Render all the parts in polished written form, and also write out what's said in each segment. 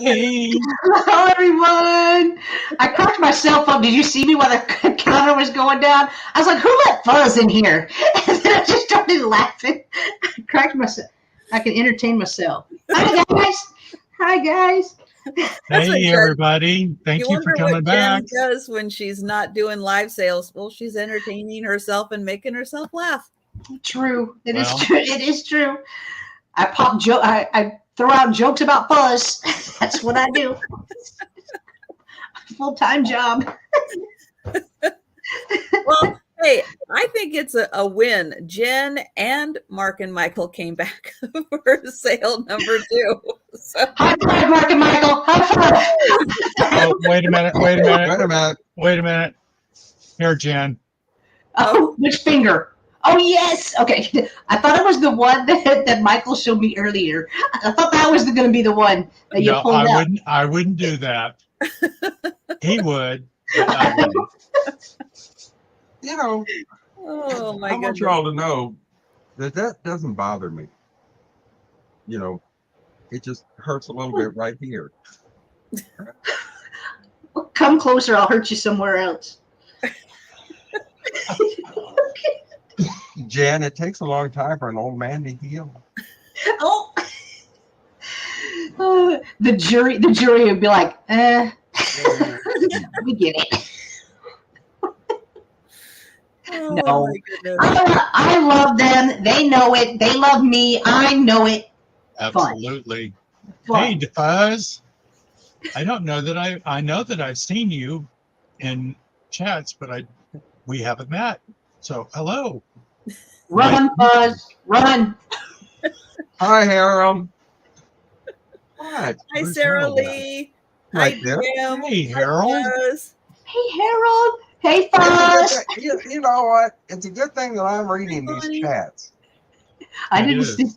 Hey. Hello, everyone. I cracked myself up. Did you see me while the counter was going down? I was like, who let Fuzz in here? And then I just started laughing. I cracked myself. I can entertain myself. Hi, guys. Hi, guys. Hey, everybody. Thank you for coming back. Jen does when she's not doing live sales. Well, she's entertaining herself and making herself laugh. True. It is true. It is true. I pop joke. I throw out jokes about Fuzz. That's what I do. Full-time job. Well, hey, I think it's a win. Jen and Mark and Michael came back for sale number 2. So. High five, Mark and Michael. High five. Oh, wait a minute. Here, Jen. Oh, which finger? Oh, yes. Okay. I thought it was the one that Michael showed me earlier. I thought that was going to be the one that you pulled out. I wouldn't do that. He would. But I wouldn't. You know, oh my I want you all to know that doesn't bother me. You know, it just hurts a little bit right here. Well, come closer. I'll hurt you somewhere else. Jan, it takes a long time for an old man to heal. Oh. The jury would be like, we get it. No, I love them. They know it. They love me. I know it. Absolutely. Fun. Hey, Fuzz. I don't know that I know that I've seen you in chats, but we haven't met. So hello. Run, Fuzz. Run. Hi, Harold. What? Hi, Sarah Lee. Right Hi, there. Jim. Hey, Harold. Hey, Harold. Hey, Fuzz. You know what? It's a good thing that I'm reading these chats. I didn't see.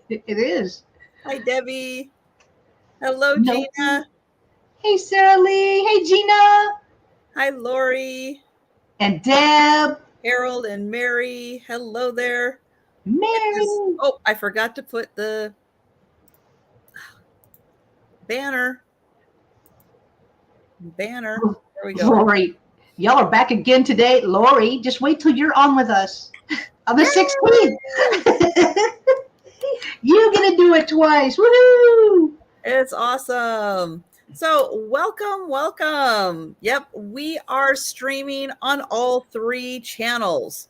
It is. Hi, Debbie. Hello, Gina. Hey, Sarah Lee. Hey, Gina. Hi, Lori. And Deb. Harold and Mary. Hello there. Mary. Oh, I forgot to put the banner. There we go. Lori. Y'all are back again today. Lori, just wait till you're on with us on the 16th. You're going to do it twice. Woohoo! It's awesome. So welcome. Yep, we are streaming on all 3 channels.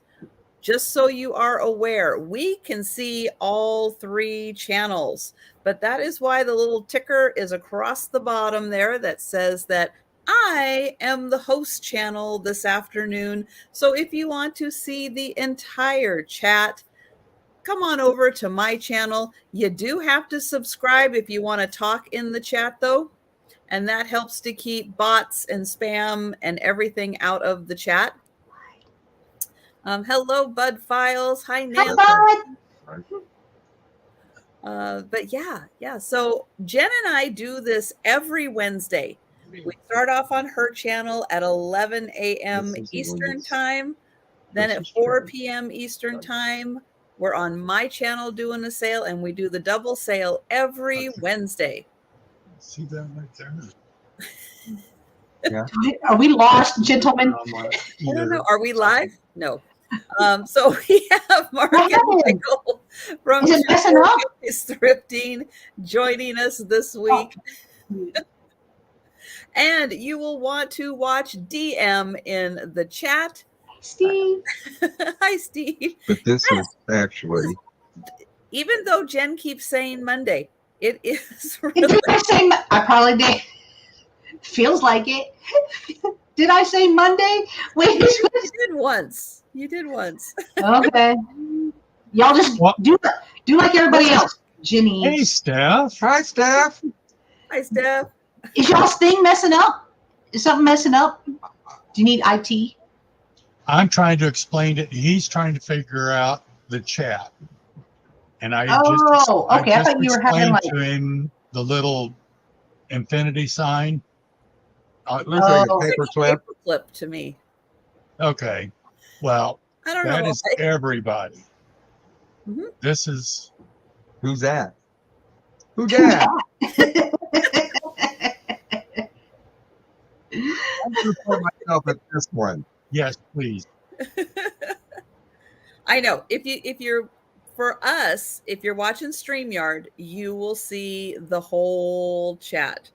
Just so you are aware, we can see all 3 channels, but that is why the little ticker is across the bottom there that says that I am the host channel this afternoon. So if you want to see the entire chat, come on over to my channel. You do have to subscribe if you want to talk in the chat, though. And that helps to keep bots and spam and everything out of the chat. Hello, Bud Files. Hi, Nancy. Hi, Bud. But yeah. So Jen and I do this every Wednesday. We start off on her channel at 11 a.m. Eastern time. Then at 4 p.m. Eastern time, we're on my channel doing a sale, and we do the double sale every Wednesday. See that right there? Yeah. Are we lost, gentlemen? I don't know. Are we live? No. So we have Mark and Michael from Thrifting joining us this week. And you will want to watch DM in the chat. Steve. Hi, Steve. But this is actually... Even though Jen keeps saying Monday, it is really... I probably did. Feels like it. Did I say Monday? Wait, you did once. Okay. Y'all just do like everybody else. Jenny. Hey, Steph. Hi, Steph. Hi, Steph. Is y'all's thing messing up? Is something messing up? Do you need IT? I'm trying to explain it. He's trying to figure out the chat. And I I thought you were having explained to him the little infinity sign. It looks like a paper clip. Clip to me. Okay. Well, I don't know. That is everybody. Mm-hmm. This is... Who's that? Who's that? I'm going to put myself at this one. Yes, please. I know. If you're for us, if you're watching StreamYard, you will see the whole chat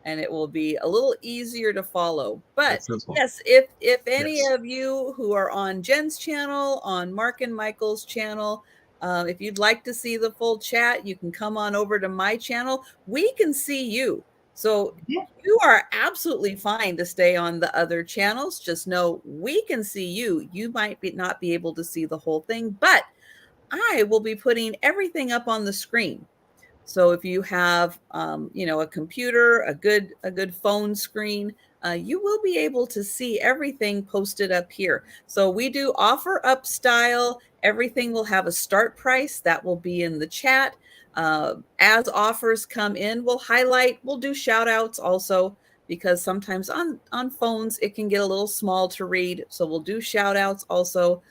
and it will be a little easier to follow. But That's this one. yes, if any Yes. of you who are on Jen's channel, on Mark and Michael's channel, if you'd like to see the full chat, you can come on over to my channel. We can see you. So Yeah. you are absolutely fine to stay on the other channels. Just know we can see you. You might not be able to see the whole thing, but I will be putting everything up on the screen. So if you have, a computer, a good phone screen, you will be able to see everything posted up here. So we do offer up style. Everything will have a start price that will be in the chat. As offers come in, we'll do shout outs also, because sometimes on phones it can get a little small to read. So we'll do shout outs also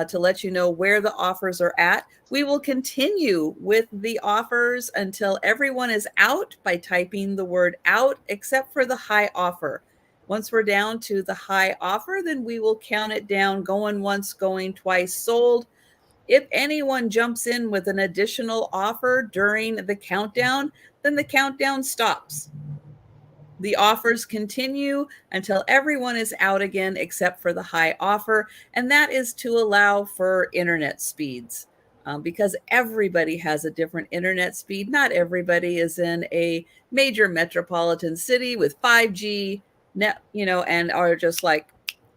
to let you know where the offers are at. We will continue with the offers until everyone is out by typing the word out, except for the high offer. Once we're down to the high offer, then we will count it down, going once, going twice, sold. If anyone jumps in with an additional offer during the countdown, then the countdown stops. The offers continue until everyone is out again, except for the high offer. And that is to allow for internet speeds, because everybody has a different internet speed. Not everybody is in a major metropolitan city with 5G net, and are just like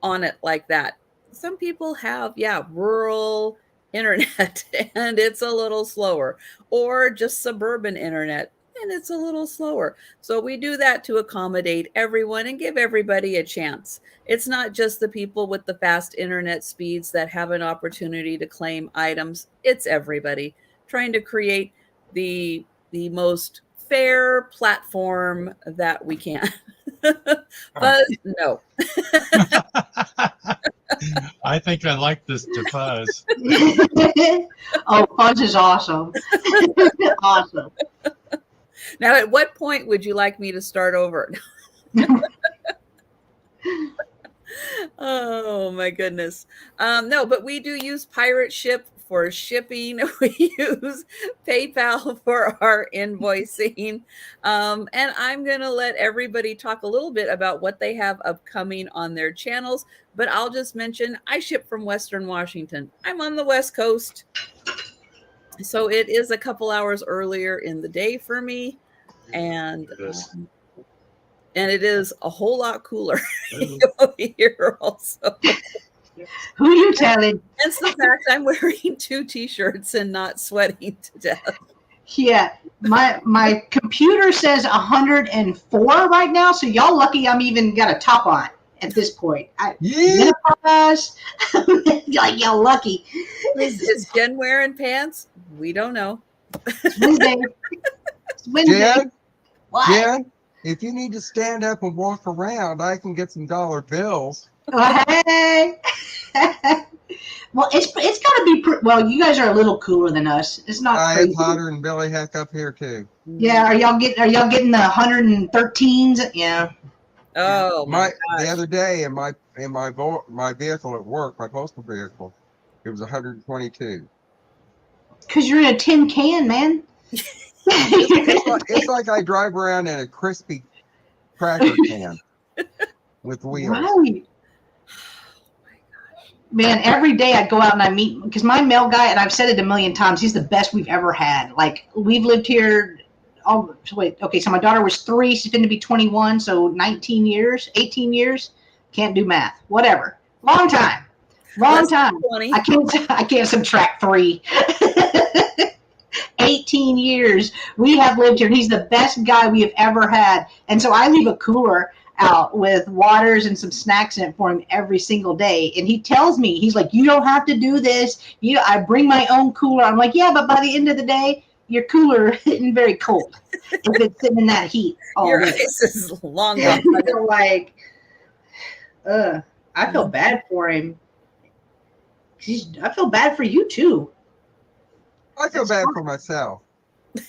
on it like that. Some people have, rural internet and it's a little slower, or just suburban internet and it's a little slower. So we do that to accommodate everyone and give everybody a chance. It's not just the people with the fast internet speeds that have an opportunity to claim items. It's everybody trying to create the most fair platform that we can. But no. I think I like this to Fuzz. Oh, Fuzz is awesome. Awesome. Now, at what point would you like me to start over? Oh my goodness. No, but we do use Pirate Ship for shipping. We use PayPal for our invoicing. And I'm going to let everybody talk a little bit about what they have upcoming on their channels. But I'll just mention I ship from Western Washington. I'm on the West Coast. So it is a couple hours earlier in the day for me. And it is a whole lot cooler here also. Who you telling? Hence the fact I'm wearing 2 t-shirts and not sweating to death. Yeah, my computer says 104 right now, so y'all lucky I'm even got a top on at this point. Menopause, like y'all lucky. Is Jen wearing pants? We don't know. It's Wednesday. It's Wednesday. Jen, What? Jen, if you need to stand up and walk around, I can get some dollar bills. Oh, hey. Well, it's got to be. Well, you guys are a little cooler than us. It's not crazy. It's hotter than Billy Heck up here too. Yeah, are y'all getting the 113s? Yeah. Oh my! The other day in my vehicle at work, my postal vehicle, it was 122. Because you're in a tin can, man. It's like I drive around in a crispy cracker can with wheels. Right. Man, every day I go out and I meet, because my mail guy, and I've said it a million times, he's the best we've ever had. Like, we've lived here, so my daughter was 3, she's going to be 21, so 19 years, 18 years, can't do math, whatever. Long time. I can't subtract 3. 18 years we have lived here, and he's the best guy we have ever had. And so I leave a cooler out with waters and some snacks in it for him every single day. And he tells me, he's like, you don't have to do this. I bring my own cooler. I'm like, yeah, but by the end of the day, your cooler isn't very cold if it's sitting in that heat all Your day. ice is long gone. Like, I feel bad for him. I feel bad for you too. I feel bad for myself,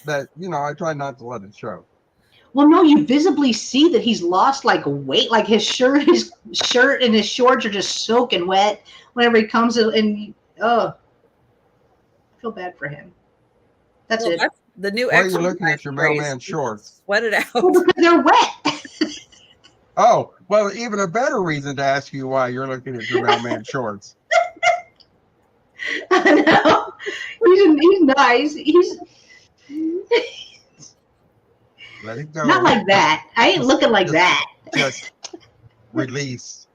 but I try not to let it show. Well, no, you visibly see that he's lost like weight, like his shirt and his shorts are just soaking wet whenever he comes in, and I feel bad for him. That's it. That's the new Why are you exercise looking at your phrase. mailman shorts? Sweat it Well, out. because they're wet. Oh, well, even a better reason to ask you why you're looking at your mailman shorts. I know. He's nice. He's Let it go. not like that. I ain't looking like that. Just release.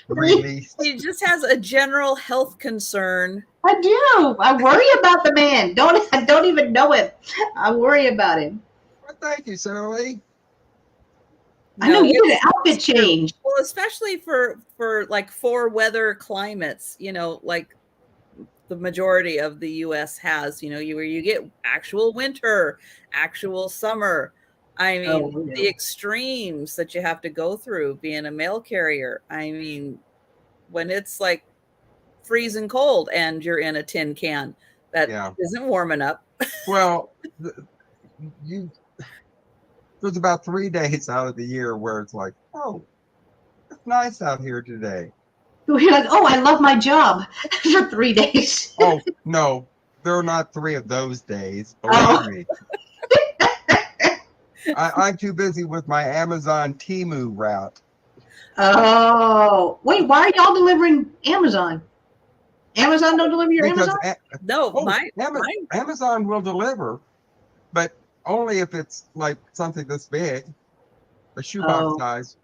Release. He just has a general health concern. I do. I worry about the man. I don't even know him. I worry about him. Well, thank you, Sarah Lee. I know you did an it's outfit true. change. Well, especially for like 4 weather climates, like the majority of the US has, where you get actual winter, actual summer. I mean, the extremes that you have to go through being a mail carrier. I mean, when it's like freezing cold and you're in a tin can that isn't warming up. Well, there's about 3 days out of the year where it's like, oh, it's nice out here today. You're like, oh, I love my job for 3 days. Oh, no, there are not 3 of those days. Believe me. I'm too busy with my Amazon Temu route. Oh, wait, why are y'all delivering Amazon? Amazon don't deliver your Amazon? Amazon will deliver, but only if it's like something this big, a shoebox size.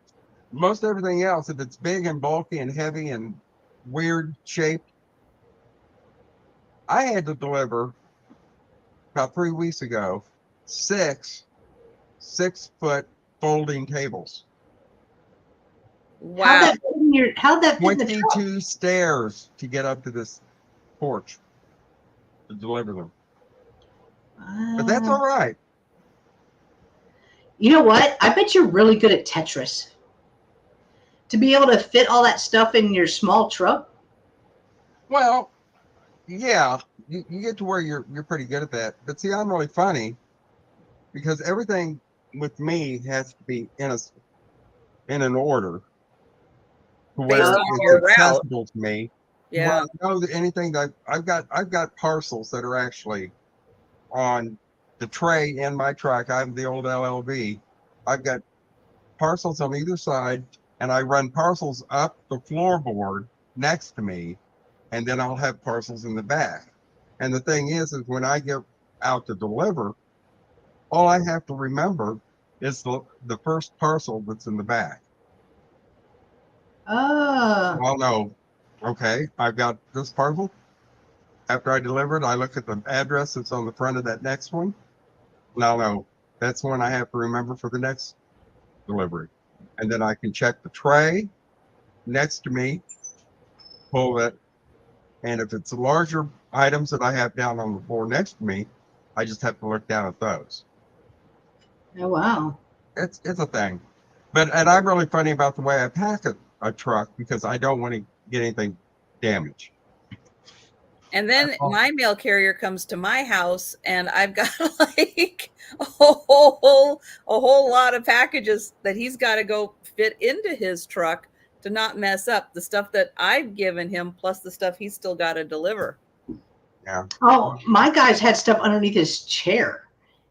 Most everything else, if it's big and bulky and heavy and weird shaped, I had to deliver about 3 weeks ago 6 6-foot folding tables. Wow. How'd that fit in the 22 stairs to get up to this porch to deliver them. But that's all right. You know what? I bet you're really good at Tetris. To be able to fit all that stuff in your small truck? Well, yeah, you get to where you're pretty good at that. But see, I'm really funny because everything with me has to be in an order to where it's accessible to me. Yeah. I know that anything that I've got parcels that are actually on the tray in my truck. I'm the old LLV. I've got parcels on either side, and I run parcels up the floorboard next to me, and then I'll have parcels in the back. And the thing is when I get out to deliver, all I have to remember is the first parcel that's in the back. I'll know, okay, I've got this parcel. After I deliver it, I look at the address that's on the front of that next one. And I'll know that's one I have to remember for the next delivery. And then I can check the tray next to me, pull it. And if it's larger items that I have down on the floor next to me, I just have to look down at those. Oh, wow. It's a thing. And I'm really funny about the way I pack a truck because I don't want to get anything damaged. And then my mail carrier comes to my house and I've got like a whole lot of packages that he's got to go fit into his truck to not mess up the stuff that I've given him, plus the stuff he's still got to deliver. Yeah. Oh, my guy's had stuff underneath his chair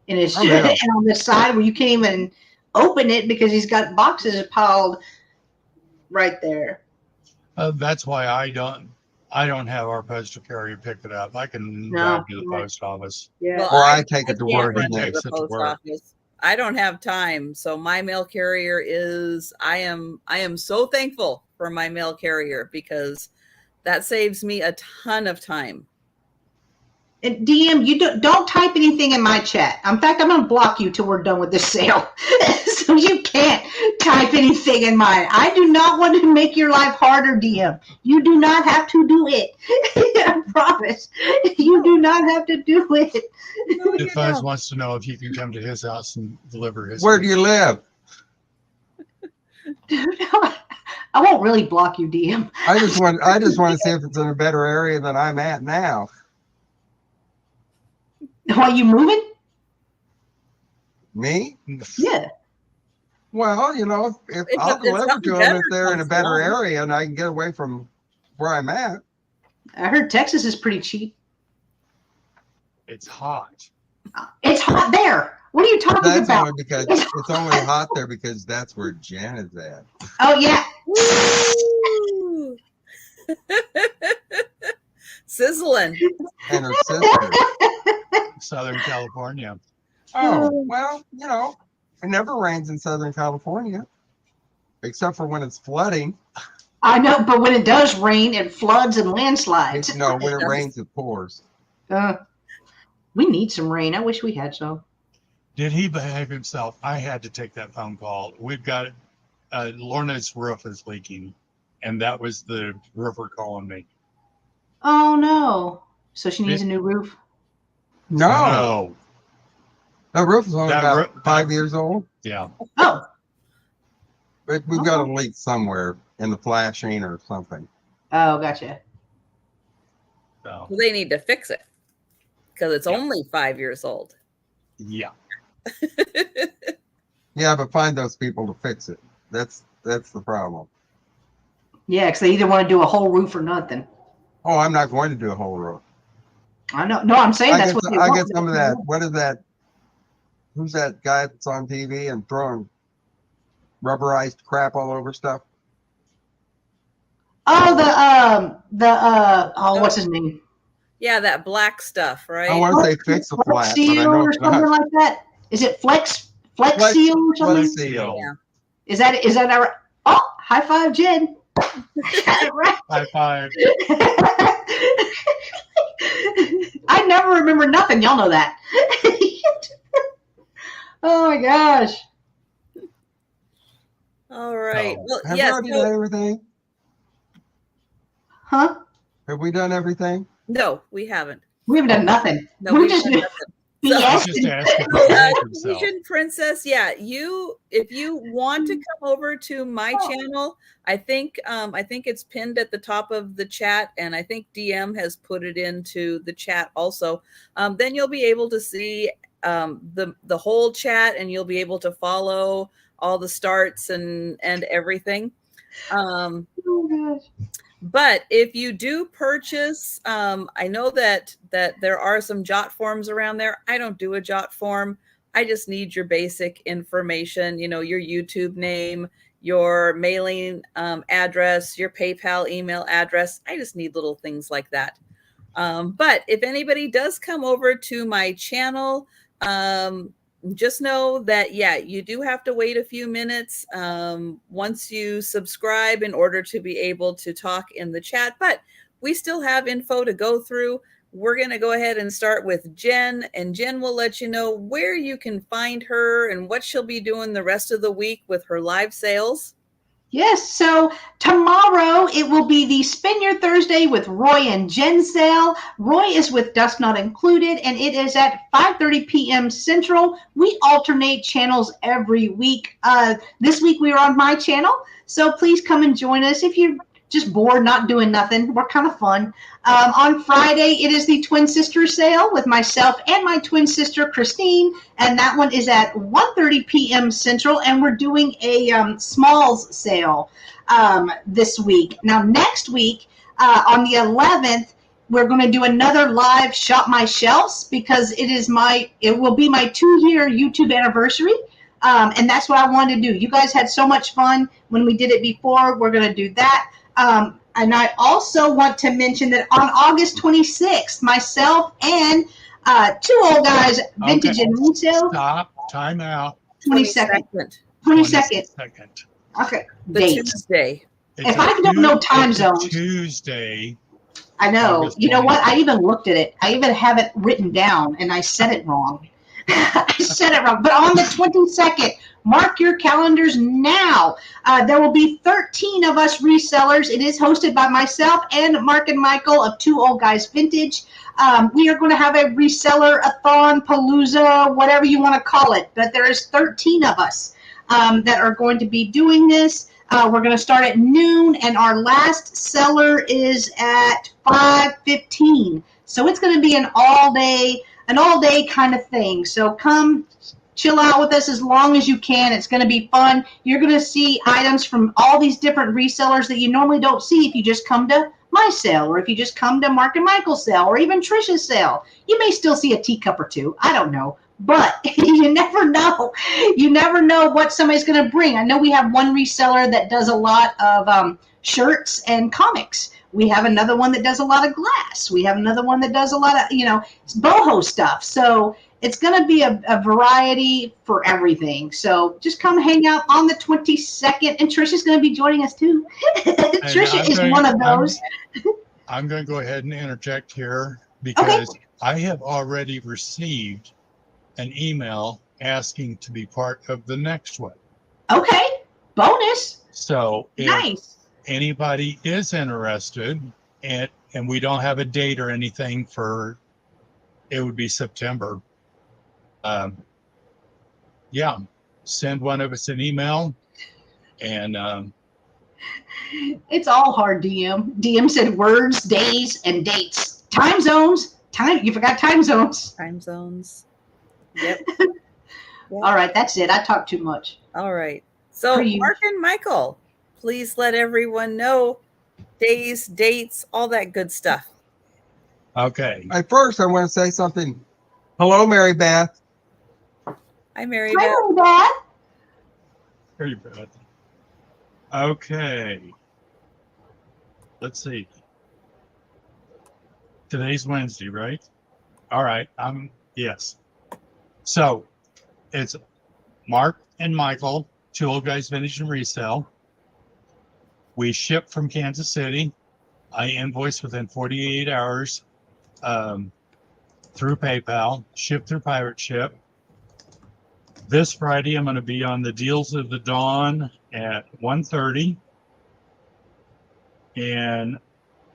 in his chair and on the side where you can't even open it because he's got boxes piled right there. That's why I don't have our postal carrier pick it up. I can drive to the post office. Yeah. Or I take it to work. I don't have time. So my mail carrier I am so thankful for my mail carrier because that saves me a ton of time. And DM, you don't type anything in my chat. In fact, I'm going to block you till we're done with this sale. So you can't type anything in mine. I do not want to make your life harder, DM. You do not have to do it. I promise. You do not have to do it. Defuz wants to know if you can come to his house and deliver his. Where do you live? Dude, I won't really block you, DM. I just want to see if it's in a better area than I'm at now. Why you moving? Me? Yeah. Well, if If I'll it's deliver something to them better if they're in a comes better along. area and I can get away from where I'm at. I heard Texas is pretty cheap. It's hot. It's hot there. What are you talking That's about? only because it's only hot there because that's where Jen is at. Oh, yeah. Woo! Sizzling. And her sister. Southern California. Oh, well, it never rains in Southern California. Except for when it's flooding. I know, but when it does rain, it floods and landslides. No, when it rains, it pours. We need some rain. I wish we had some. Did he behave himself? I had to take that phone call. We've got Lorna's roof is leaking, and that was the roofer calling me. Oh, no. So she needs a new roof? No. The roof is only about 5 years old. Yeah. Oh. But we've got a leak somewhere in the flashing or something. Oh, gotcha. So, Well, they need to fix it because it's only 5 years old. yeah. Yeah, but find those people to fix it. That's the problem. Yeah, because they either want to do a whole roof or nothing. Oh, I'm not going to do a whole roof. I know. No, I'm saying that's what they want. I get some of that. What is that? Who's that guy that's on TV and throwing rubberized crap all over stuff? Oh, what's his name? Yeah, that black stuff, right? I want to say fix a flat, Flex but I Seal know or it's something not. like that. Is it Flex Seal or something? Flex Seal. Yeah. Is that our? Oh, high five, Jen. Right. High five. I never remember nothing. Y'all know that. Oh my gosh. All right. Oh. Well, Have we yes. already done everything? Huh? Have we done everything? No, we haven't. We haven't done nothing. No, We've we've just done been nothing. I just BS. asked if he behaved himself. Asian Princess, yeah, if you want to come over to my channel, I think it's pinned at the top of the chat, and I think DM has put it into the chat also. Then you'll be able to see the whole chat, and you'll be able to follow all the starts and everything. Oh gosh. But if you do purchase, I know that there are some jot forms around there. I don't do a jot form. I just need your basic information, your YouTube name, your mailing address, your PayPal email address. I just need little things like that. But if anybody does come over to my channel, just know that, yeah, you do have to wait a few minutes once you subscribe in order to be able to talk in the chat. But we still have info to go through. We're going to go ahead and start with Jen, and Jen will let you know where you can find her and what she'll be doing the rest of the week with her live sales. Yes, so tomorrow it will be the Spin Your Thursday with Roy and Jen sale. Roy is with Dust Not Included, and it is at 5:30 p.m. Central. We alternate channels every week. This week we are on my channel, so please come and join us if you're just bored, not doing nothing. We're kind of fun. On Friday, it is the Twin Sister sale with myself and my twin sister, Christine, and that one is at 1:30 p.m. Central, and we're doing a smalls sale this week. Now, next week, on the 11th, we're going to do another live Shop My Shelves because it will be my 2-year YouTube anniversary. And that's what I wanted to do. You guys had so much fun when we did it before. We're going to do that. And I also want to mention that on August 26th, myself and Two Old Guys Vintage and Resale. Stop. Time out. 22nd. 22nd. Okay. The Date. Tuesday. If I don't know time zones. Tuesday. I know. August You know what? 26th. I even looked at it. I even have it written down, and I said it wrong. I said it wrong. But on the 22nd, mark your calendars now. There will be 13 of us resellers. It is hosted by myself and Mark and Michael of Two Old Guys Vintage. We are going to have a reseller-a-thon, palooza, whatever you want to call it. But there is 13 of us that are going to be doing this. We're going to start at noon, and our last seller is at 5:15. So it's going to be an all-day kind of thing. So come chill out with us as long as you can. It's going to be fun. You're going to see items from all these different resellers that you normally don't see if you just come to my sale, or if you just come to Mark and Michael's sale, or even Trisha's sale. You may still see a teacup or two. I don't know. But you never know. You never know what somebody's going to bring. I know we have one reseller that does a lot of shirts and comics. We have another one that does a lot of glass. We have another one that does a lot of, boho stuff. So it's going to be a variety for everything. So just come hang out on the 22nd. And Trisha's going to be joining us too. Trisha is one of those. I'm going to go ahead and interject here because I have already received an email asking to be part of the next one. Okay. Bonus. So if anybody is interested, and we don't have a date or anything for, it would be September. Send one of us an email, and it's all hard. DM said words, days, and dates. Time zones. You forgot time zones. Time zones. Yep. All right, that's it. I talked too much. All right. So Mark and Michael, please let everyone know days, dates, all that good stuff. Okay. At first, I want to say something. Hello, Mary Beth. Hi, Mary Beth. Hi, Mary Beth. Okay. Let's see. Today's Wednesday, right? All right. Yes. So it's Mark and Michael, Two Old Guys Vintage and Resale. We ship from Kansas City. I invoice within 48 hours through PayPal, ship through Pirate Ship. This Friday, I'm going to be on the Deals of the Dawn at 1:30. And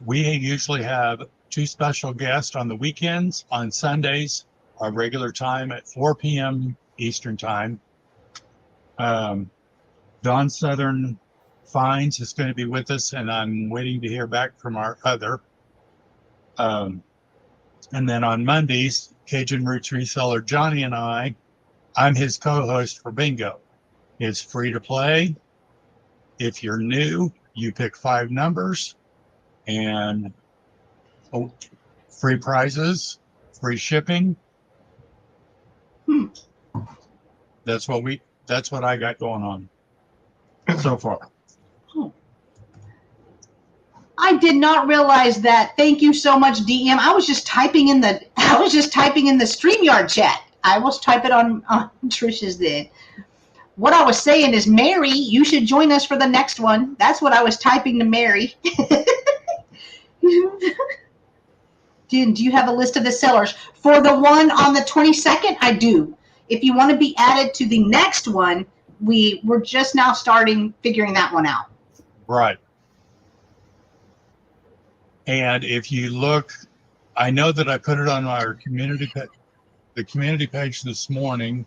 we usually have two special guests on the weekends. On Sundays, our regular time at 4 p.m. Eastern Time. Dawn Southern Finds is going to be with us, and I'm waiting to hear back from our other. And then on Mondays, Cajun Roots reseller Johnny and I'm his co-host for Bingo. It's free to play. If you're new, you pick 5 numbers, and free prizes, free shipping. That's what I got going on so far. I did not realize that. Thank you so much, DM. I was just typing in the StreamYard chat. I will type it on Trisha's then. What I was saying is, Mary, you should join us for the next one. That's what I was typing to Mary. Do you have a list of the sellers? For the one on the 22nd, I do. If you want to be added to the next one, we're just now figuring that one out. Right. And if you look, I know that I put it on our community page this morning,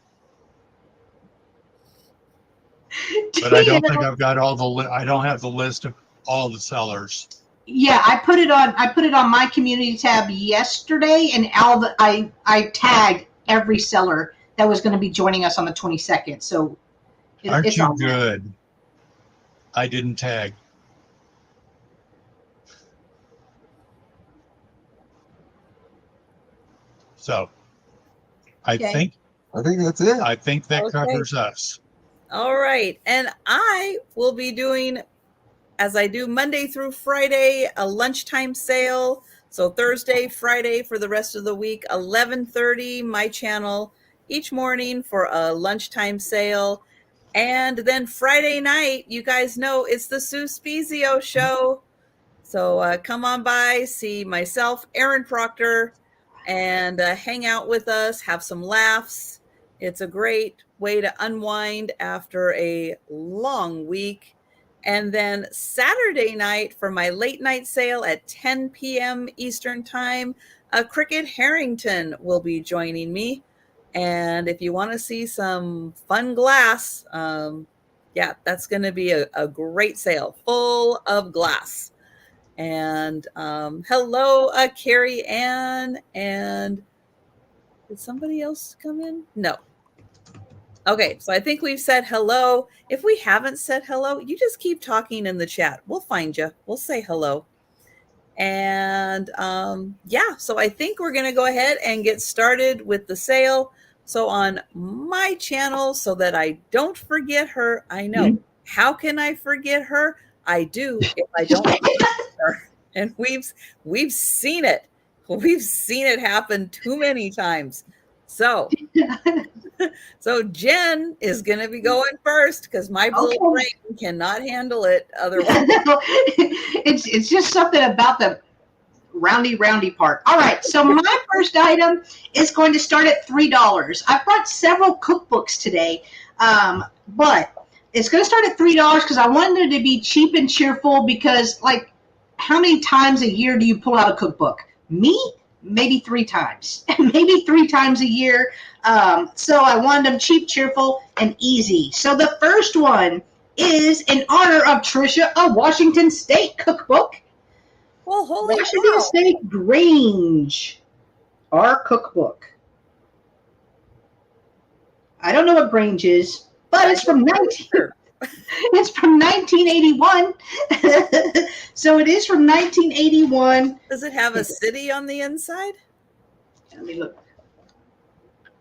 but I don't think I've got I don't have the list of all the sellers. Yeah, I put it on my community tab yesterday, and I tagged every seller that was going to be joining us on the 22nd. So aren't you good? I didn't tag. So I think that's it. I think that covers us. All right. And I will be doing, as I do Monday through Friday, a lunchtime sale. So Thursday, Friday for the rest of the week, 11:30, my channel each morning for a lunchtime sale. And then Friday night, you guys know it's the Sue Spezio show. So come on by, see myself, Aaron Proctor, and hang out with us, have some laughs. It's a great way to unwind after a long week. And then Saturday night for my late night sale at 10 p.m. Eastern Time, Cricket Harrington will be joining me. And if you want to see some fun glass, that's going to be a great sale full of glass. And hello, Carrie Ann. And did somebody else come in? No. Okay, so I think we've said hello. If we haven't said hello, you just keep talking in the chat. We'll find you. We'll say hello. And yeah, so I think we're going to go ahead and get started with the sale. So on my channel, so that I don't forget her, I know. How can I forget her? I do if I don't forget her. And we've seen it. We've seen it happen too many times. So Jen is going to be going first because my little brain cannot handle it otherwise. It's just something about the roundy part. All right, so my first item is going to start at $3. I brought several cookbooks today, but it's going to start at $3 because I wanted it to be cheap and cheerful because, like, how many times a year do you pull out a cookbook? Me? Maybe 3 times. Maybe 3 times a year. So I wanted them cheap, cheerful, and easy. So the first one is in honor of Trisha, a Washington State cookbook. Well, holy Washington cow. State Grange, our cookbook. I don't know what Grange is, but it's from 1981. So it is from 1981. Does it have a city on the inside? Let me look.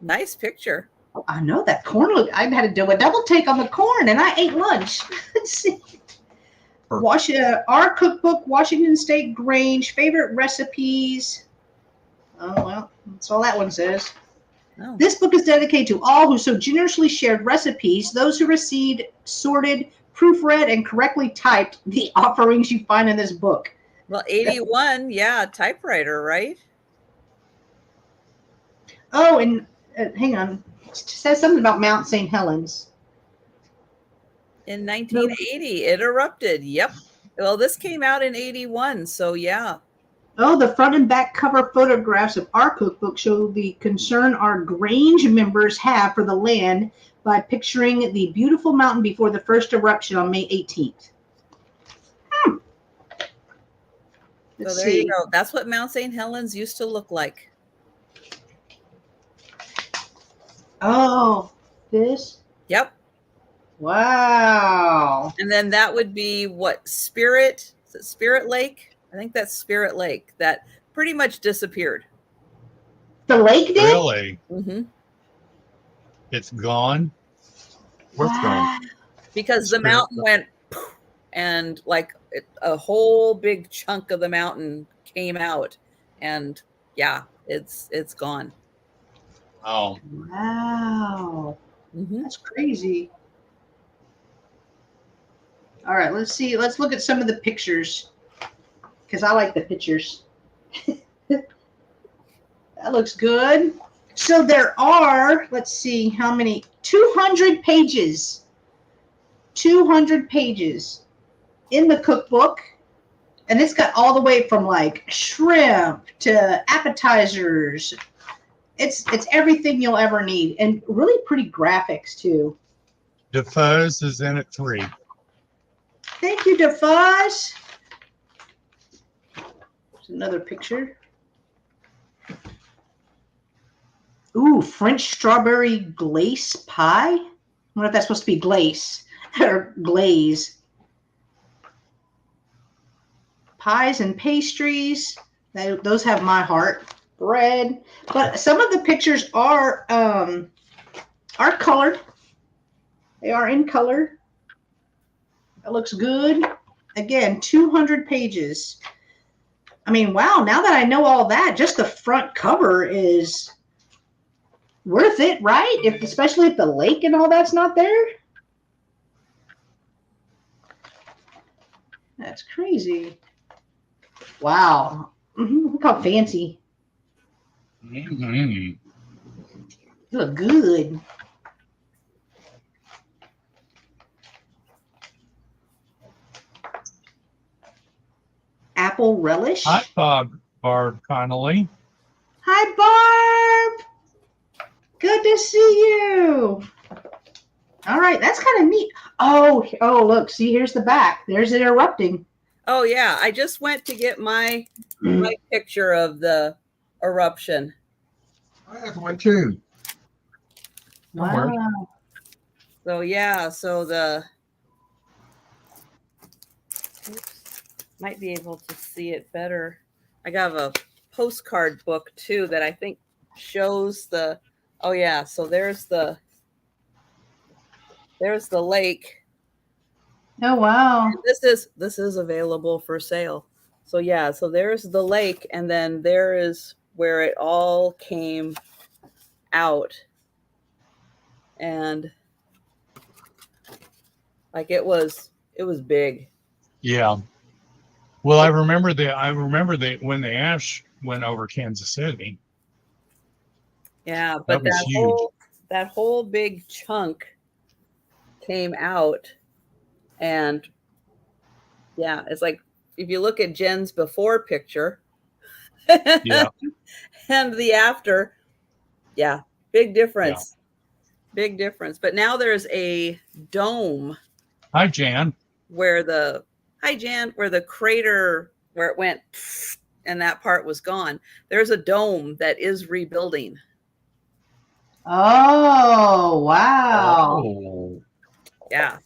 Nice picture. I know that corn look. I had to do a double take on the corn, and I ate lunch. Let's see. Our cookbook, Washington State Grange, favorite recipes. Oh, well, that's all that one says. Oh. This book is dedicated to all who so generously shared recipes, those who received, sorted, proofread, and correctly typed the offerings you find in this book. Well, 81, yeah, typewriter, right? Oh, and hang on. It says something about Mount St. Helens. In 1980, it erupted. Yep. Well, this came out in 81, so yeah. Oh, the front and back cover photographs of our cookbook show the concern our Grange members have for the land by picturing the beautiful mountain before the first eruption on May 18th. So there you go. That's what Mount St. Helens used to look like. Oh, this? Yep. Wow. And then that would be what? Spirit? Is it Spirit Lake? I think that's Spirit Lake. That pretty much disappeared. The lake did? Really? Mm-hmm. It's gone? What's gone? Because the mountain went and like a whole big chunk of the mountain came out. And yeah, it's gone. Oh. Wow. Mm-hmm. That's crazy. All right, let's see. Let's look at some of the pictures because I like the pictures. That looks good. So there are, let's see how many, 200 pages. 200 pages in the cookbook. And it's got all the way from like shrimp to appetizers. It's everything you'll ever need, and really pretty graphics too. DeFoe's is in at 3. Thank you, DeFuzz. There's another picture. Ooh, French strawberry glace pie. I wonder if that's supposed to be glace or glaze. Pies and pastries. Those have my heart. Bread. But some of the pictures are colored. They are in color. That looks good. Again, 200 pages. I mean, wow, now that I know all that, just the front cover is worth it, right? Especially if the lake and all that's not there. That's crazy. Wow. Look how fancy. Mm-hmm. You look good. Apple relish. Hi, Barb Connolly. Hi, Barb. Good to see you. All right, that's kind of neat. Oh, look, see, here's the back. There's it erupting. Oh, yeah. I just went to get my picture of the eruption. I have one too. Wow. So yeah, so might be able to see it better. I got a postcard book too that I think shows the, oh yeah, so there's the lake. Oh wow. This is available for sale. So yeah, so there's the lake, and then there is where it all came out. And like it was big. Yeah. Well, I remember when the ash went over Kansas City. Yeah, but was huge. that whole big chunk came out, and yeah, it's like if you look at Jen's before picture Yeah. and the after, yeah, big difference. Big difference. But now there's a dome Hi, Jan. where the crater where it went and that part was gone. There's a dome that is rebuilding. Oh wow. Oh. Yeah.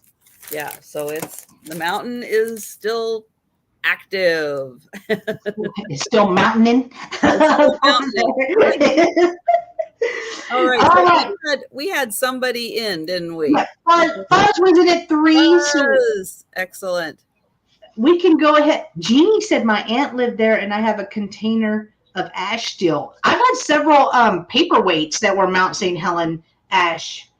Yeah. So the mountain is still active. It's still mountaining. All right. All So right. we had somebody in, didn't we? Fuzz was in at 3, so Excellent. we can go ahead. Jeannie said my aunt lived there, and I have a container of ash still. I've had several paperweights that were Mount St. Helen ash.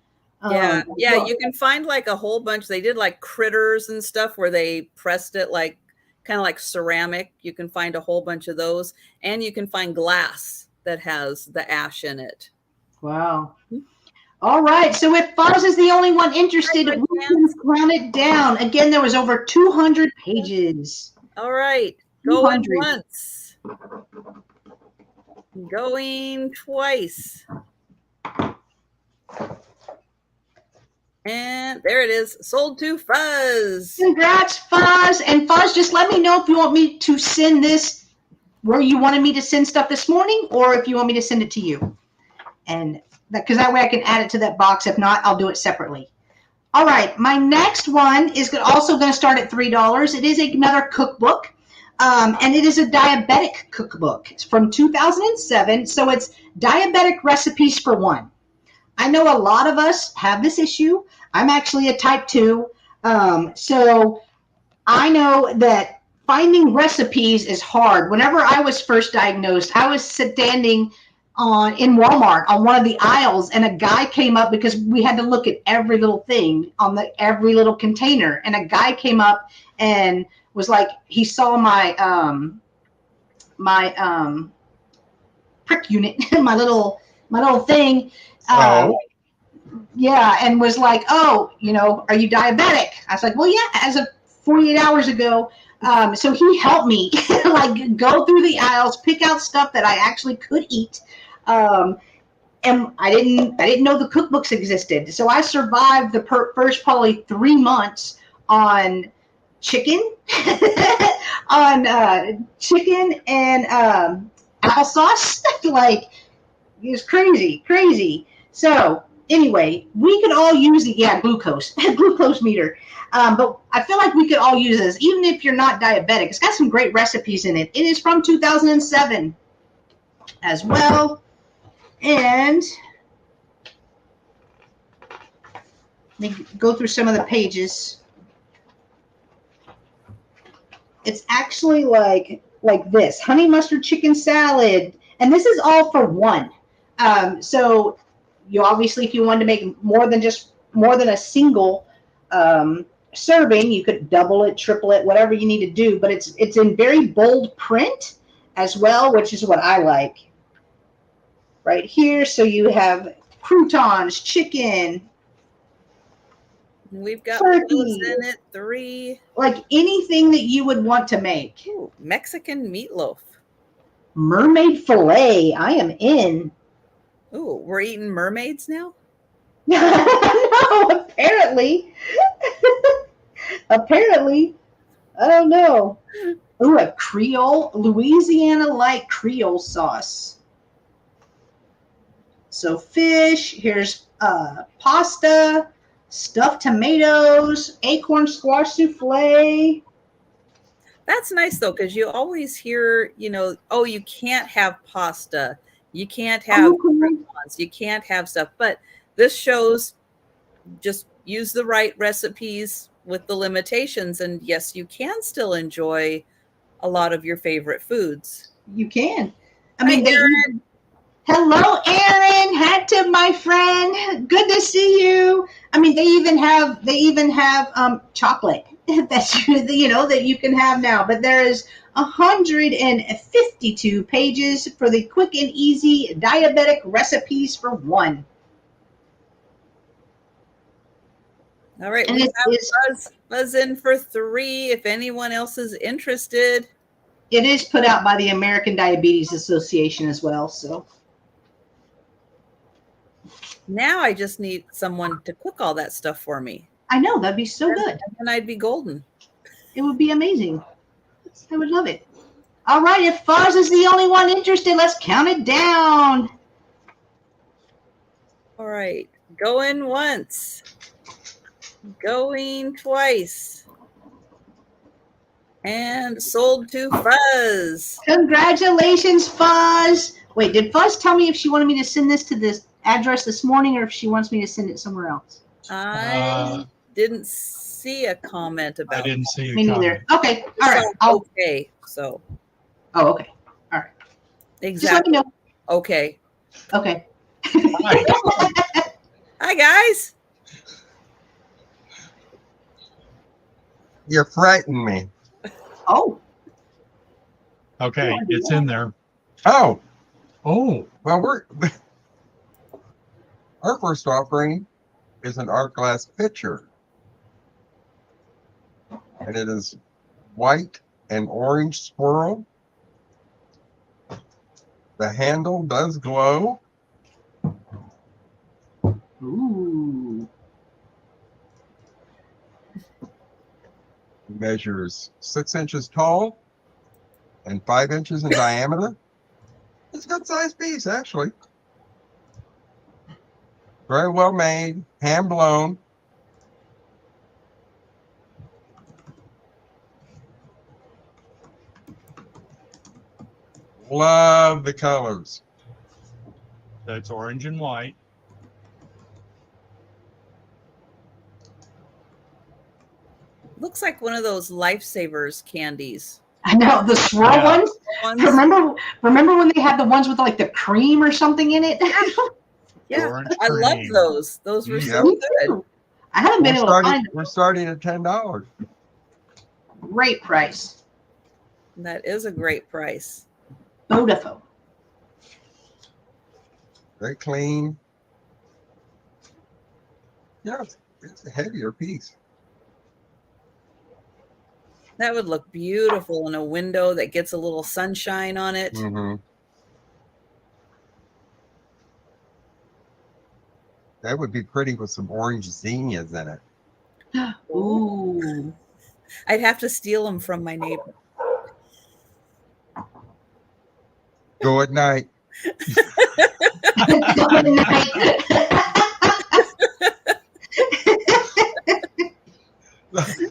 Yeah, you can find like a whole bunch. They did like critters and stuff where they pressed it like kind of like ceramic. You can find a whole bunch of those, and you can find glass that has the ash in it. Wow. All right. So if Fuzz is the only one interested, we can count it down. Again, there was over 200 pages. All right. Going once. Going twice. And there it is. Sold to Fuzz. Congrats, Fuzz. And Fuzz, just let me know if you want me to send this where you wanted me to send stuff this morning, or if you want me to send it to you. And because that way I can add it to that box. If not, I'll do it separately. All right. My next one is also going to start at $3. It is another cookbook. And it is a diabetic cookbook. It's from 2007. So it's diabetic recipes for one. I know a lot of us have this issue. I'm actually a type 2. So I know that finding recipes is hard. Whenever I was first diagnosed, I was standing in Walmart on one of the aisles, and a guy came up because we had to look at every little thing on every little container. And a guy came up and was like, he saw my prick unit, my little thing. Yeah, and was like, oh, are you diabetic? I was like, well, yeah, as of 48 hours ago. So he helped me like go through the aisles, pick out stuff that I actually could eat. And I didn't know the cookbooks existed. So I survived the first probably 3 months on chicken, chicken and applesauce. Like, it was crazy. So anyway, we could all use glucose meter. But I feel like we could all use this, even if you're not diabetic. It's got some great recipes in it. It is from 2007 as well. And let me go through some of the pages. It's actually like this: honey mustard chicken salad, and this is all for one. So you obviously, if you wanted to make more than a single serving, you could double it, triple it, whatever you need to do. But it's in very bold print as well, which is what I like. Right here, so you have croutons, chicken. We've got turkey, in it 3. Like anything that you would want to make. Ooh, Mexican meatloaf. Mermaid fillet. I am in. Ooh, we're eating mermaids now? No, apparently. Apparently. I don't know. Ooh, a Creole, Louisiana-like Creole sauce. So fish, here's pasta, stuffed tomatoes, acorn squash souffle. That's nice though, because you always hear, oh, you can't have pasta, you can't have croutons, you can't have stuff. But this shows just use the right recipes with the limitations, and yes, you can still enjoy a lot of your favorite foods. You can. I Hi, mean, Erin. Hello, Aaron. Hat tip, my friend. Good to see you. I mean, they even have chocolate that that you can have now. But there is 152 pages for the quick and easy diabetic recipes for one. All right, And we it have buzz in for 3 if anyone else is interested. It is put out by the American Diabetes Association as well. So now I just need someone to cook all that stuff for me. I know, that'd be so good. And I'd be golden. It would be amazing. I would love it. All right, if Fuzz is the only one interested, let's count it down. All right, going once, going twice, and sold to Fuzz. Congratulations, Fuzz. Wait, did Fuzz tell me if she wanted me to send this to this address this morning or if she wants me to send it somewhere else? I didn't see a comment about I didn't see a Me neither. Okay, all right. Okay, so. Oh, okay. All right. Exactly. Just let me know. Okay. Okay. Hi, guys. You frightened me. Oh. Okay, it's in there. Oh, Oh, well, our first offering is an art glass pitcher. And it is white and orange swirl. The handle does glow. Ooh. Measures 6 inches tall and 5 inches in diameter. It's a good sized piece, actually. Very well made, hand blown. Love the colors. that's orange and white. Looks like one of those Lifesavers candies. I know, the swirl Yeah. ones. Remember when they had the ones with like the cream or something in it? Yeah, Orange I love cream. those. Those were so Me good. too. I haven't been able to find We're starting at $10. a great price. That is a great price. Vodafone. Very clean. Yeah, it's a heavier piece. That would look beautiful in a window that gets a little sunshine on it. Mm-hmm. That would be pretty with some orange zinnias in it. Ooh. I'd have to steal them from my neighbor. Go at night. Good night.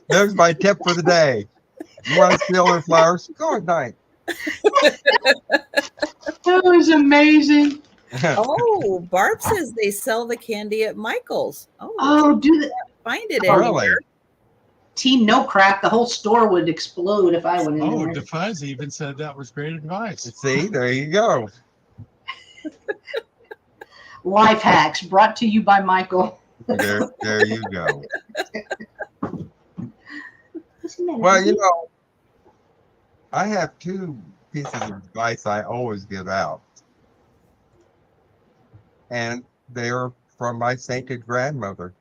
There's my tip for the day. You want to steal their flowers? Go at night. That was amazing. Oh, Barb says they sell the candy at Michael's. Oh, do that. Find it Really? anywhere. Team No Crap, the whole store would explode if I went in Oh, there. DeFuzz even said that was great advice. See, there you go. Life hacks brought to you by Michael. There you go. Well, you know, I have 2 pieces of advice I always give out. And they are from my sainted grandmother.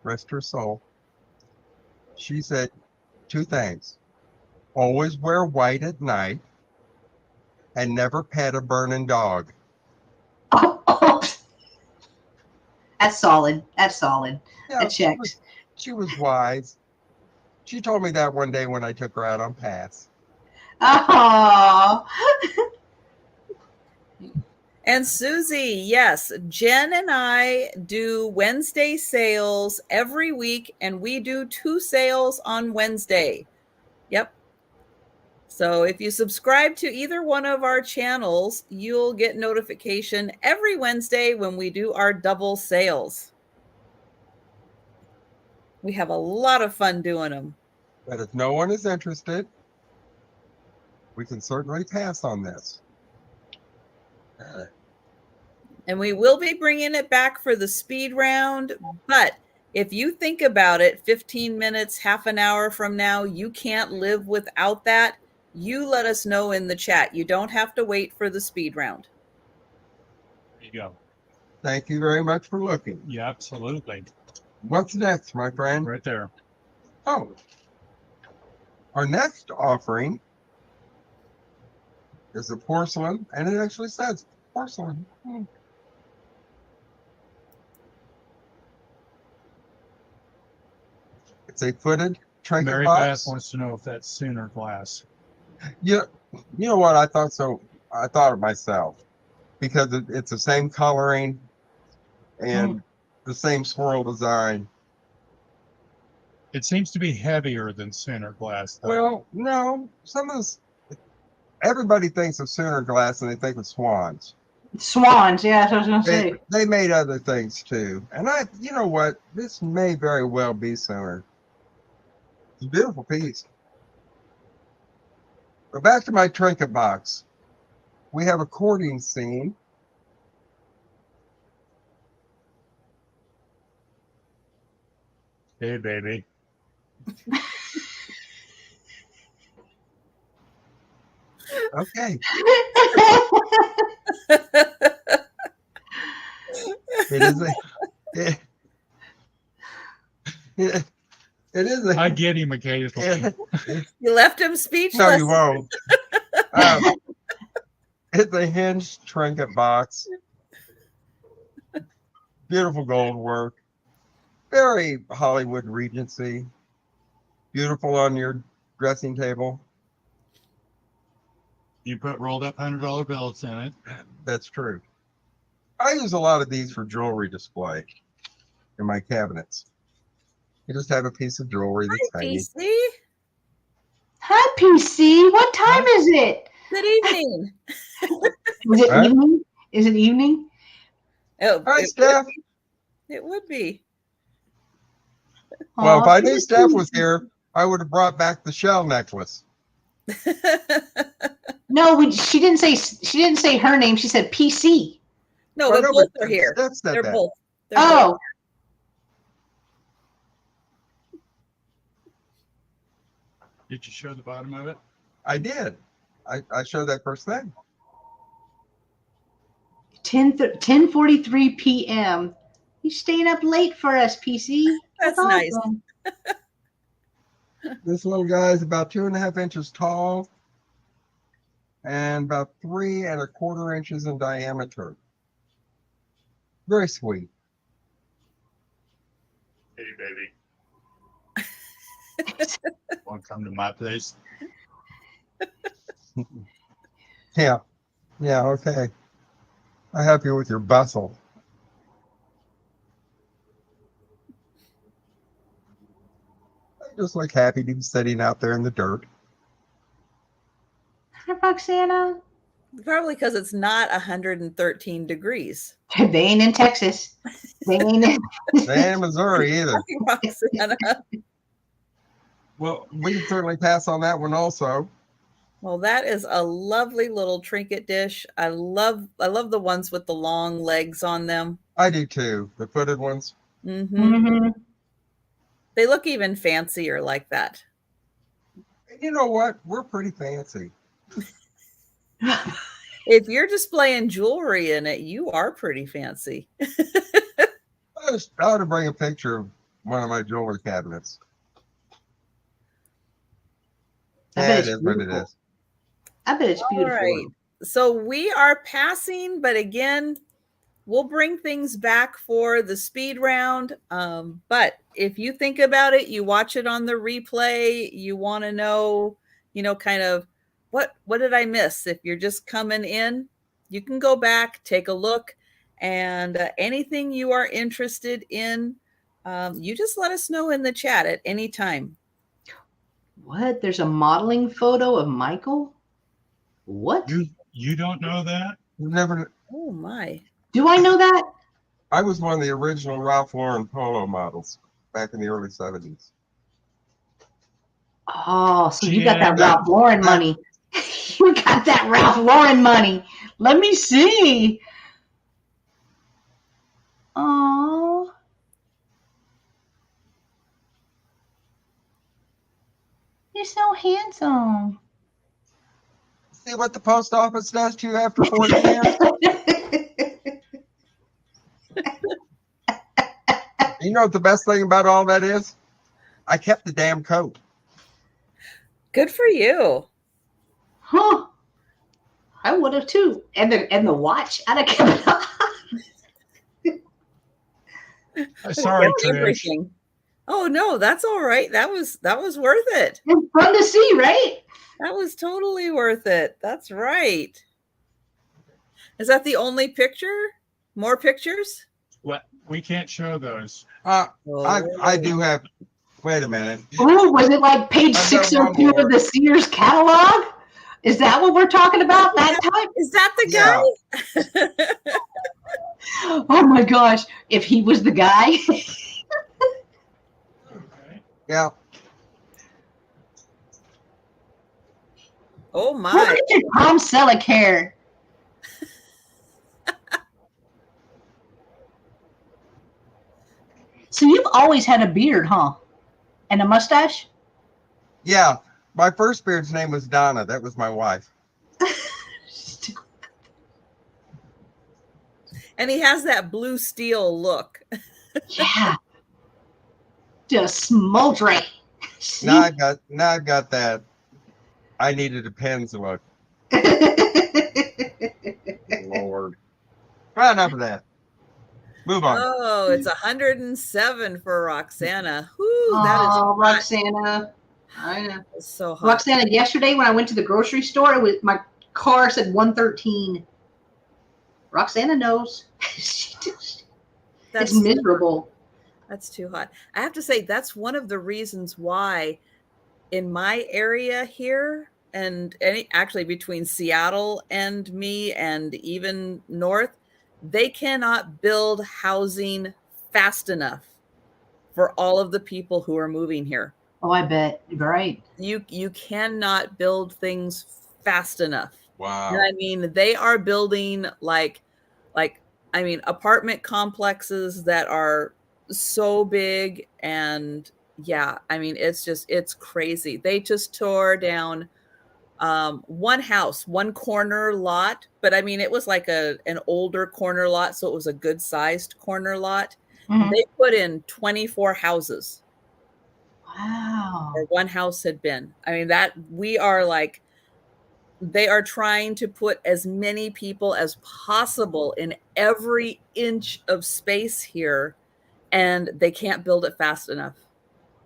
Rest her soul. She said 2 things. Always wear white at night and never pet a burning dog. Oh. That's solid. That's solid. Yeah, That checks. she was wise. She told me that one day when I took her out on pass. Oh. And Susie, yes, Jen and I do Wednesday sales every week, and we do 2 sales on Wednesday. Yep. So if you subscribe to either one of our channels, you'll get notification every Wednesday when we do our double sales. We have a lot of fun doing them. But if no one is interested, we can certainly pass on this. And we will be bringing it back for the speed round. But if you think about it, 15 minutes, half an hour from now, you can't live without that. You let us know in the chat. You don't have to wait for the speed round. There you go. Thank you very much for looking. Yeah, absolutely. What's next, my friend? Right there. Oh, our next offering is a porcelain, and it actually says porcelain. It's a footed trinket Mary box. Beth wants to know if that's Sooner glass. Yeah, you know what? I thought so. I thought it myself because it's the same coloring and the same swirl design. It seems to be heavier than Sooner glass, though. Well, no, some of this, everybody thinks of Sooner glass and they think of swans. Swans, yeah, that's what I was gonna say. They made other things too. And you know what? This may very well be Sooner. It's a beautiful piece. But back to my trinket box. We have a courting scene. Hey, baby. Okay. It is a it is a I get him occasionally. You left him speechless. No, you won't. It's a hinged trinket box. Beautiful gold work. Very Hollywood Regency. Beautiful on your dressing table. You put rolled up $100 bills in it. That's true. I use a lot of these for jewelry display in my cabinets. You just have a piece of jewelry that's Hi, hanging. PC. Hi, PC. What time is it? Good evening. Is it Huh? evening? Is it evening? Oh, Hi, it Steph. It would be. Well, if Aw, I knew Steph was here, I would have brought back the shell necklace. No, she didn't say her name. She said PC. No, Oh, but no, both but are here. Steph said They're that. both. They're both. Oh, Did you show the bottom of it? I did. I showed that first thing. 10:43 p.m. You staying up late for us, PC. That's nice. awesome. This little guy is about 2.5 inches tall and about 3¼ inches in diameter. Very sweet. Hey, baby. Want to come to my place? Yeah. Yeah, okay. I help you with your bustle. I just look happy to be sitting out there in the dirt. Hi, Roxana. Probably because it's not 113 degrees. They ain't in Texas. They ain't in. They ain't in Missouri either. Roxana. Well, we can certainly pass on that one also. Well, that is a lovely little trinket dish. I love the ones with the long legs on them. I do too. The footed ones. Mhm. They look even fancier like that. You know what? We're pretty fancy. If you're displaying jewelry in it, you are pretty fancy. I ought to bring a picture of one of my jewelry cabinets. I bet Yeah, it it's is what it beautiful. is. I bet it's All beautiful. right. So we are passing, but again, we'll bring things back for the speed round. But if you think about it, you watch it on the replay, you want to know, kind of what did I miss? If you're just coming in, you can go back, take a look, and anything you are interested in, you just let us know in the chat at any time. What? There's a modeling photo of Michael? What? You don't know that? You've never. Oh my. Do I know that? I was one of the original Ralph Lauren polo models back in the early 70s. Oh, so you got Yeah, that Ralph Lauren money. You got that Ralph Lauren money. Let me see. Oh. You're so handsome. See what the post office does to you after 40 years? You know what the best thing about all that is? I kept the damn coat. Good for you. Huh. I would have too. And the watch. I'd have kept it on. Sorry, Really Trish. everything. Oh no, that's all right. That was worth it. It's fun to see, right? That was totally worth it. That's right. Is that the only picture? More pictures? What? We can't show those. I do have. Wait a minute. Oh, was it like page I've got 602 one more. of the Sears catalog? Is that what we're talking about that time? Is that the guy? Oh my gosh. If he was the guy. Okay. Yeah. Oh Look my. at your Tom Selleck hair. So you've always had a beard, huh? And a mustache? Yeah. My first beard's name was Donna. That was my wife. And he has that blue steel look. Yeah. Just smoldering. Now I've got that. I needed a pens look. Lord. Right, enough of that. Move on. Oh, it's 107 for Roxana. Whoo, that is Oh, hot. Roxana. I know. That's so hot. Roxana, yesterday when I went to the grocery store, it was my car said 113. Roxana knows. It's miserable. That's too hot. I have to say, that's one of the reasons why in my area here, and actually between Seattle and me and even north, they cannot build housing fast enough for all of the people who are moving here. Oh, I bet. Right. You cannot build things fast enough. Wow. And I mean, they are building like apartment complexes that are so big, and yeah, I mean, it's crazy. They just tore down one house, one corner lot, but I mean, it was like an older corner lot, so it was a good sized corner lot. Mhm. They put in 24 houses. Wow. Or one house had been. I mean, that we are like, they are trying to put as many people as possible in every inch of space here, and they can't build it fast enough.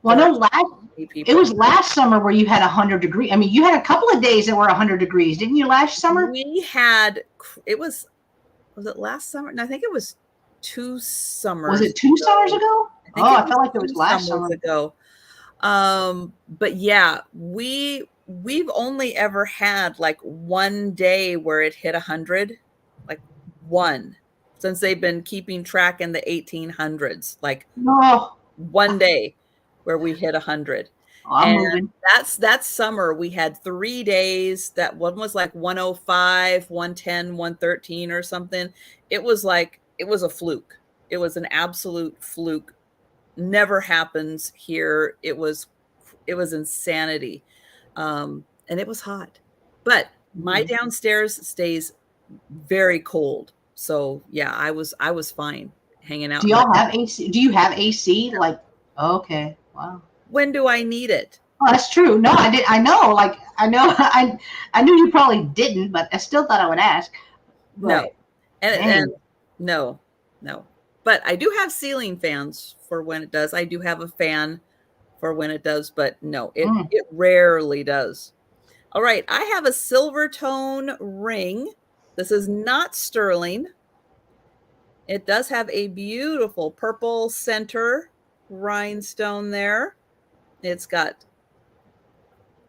Well, There no, are it was last summer where you had 100 degrees. I mean, you had a couple of days that were 100 degrees, didn't you, last summer? We had, was it last summer? No, I think it was 2 summers. Was it 2 summers ago? I felt like it was last summer ago. But yeah, we've only ever had like one day where it hit 100, like one, since they've been keeping track in the 1800s, like one day where we hit 100. I'm moving. That summer we had 3 days that one was like 105, 110, 113 or something. It was a fluke. It was an absolute fluke. Never happens here. It was insanity. And it was hot, but my downstairs stays very cold. So yeah, I was fine hanging out. Do y'all have AC? Do you have AC? Like, okay, wow. When do I need it? Oh, that's true. No, I did. I know. Like, I know. I knew you probably didn't, but I still thought I would ask. No, and no. But I do have ceiling fans for when it does. I do have a fan for when it does, but no, it rarely does. All right, I have a silver tone ring This is not sterling. It does have a beautiful purple center rhinestone there. It's got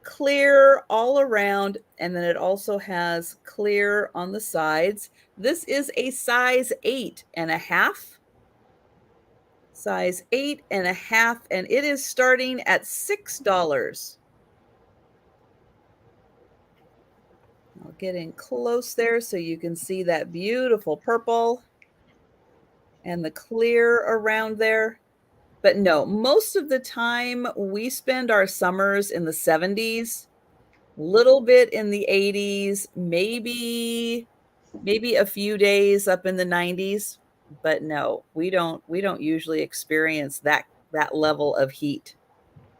clear all around, and then it also has clear on the sides. This is a size 8.5. Size 8.5, and it is starting at $6. I'll get in close there so you can see that beautiful purple and the clear around there. But no, most of the time we spend our summers in the 70s, little bit in the 80s, maybe a few days up in the 90s, but no, we don't usually experience that level of heat.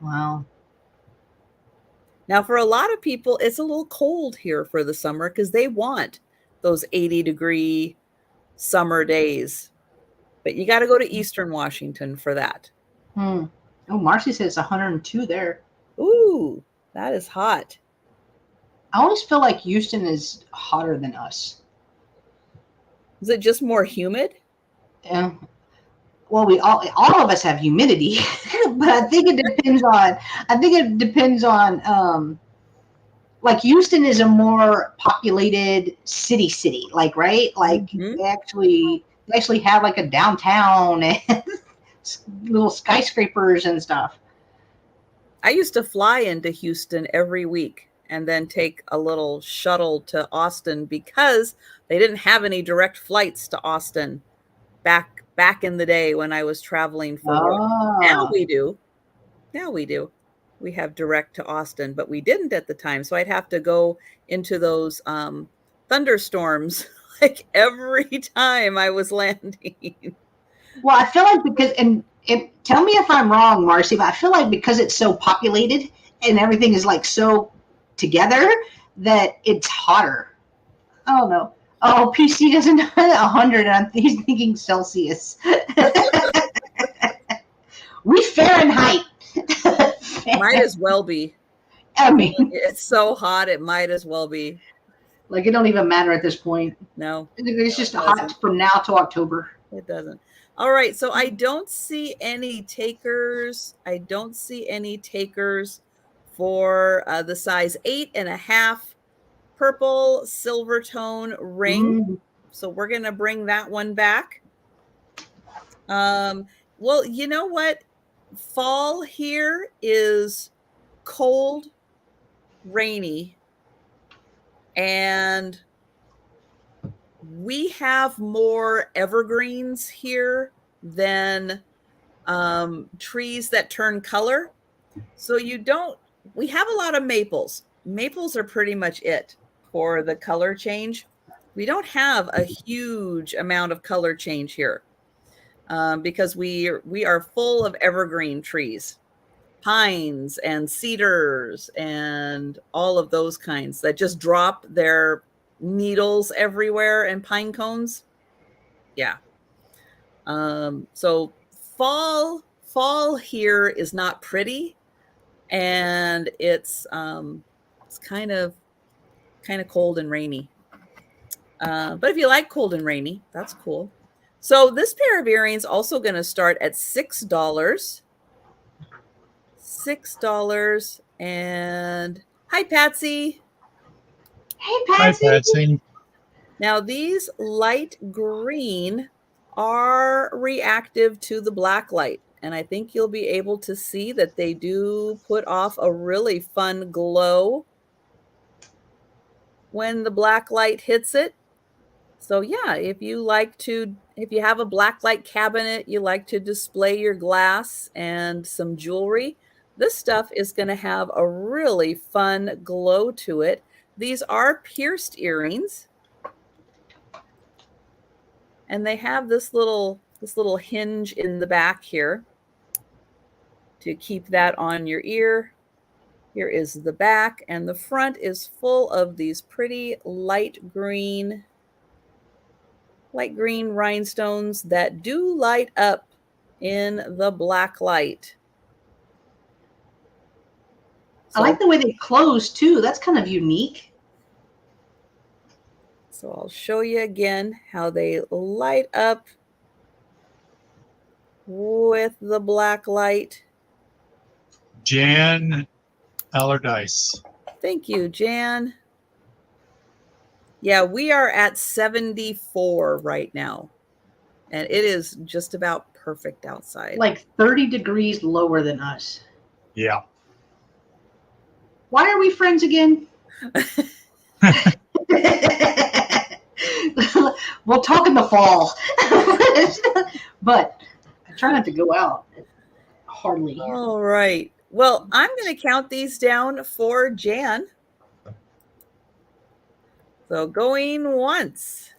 Wow. Now, for a lot of people, it's a little cold here for the summer because they want those 80-degree summer days. But you got to go to Eastern Washington for that. Oh, Marcy says 102 there. Ooh, that is hot. I always feel like Houston is hotter than us. Is it just more humid? Yeah. Well, we all of us have humidity, but I think it depends on. Like Houston is a more populated city, like, right? Like Mhm. they actually have like a downtown and little skyscrapers and stuff. I used to fly into Houston every week and then take a little shuttle to Austin because they didn't have any direct flights to Austin back in the day when I was traveling for work. Now Oh, we do. Now we do. We have direct to Austin, but we didn't at the time. So I'd have to go into those thunderstorms like every time I was landing. well, I feel like tell me if I'm wrong, Marcy, but I feel like because it's so populated and everything is like so together that it's hotter. I don't know. Oh, PC doesn't know 100. He's thinking Celsius. We Fahrenheit. Might as well be. I mean, It's so hot, it might as well be. like it don't even matter at this point. No, It's just it hot doesn't. from now to October. It doesn't. All right, so I don't see any takers. I don't see any takers for the size 8.5 purple silver tone ring. Mm. So we're going to bring that one back. Well, you know what? Fall here is cold, rainy, and we have more evergreens here than trees that turn color. So we have a lot of maples. Maples are pretty much it for the color change. We don't have a huge amount of color change here because we are full of evergreen trees, pines and cedars and all of those kinds that just drop their needles everywhere, and pine cones. Yeah. So fall here is not pretty, and it's kind of cold and rainy. But if you like cold and rainy, that's cool. So this pair of earrings also going to start at $6. $6. And hi, Patsy. Hey, Hi, Patsy. Patsy. Now these light green are reactive to the black light. And I think you'll be able to see that they do put off a really fun glow when the black light hits it. So yeah, if you have a black light cabinet, you like to display your glass and some jewelry, this stuff is going to have a really fun glow to it. These are pierced earrings, and they have this little hinge in the back here to keep that on your ear. Here is the back, and the front is full of these pretty light green rhinestones that do light up in the black light. I like the way they close too. That's kind of unique. So I'll show you again how they light up with the black light. Jan Allardyce. Thank you, Jan. Yeah, we are at 74 right now, and it is just about perfect outside. Like 30 degrees lower than us. Yeah. Why are we friends again? We'll talk in the fall. But I try not to go out. Hardly. All right. Well, I'm going to count these down for Jan. So going once.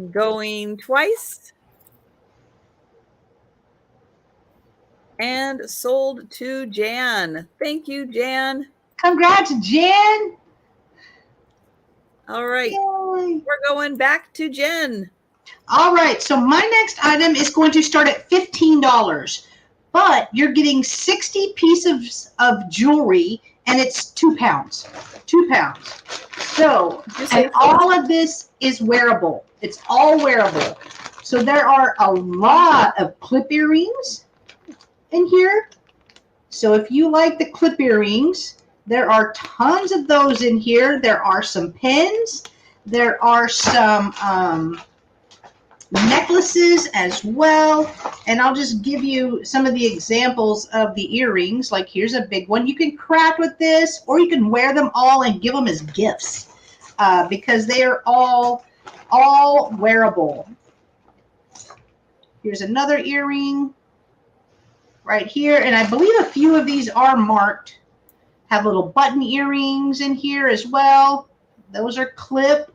Going twice. And sold to Jan. Thank you, Jan. Congrats, Jen. All right. Yay. We're going back to Jen. All right. So my next item is going to start at $15. But you're getting 60 pieces of jewelry, and it's 2 pounds. 2 pounds. So, and all of this is wearable. It's all wearable. So there are a lot of clip earrings in here. So if you like the clip earrings, there are tons of those in here. There are some pins. There are some necklaces as well. And I'll just give you some of the examples of the earrings. Like here's a big one. You can craft with this, or you can wear them all and give them as gifts because they are all wearable. Here's another earring right here. And I believe a few of these are marked. Have little button earrings in here as well. Those are clip.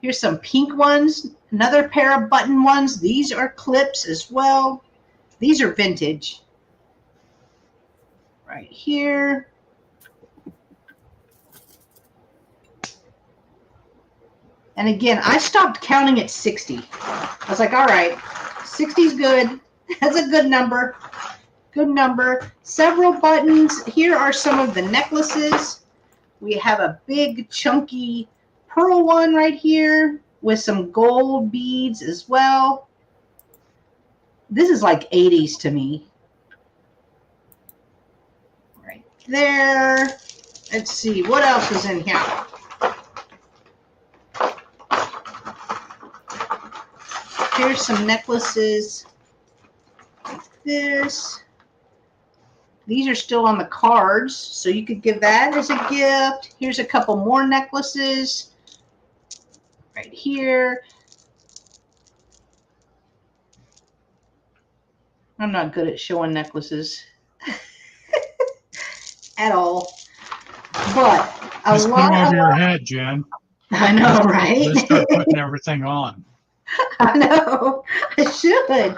Here's some pink ones. Another pair of button ones. These are clips as well. These are vintage. Right here. And again, I stopped counting at 60. I was like, all right, 60 is good. That's a good number. Good number. Several buttons. Here are some of the necklaces. We have a big chunky pearl one right here with some gold beads as well. This is like 80s to me. Right there. Let's see, what else is in here? Here's some necklaces like this. These are still on the cards, so you could give that as a gift. Here's a couple more necklaces right here. I'm not good at showing necklaces at all. But Just put them over your head, Jen. I know, right? Let's start putting everything on. I know, I should.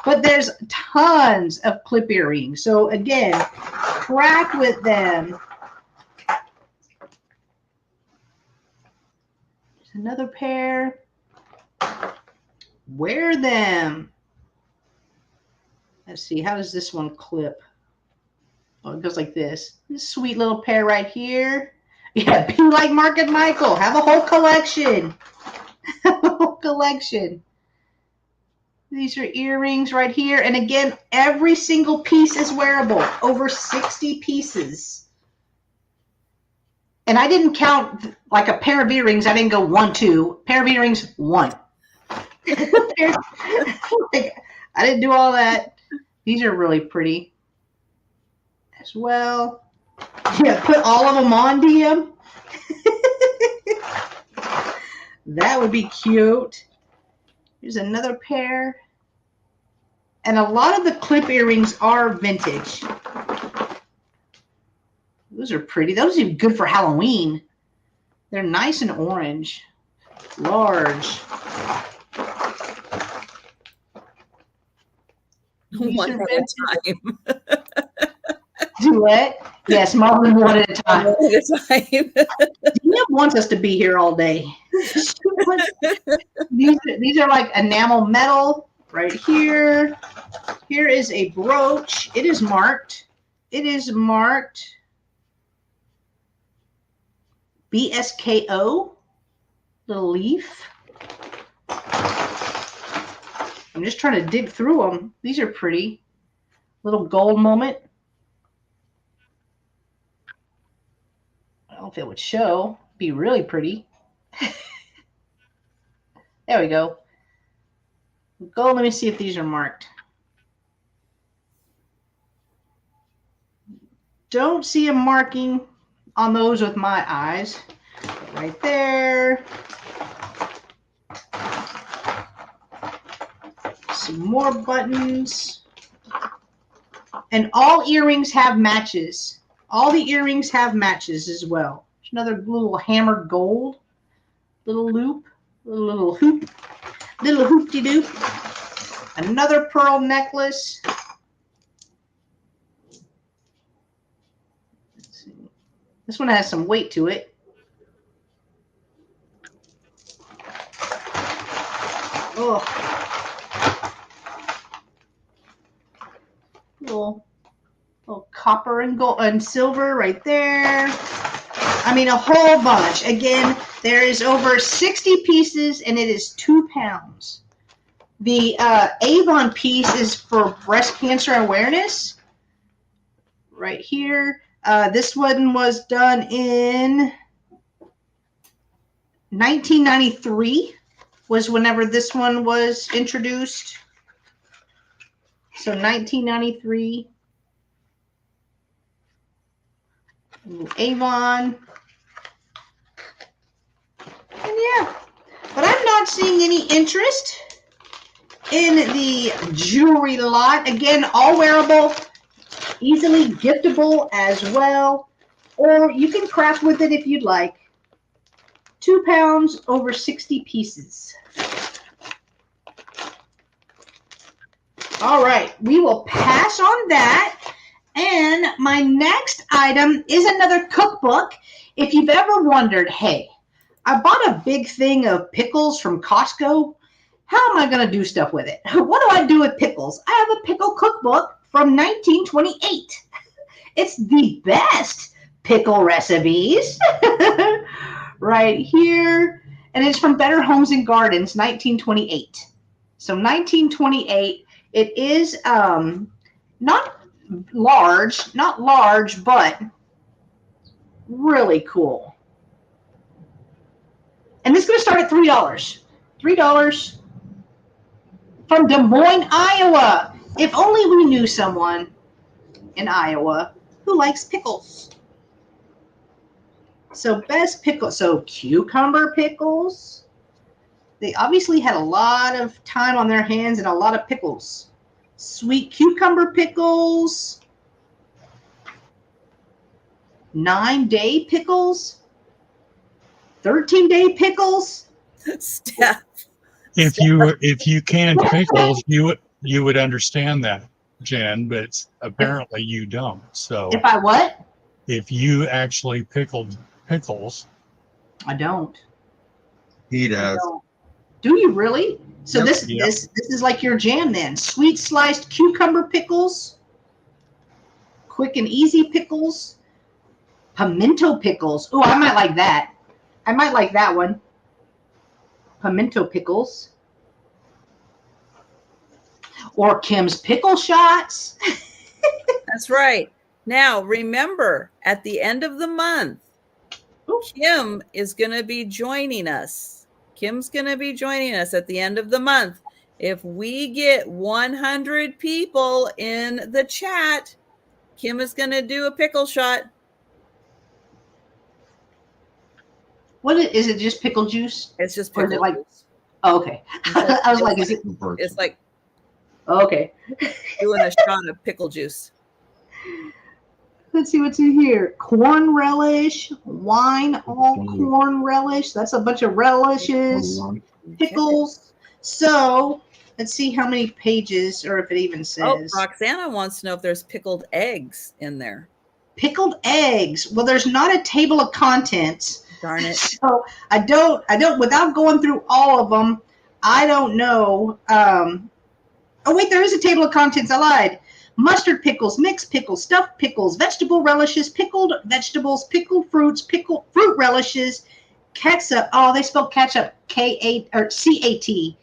But there's tons of clip earrings. So again, craft with them. There's another pair. Wear them. Let's see, how does this one clip? Oh, it goes like this. This sweet little pair right here. Yeah, be like Mark and Michael. Have a whole collection. Have a whole collection. These are earrings right here. And again, every single piece is wearable. Over 60 pieces. And I didn't count like a pair of earrings. I didn't go 1, 2. Pair of earrings, 1. I didn't do all that. These are really pretty as well. Yeah, put all of them on, DM. That would be cute. Here's another pair. And a lot of the clip earrings are vintage. Those are pretty. Those are good for Halloween. They're nice and orange. Large. One at a time. Do what? Yes, more than one at a time. One at a time. Dina wants us to be here all day. These are like enamel metal right here. Here is a brooch. It is marked. It is marked. BSKO, little leaf. I'm just trying to dig through them. These are pretty. Little gold moment. I don't know if it would show. Be really pretty. There we go. Gold. Let me see if these are marked. Don't see a marking on those with my eyes. Right there. Some more buttons. And all earrings have matches. All the earrings have matches as well. There's another little hammered gold. Little loop. Little hoop. Little hoop-de-doop. Another pearl necklace. Let's see. This one has some weight to it. Oh. Little copper and gold and silver right there. I mean, a whole bunch. Again, there is over 60 pieces, and it is 2 pounds. The Avon piece is for breast cancer awareness. Right here. This one was done in 1993 was whenever this one was introduced. So 1993. Avon. And yeah, but I'm not seeing any interest in the jewelry lot. Again, all wearable, easily giftable as well, or you can craft with it if you'd like. 2 pounds, over 60 pieces. All right, we will pass on that. And my next item is another cookbook. If you've ever wondered, hey, I bought a big thing of pickles from Costco. How am I going to do stuff with it? What do I do with pickles? I have a pickle cookbook from 1928. It's the best pickle recipes right here. And it's from Better Homes and Gardens, 1928. So 1928, it is not large, but really cool. And this is going to start at $3. $3 from Des Moines, Iowa. If only we knew someone in Iowa who likes pickles. So best pickles. So cucumber pickles. They obviously had a lot of time on their hands and a lot of pickles. Sweet cucumber pickles. 9-day pickles. 13-day pickles. Steph. If you canned pickles, you would understand that, Jen, but apparently you don't. So If I what? if you actually pickled pickles, I don't. He I does. don't. Do you really? So Yep. this is like your jam then. Sweet sliced cucumber pickles. Quick and easy pickles. Pimento pickles. Oh, I might like that. I might like that one. Pimento pickles. Or Kim's pickle shots. That's right. Now, remember, at the end of the month, Kim is going to be joining us. Kim's going to be joining us at the end of the month. If we get 100 people in the chat, Kim is going to do a pickle shot. What is it? Just pickle juice? It's just Or is pickle it like- juice. Oh, okay. I was like, is it? It's like Okay. doing a shot of pickle juice. Let's see what's in here. Corn relish, wine, all corn relish. That's a bunch of relishes, pickles. So let's see how many pages, or if it even says. Oh, Roxana wants to know if there's pickled eggs in there. Pickled eggs. Well, there's not a table of contents. Darn it. So I don't, without going through all of them, I don't know. Oh, wait, there is a table of contents. I lied. mustard pickles, mixed pickles, stuffed pickles, vegetable relishes, pickled vegetables, pickled fruits, pickled fruit relishes, ketchup. Oh, they spelled ketchup K-A or C-A-T-S-U-P.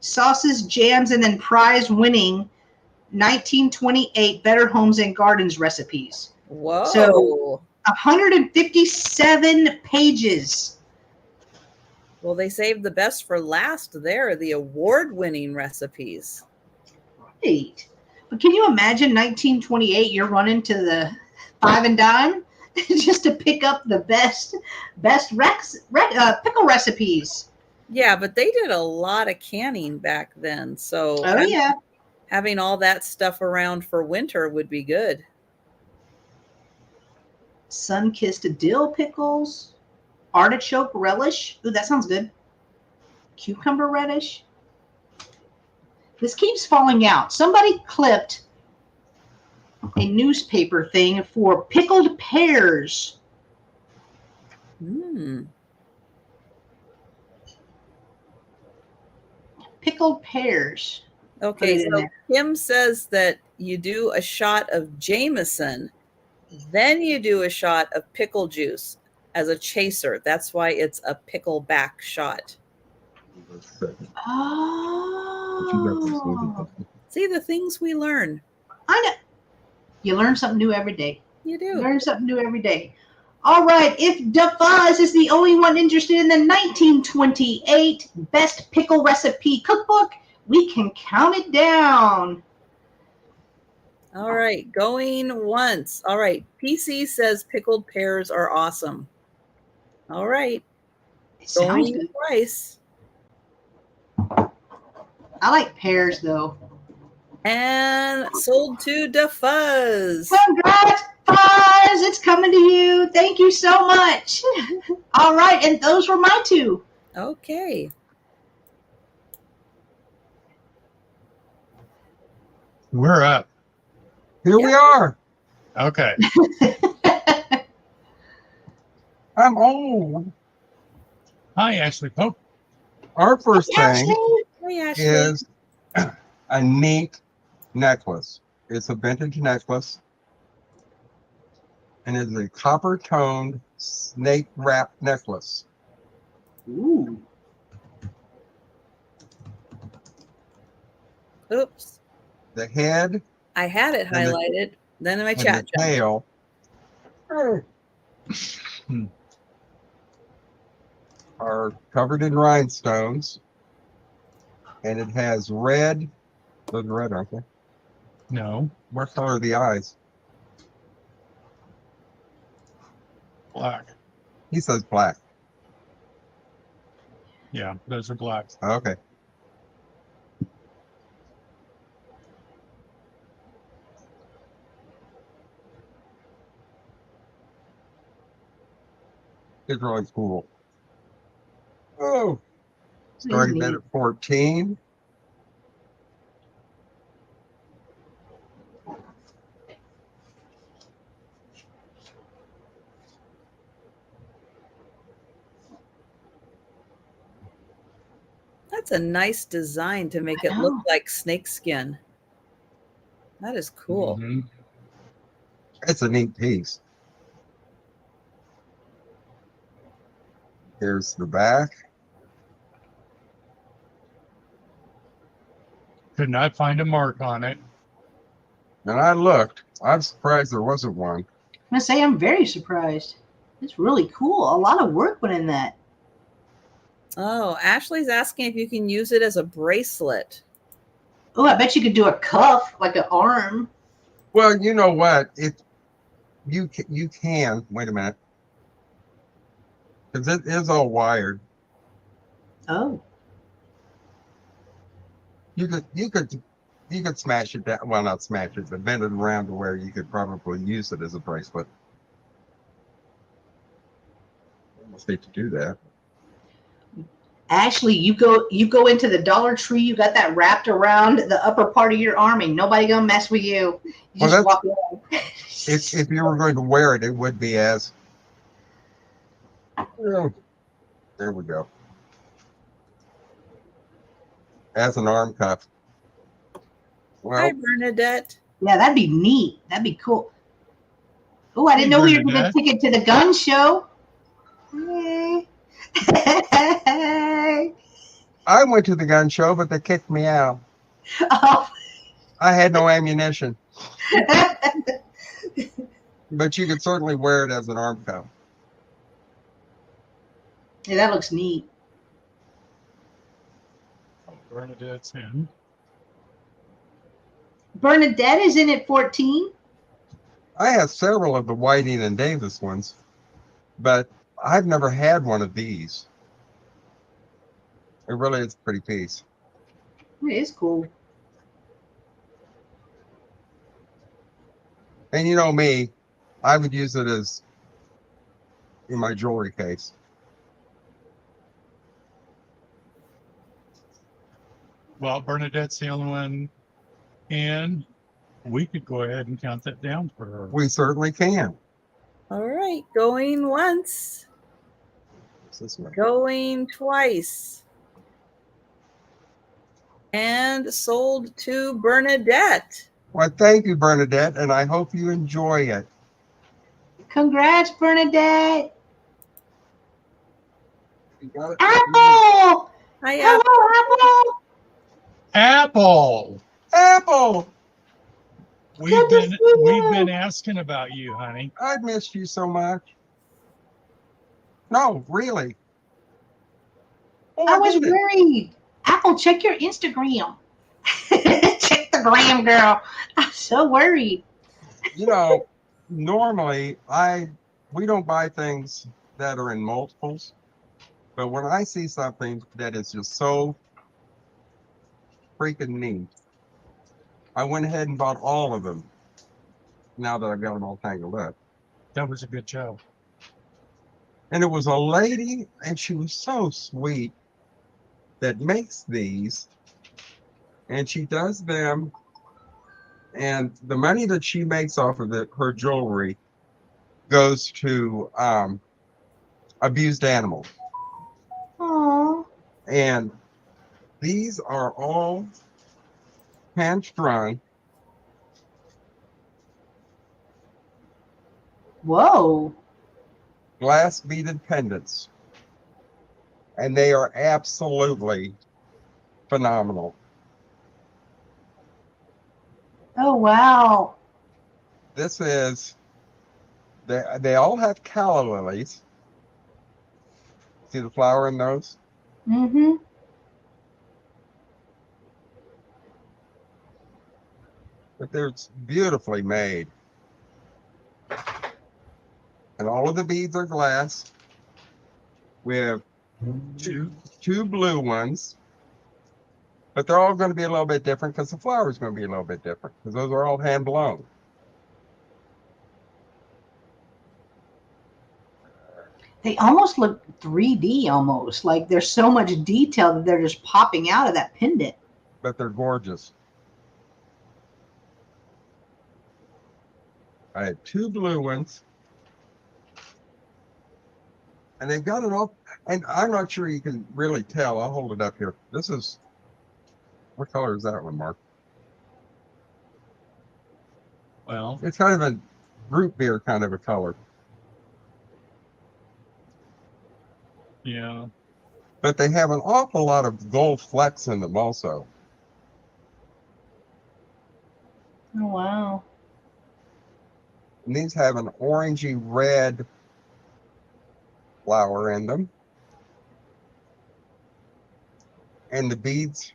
Sauces, jams, and then prize-winning 1928 Better Homes and Gardens recipes. Whoa. So 157 pages. Well, they saved the best for last there, the award-winning recipes. Right. But can you imagine 1928, you're running to the Five and Dime just to pick up the best pickle recipes? Yeah, but they did a lot of canning back then. So Oh, yeah. having all that stuff around for winter would be good. Sun-kissed dill pickles, artichoke relish. Ooh, that sounds good. Cucumber relish. This keeps falling out. Somebody clipped a newspaper thing for pickled pears. Pickled pears. Okay, so Kim says that you do a shot of Jameson, then you do a shot of pickle juice as a chaser. That's why it's a pickleback shot. Oh. See the things we learn. I know. You learn something new every day. You do. Learn something new every day. All right. If DeFuzz is the only one interested in the 1928 Best Pickle Recipe Cookbook, we can count it down. All right. Going once. All right. PC says pickled pears are awesome. All right. It sounds Going good. twice. I like pears, though. And sold to DeFuzz. Congrats, Fuzz! It's coming to you. Thank you so much. All right, and those were my two. Okay. We're up. Here we are. Okay. I'm old. Hi, Ashley Pope. Our first thing Hey, Ashley. is a neat necklace. It's a vintage necklace. And it's a copper-toned snake wrap necklace. Ooh. Oops. The head I had it And the- highlighted. Then in my and chat. the tail are covered in rhinestones. And it has red. Those are red, aren't they? No, What color are the eyes? black. He says black. Yeah, those are black. Okay. It's really cool. Oh, starting at 14. That's a nice design to make I it look know. like snakeskin. That is cool. Mhm. It's a neat piece. Here's the back. Could not find a mark on it. And I looked. I'm surprised there wasn't one. I'm going to say I'm very surprised. It's really cool. A lot of work went in that. Oh, Ashley's asking if you can use it as a bracelet. Oh, I bet you could do a cuff, like an arm. Well, you know what? You can. Wait a minute. Because it is all wired. Oh. You could smash it down. Well, not smash it, but bend it around to where you could probably use it as a bracelet. I almost hate to do that. Ashley, you go into the Dollar Tree, you got that wrapped around the upper part of your arm, and nobody gonna mess with you. You Well, just walk around. If you were going to wear it, it would be as. Oh, there we go. As an arm cuff. Hi, Well, Bernadette. Yeah, that'd be neat. That'd be cool. Oh, I didn't Hey, know we were getting a Bernadette. ticket to the gun show. Hey. I went to the gun show, but they kicked me out. Oh. I had no ammunition, but you could certainly wear it as an arm cuff. Yeah, that looks neat. Bernadette's in. Bernadette is in at 14. I have several of the Whiting and Davis ones, but I've never had one of these. It really is a pretty piece. It is cool. And you know me, I would use it as in my jewelry case. Well, Bernadette's the only one in. We could go ahead and count that down for her. We certainly can. All right, going once, What's this one? going twice, and sold to Bernadette. Well, thank you, Bernadette, and I hope you enjoy it. Congrats, Bernadette. You got it? Apple. Hi, Hello, Apple. Apple! We've Good to been see you. we've been asking about you, honey. I've missed you so much. No, really. Oh, I was did it. worried. Apple, check your Instagram. Check the gram, girl. I'm so worried. You know, normally we don't buy things that are in multiples, but when I see something that is just so freaking neat, I went ahead and bought all of them. Now that I've got them all tangled up, That was a good job. and it was a lady, and she was so sweet that makes these, and she does them, and the money that she makes off of her jewelry goes to abused animals. Aw. And these are all hand strung. Whoa. Glass beaded pendants. And they are absolutely phenomenal. Oh, wow. This is, they all have calla lilies. See the flower in those? Mm-hmm. But they're beautifully made. And all of the beads are glass. We have two blue ones. But they're all going to be a little bit different because the flower is going to be a little bit different because those are all hand blown. They almost look 3D almost. Like there's so much detail that they're just popping out of that pendant. But they're gorgeous. I had two blue ones. And they've got it all. And I'm not sure you can really tell. I'll hold it up here. This is, what color is that one, Mark? Well, It's kind of a root beer kind of a color. yeah. But they have an awful lot of gold flecks in them also. Oh, wow. And these have an orangey red flower in them. And the beads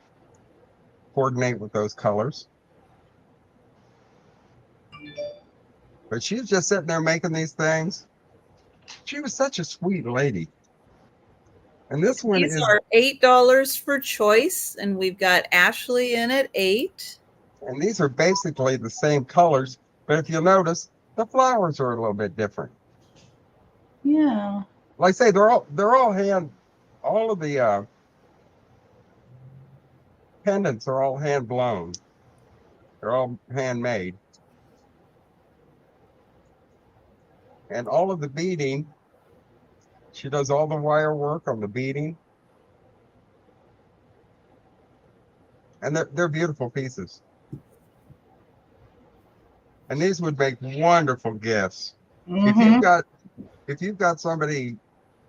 coordinate with those colors. But she was just sitting there making these things. She was such a sweet lady. And this one These is, are $8 for choice, and we've got Ashley in at 8. and these are basically the same colors, but if you'll notice, the flowers are a little bit different. Yeah. Like I say, they're all hand, all of the pendants are all hand blown. They're all handmade. And all of the beading, she does all the wire work on the beading. And they're beautiful pieces. And these would make wonderful gifts. Mm-hmm. If you've got somebody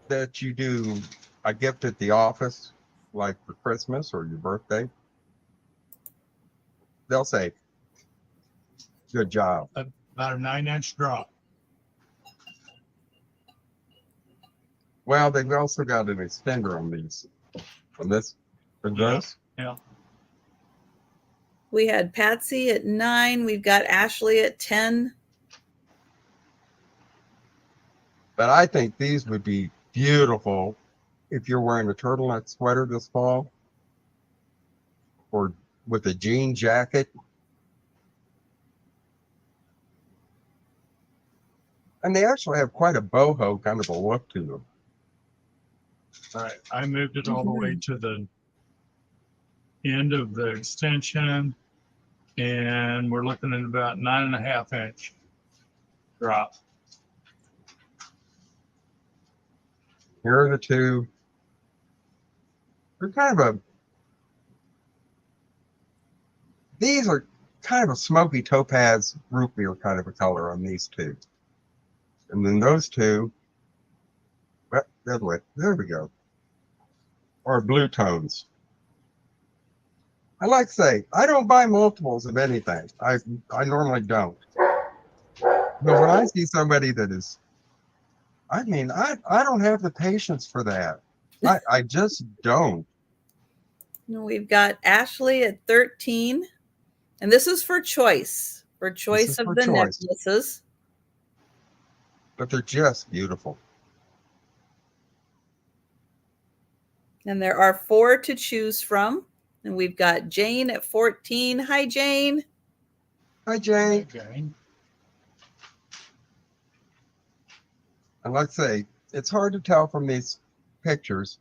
that you do a gift at the office, like for Christmas or your birthday, they'll say, "Good job." About a 9-inch drop. Well, they've also got an extender on these. On this, for this. Yeah. We had Patsy at 9. We've got Ashley at 10. But I think these would be beautiful if you're wearing a turtleneck sweater this fall, or with a jean jacket. And they actually have quite a boho kind of a look to them. All right. I moved it all the way to the end of the extension, and we're looking at about 9.5-inch drop. Here are the two. They're kind of these are kind of a smoky topaz root beer kind of a color on these two. And then those two, well, the other way, there we go, are blue tones. I like to say, I don't buy multiples of anything. I normally don't. But when I see somebody that is, I don't have the patience for that. I just don't. We've got Ashley at 13. And this is for choice. For choice of the necklaces. But they're just beautiful. And there are 4 to choose from. And we've got Jane at 14. Hi, Jane. Hi, Jane. Okay. And like I say, it's hard to tell from these pictures,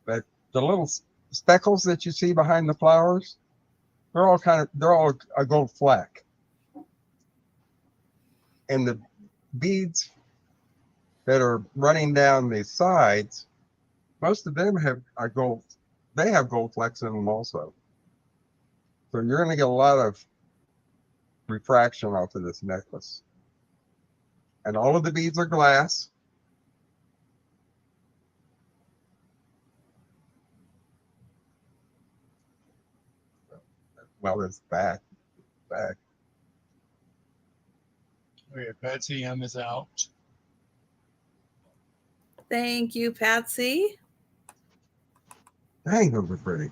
but the little speckles that you see behind the flowers, they're all a gold fleck. And the beads that are running down the sides, most of them have gold flecks in them also. So you're going to get a lot of refraction off of this necklace. And all of the beads are glass. Well, it's back. Okay, Patsy M is out. Thank you, Patsy. Dang, those are pretty.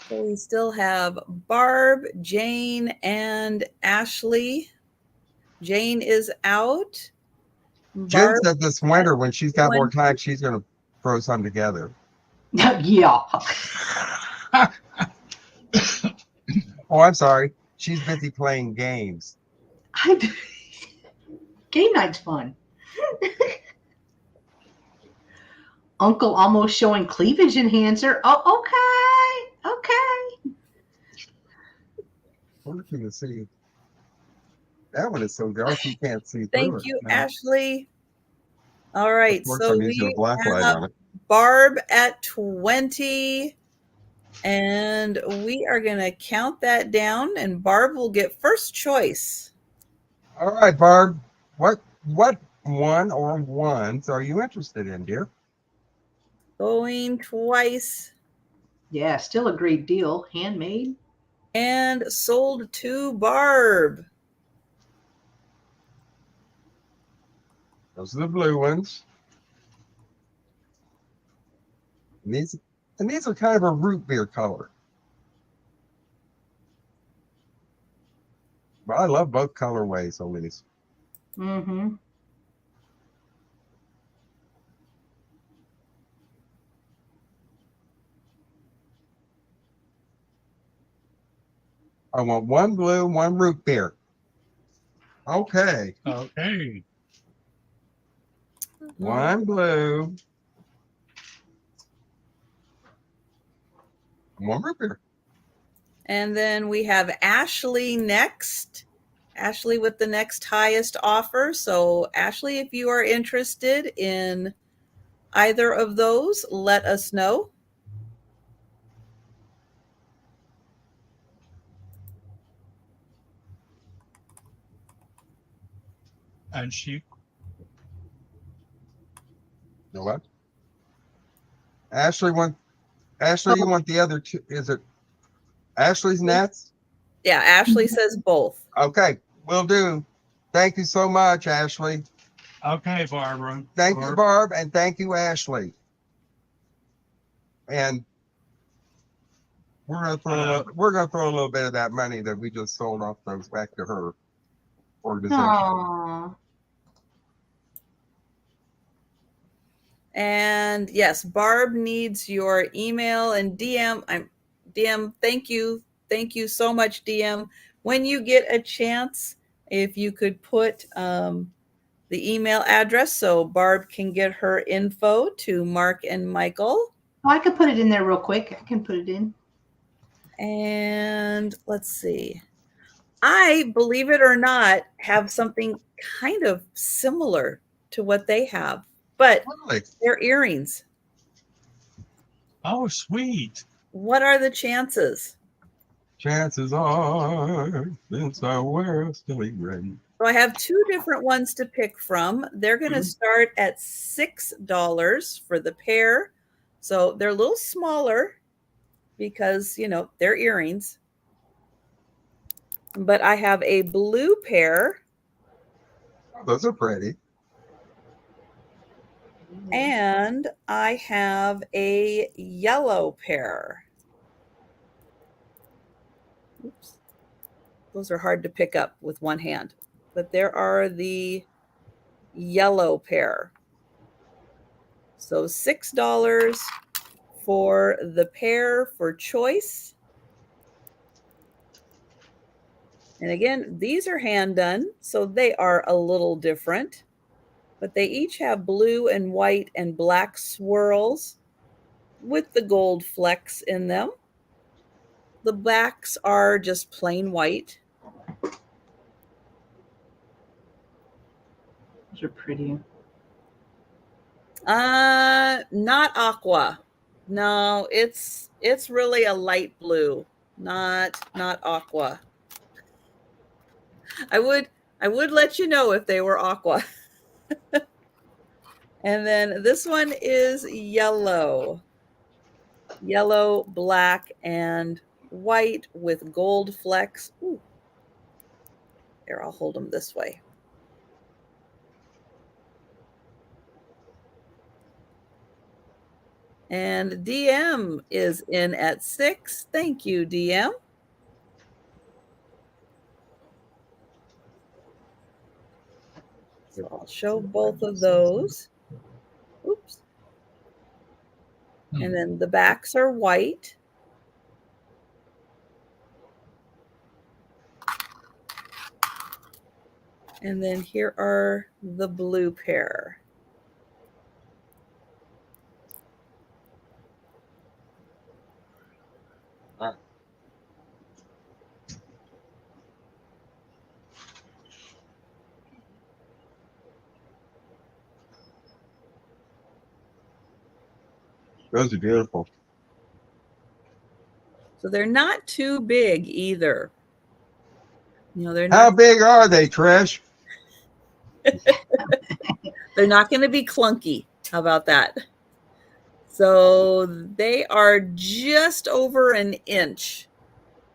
So we still have Barb, Jane, and Ashley. Jane is out. Jen Barb, said this winter when she's got more time, she's going to throw some together. Yeah. Oh, I'm sorry. She's busy playing games. Game night's fun. Uncle almost showing cleavage enhancer. Oh, okay. Wonder if you can see. That one is so dark you can't see through Thank it. you, Ashley. All right, Of course, so I'm using a we black light have on it. Barb at 20, and we are going to count that down, and Barb will get first choice. All right, Barb. What one or ones are you interested in, dear? Going twice. Yeah, still a great deal. Handmade. And sold to Barb. Those are the blue ones. And these are kind of a root beer color. But I love both colorways on these. Mm-hmm. I want one blue, one root beer. Okay. Okay. One blue. One root beer. And then we have Ashley next. Ashley with the next highest offer. So Ashley, if you are interested in either of those, let us know. and she. You know what? Ashley, you want the other two? Is it Ashley's nets? Yeah, Ashley says both. Okay, will do. Thank you so much, Ashley. Okay, Barbara. Thank you, Barb, and thank you, Ashley. And we're gonna throw a little bit of that money that we just sold off those back to her organization. Aww. And yes, Barb needs your email and DM. DM. Thank you so much, DM. When you get a chance, if you could put the email address so Barb can get her info to Mark and Michael. Oh, I can put it in there real quick. I can put it in. And let's see. I, believe it or not, have something kind of similar to what they have, but Really? they're earrings. Oh, sweet. What are the chances? Chances are, since I wear silly ring. So I have two different ones to pick from. They're going to start at $6 for the pair. So they're a little smaller because, you know, they're earrings. But I have a blue pair. Oh, those are pretty. And I have a yellow pair. Oops. Those are hard to pick up with one hand. But there are the yellow pair. So $6 for the pair for choice. And again, these are hand done, so they are a little different. But they each have blue and white and black swirls with the gold flecks in them. The backs are just plain white. Those are pretty. Not aqua. No, it's really a light blue, not aqua. I would let you know if they were aqua. And then this one is yellow. Yellow, black, and white with gold flecks. Ooh. Here, I'll hold them this way. And DM is in at 6. Thank you, DM. So I'll show both of those. Oops. And then the backs are white. And then here are the blue pair. Those are beautiful. So they're not too big either. You know, they're How not. big are they, Trish? They're not going to be clunky. How about that? So they are just over an inch.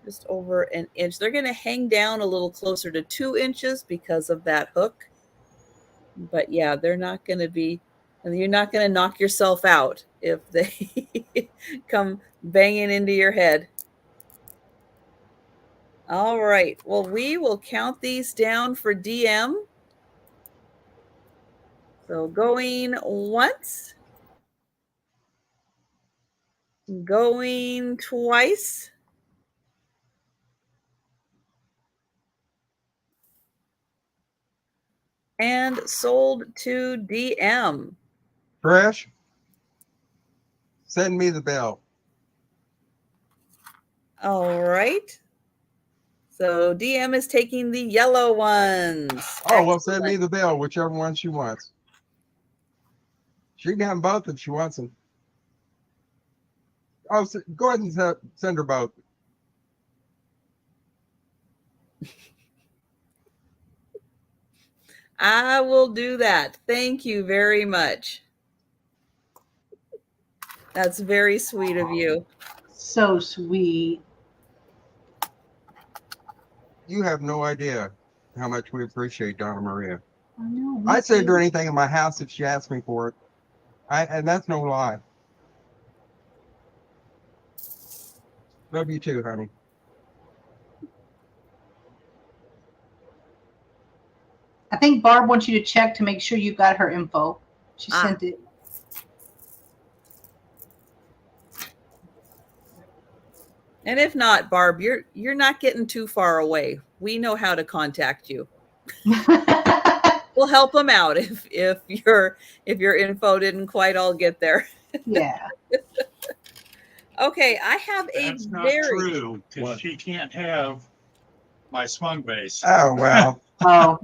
Just over an inch. They're going to hang down a little closer to 2 inches because of that hook. But yeah, they're not going to be, you're not going to knock yourself out if they come banging into your head. All right. Well, we will count these down for DM. So going once, going twice, and sold to DM. Trish, send me the bill. All right. So DM is taking the yellow ones. Oh, well, send me the bill, whichever one she wants. She can have both if she wants them. Oh, go ahead and send her both. I will do that. Thank you very much. That's very sweet of you. So sweet. You have no idea how much we appreciate Donna Maria. I know. I'd send her anything in my house if she asked me for it. And that's no lie. Love you too, honey. I think Barb wants you to check to make sure you got her info. She Ah. sent it. And if not, Barb, you're not getting too far away. We know how to contact you. We'll help them out if your info didn't quite all get there. Yeah. Okay, I have That's a not very true because she can't have my swung base. Oh, well. Oh.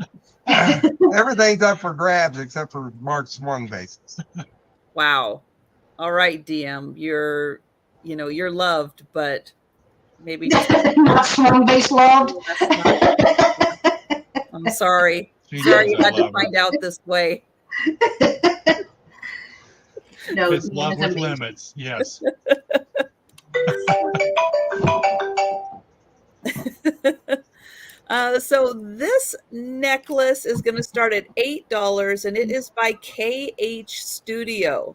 Everything's up for grabs except for Mark's swung bases. wow. All right, DM, you're loved, but maybe just Not swung base loved. I'm sorry. She Sorry you knows I had to love her. find out this way. No, It's Ian love is with amazing. limits. Yes. So this necklace is going to start at $8, and it is by KH Studio.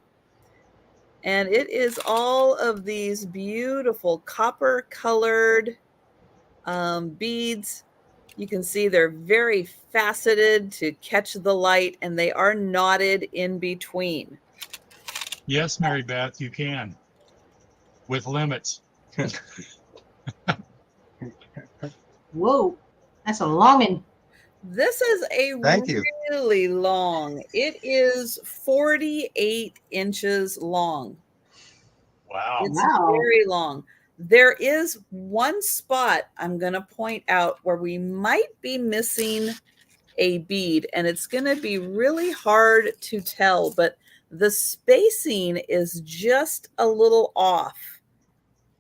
And it is all of these beautiful copper colored beads. You can see they're very faceted to catch the light, and they are knotted in between. Yes, Mary Beth, you can. With limits. Whoa. That's a long one. This is a Thank you. really long. It is 48 inches long. Wow. It's Wow. very long. There is one spot I'm going to point out where we might be missing a bead, and it's going to be really hard to tell, but the spacing is just a little off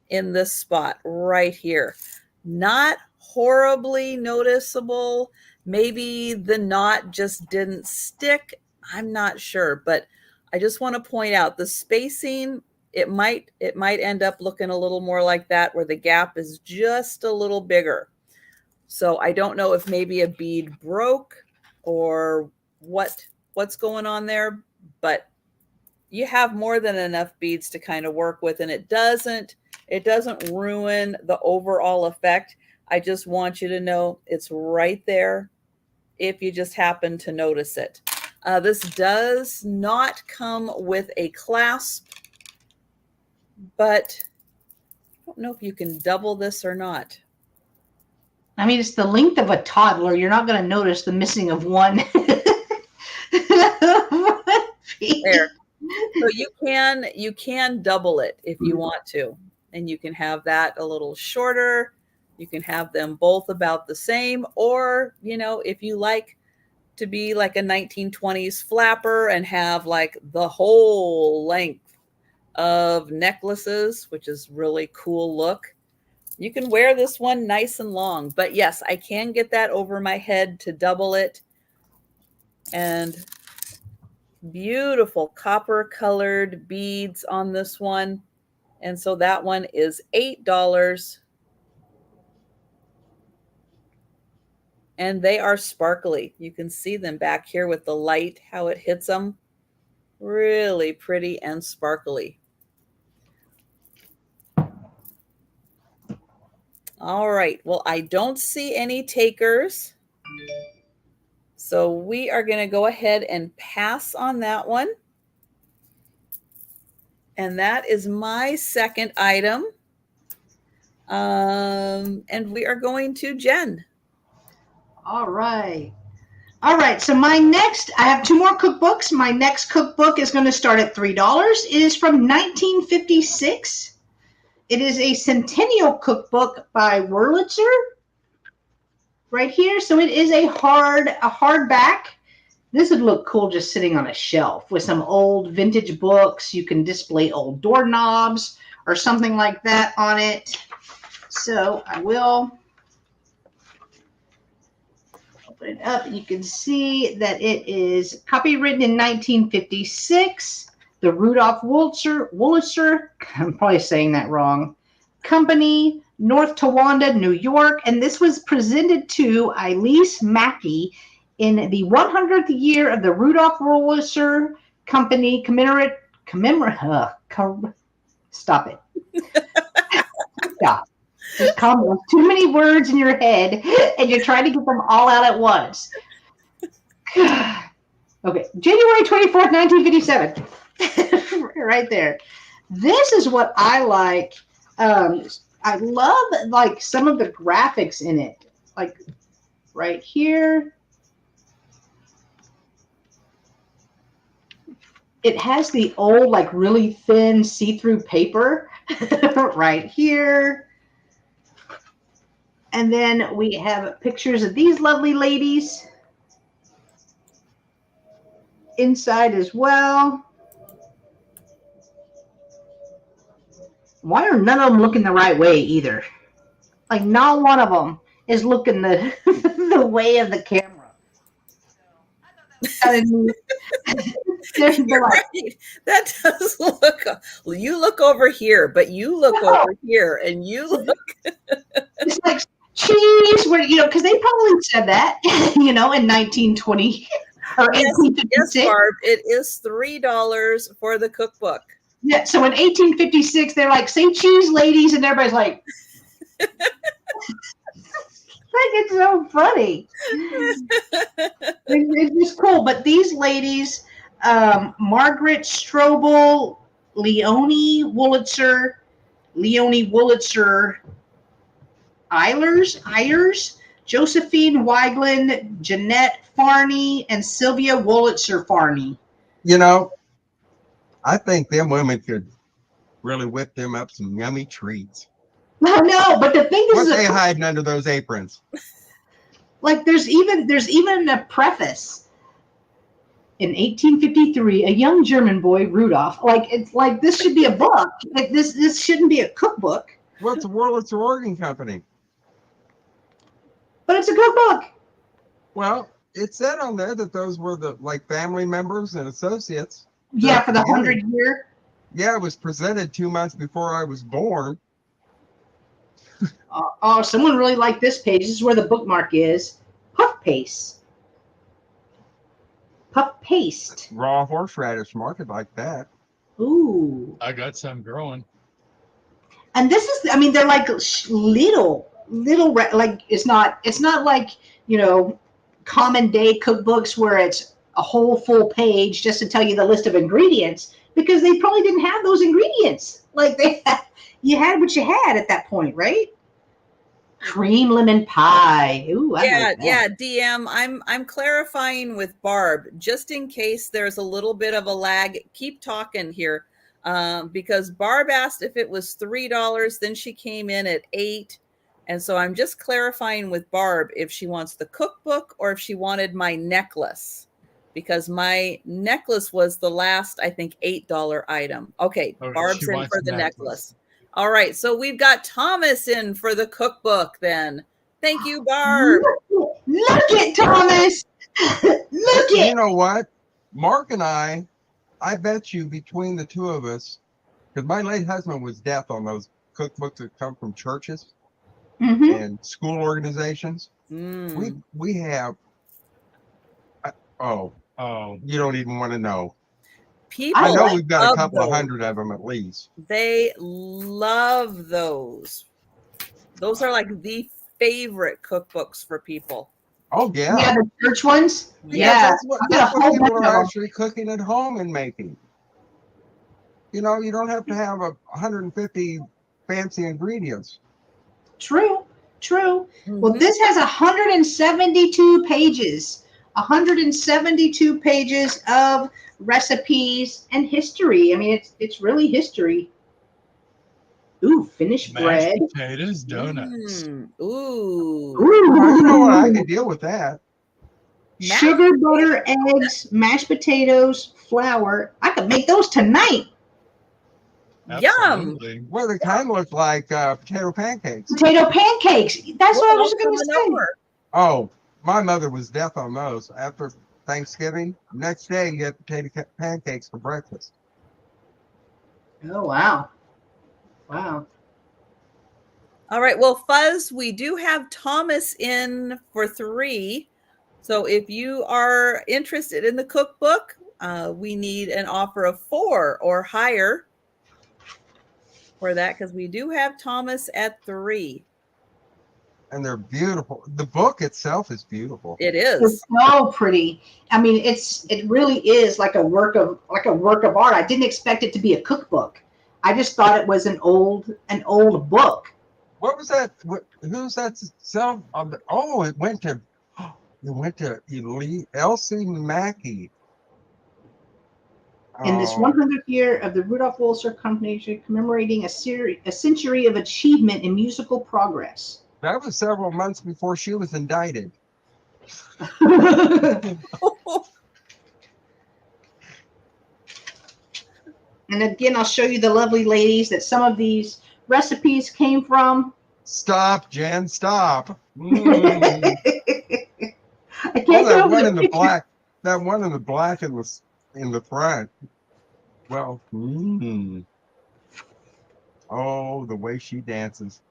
in this spot right here. Not horribly noticeable. Maybe the knot just didn't stick. I'm not sure, but I just want to point out the spacing. It might end up looking a little more like that, where the gap is just a little bigger. So I don't know if maybe a bead broke or what's going on there, but you have more than enough beads to kind of work with, and it doesn't ruin the overall effect. I just want you to know it's right there if you just happen to notice it. This does not come with a clasp, but I don't know if you can double this or not. I mean, it's the length of a toddler. You're not going to notice the missing of one. There. So you can double it if you want to, and you can have that a little shorter. You can have them both about the same, or if you like to be like a 1920s flapper and have like the whole length of necklaces, which is really cool look, you can wear this one nice and long. But yes, I can get that over my head to double it. And beautiful copper colored beads on this one. And so that one is $8. And they are sparkly. You can see them back here with the light, how it hits them. Really pretty and sparkly. All right. Well, I don't see any takers. So we are going to go ahead and pass on that one. And that is my second item. And we are going to Jen. All right. All right. So I have two more cookbooks. My next cookbook is going to start at $3. It is from 1956. It is a Centennial cookbook by Wurlitzer. Right here. So it is a hardback. This would look cool just sitting on a shelf with some old vintage books. You can display old doorknobs or something like that on it. So I will Put it up. You can see that it is copywritten in 1956. The Rudolph Wurlitzer, I'm probably saying that wrong, Company, North Towanda, New York. And this was presented to Elise Mackey in the 100th year of the Rudolph Wurlitzer Company stop it. Stop. Just calm down. Too many words in your head, and you're trying to get them all out at once. Okay, January 24th, 1957. Right there. This is what I like. I love like some of the graphics in it. Like right here. It has the old, like really thin see-through paper right here. And then we have pictures of these lovely ladies inside as well. Why are none of them looking the right way either? Like not one of them is looking the the way of the camera. You're right. That does look. You look over here, but you look over here, and you look. It's like cheese, where because they probably said that, in 1920 or 1856. Yes, Barb. It is $3 for the cookbook. Yeah. So in 1856, they're like, "Say cheese, ladies," and everybody's like. It's so funny. It's just cool. But these ladies, Margaret Strobel, Leonie Wurlitzer, Eilers, Josephine Weigland, Jeanette Farney, and Sylvia Wurlitzer Farney. I think them women could really whip them up some yummy treats. No, but the thing is, What's they hiding under those aprons? Like there's even a preface. In 1853, a young German boy, Rudolph. It's like this should be a book. Like this shouldn't be a cookbook. What's a Wurlitzer Organ Company? But it's a cookbook. Well, it said on there that those were the family members and associates. Yeah, for the 100 year. Yeah, it was presented 2 months before I was born. Someone really liked this page. This is where the bookmark is. Puff paste. Raw horseradish market like that. Ooh. I got some growing. And this is, they're like little, like it's not like, common day cookbooks where it's a whole full page just to tell you the list of ingredients, because they probably didn't have those ingredients. Like you had what you had at that point, right? Cream lemon pie. Ooh, Yeah, DM. I'm clarifying with Barb just in case there's a little bit of a lag. Keep talking here, because Barb asked if it was $3, then she came in at $8, and so I'm just clarifying with Barb if she wants the cookbook or if she wanted my necklace, because my necklace was the last, I think, $8 item. Okay, Barb's in for the necklace. All right, so we've got Thomas in for the cookbook then. Thank you, Barb. Look it, Thomas. Look it. You know what? Mark and I bet you between the two of us, because my late husband was deaf on those cookbooks that come from churches and school organizations. We have, you don't even want to know. I know we've got a couple of hundred of them at least. They love those. Those are like the favorite cookbooks for people. Oh, yeah. Yeah, the church ones? Yeah. That's what people are actually cooking at home and making. You don't have to have 150 fancy ingredients. True. Well, this has 172 pages. 172 pages of recipes and history. It's really history. Ooh, finished bread. Potatoes, donuts. Ooh. You know what? I can deal with that. Sugar, butter, eggs, mashed potatoes, flour. I could make those tonight. Absolutely. Yum. Well, they kind of look like potato pancakes. Potato pancakes. That's what I was going to say. Oh, My mother was death on those. After Thanksgiving, next day you had pancakes for breakfast. Oh, wow. Wow. All right. Well, Fuzz, we do have Thomas in for 3. So if you are interested in the cookbook, we need an offer of 4 or higher for that, because we do have Thomas at 3. And they're beautiful. The book itself is beautiful. It It's is. so pretty. I mean, it really is like a work of art. I didn't expect it to be a cookbook. I just thought it was an old book. What was that? Who's that? Oh, it went to Elsie Mackey. In this Oh, 100th year of the Rudolph Walser Company, commemorating a century of achievement in musical progress. that was several months before she was indicted. And again, I'll show you the lovely ladies that some of these recipes came from. Stop, Jen, stop. Mm. I can't Oh, get that over one the in the picture. black. That one in the black in the front. Well, oh, the way she dances.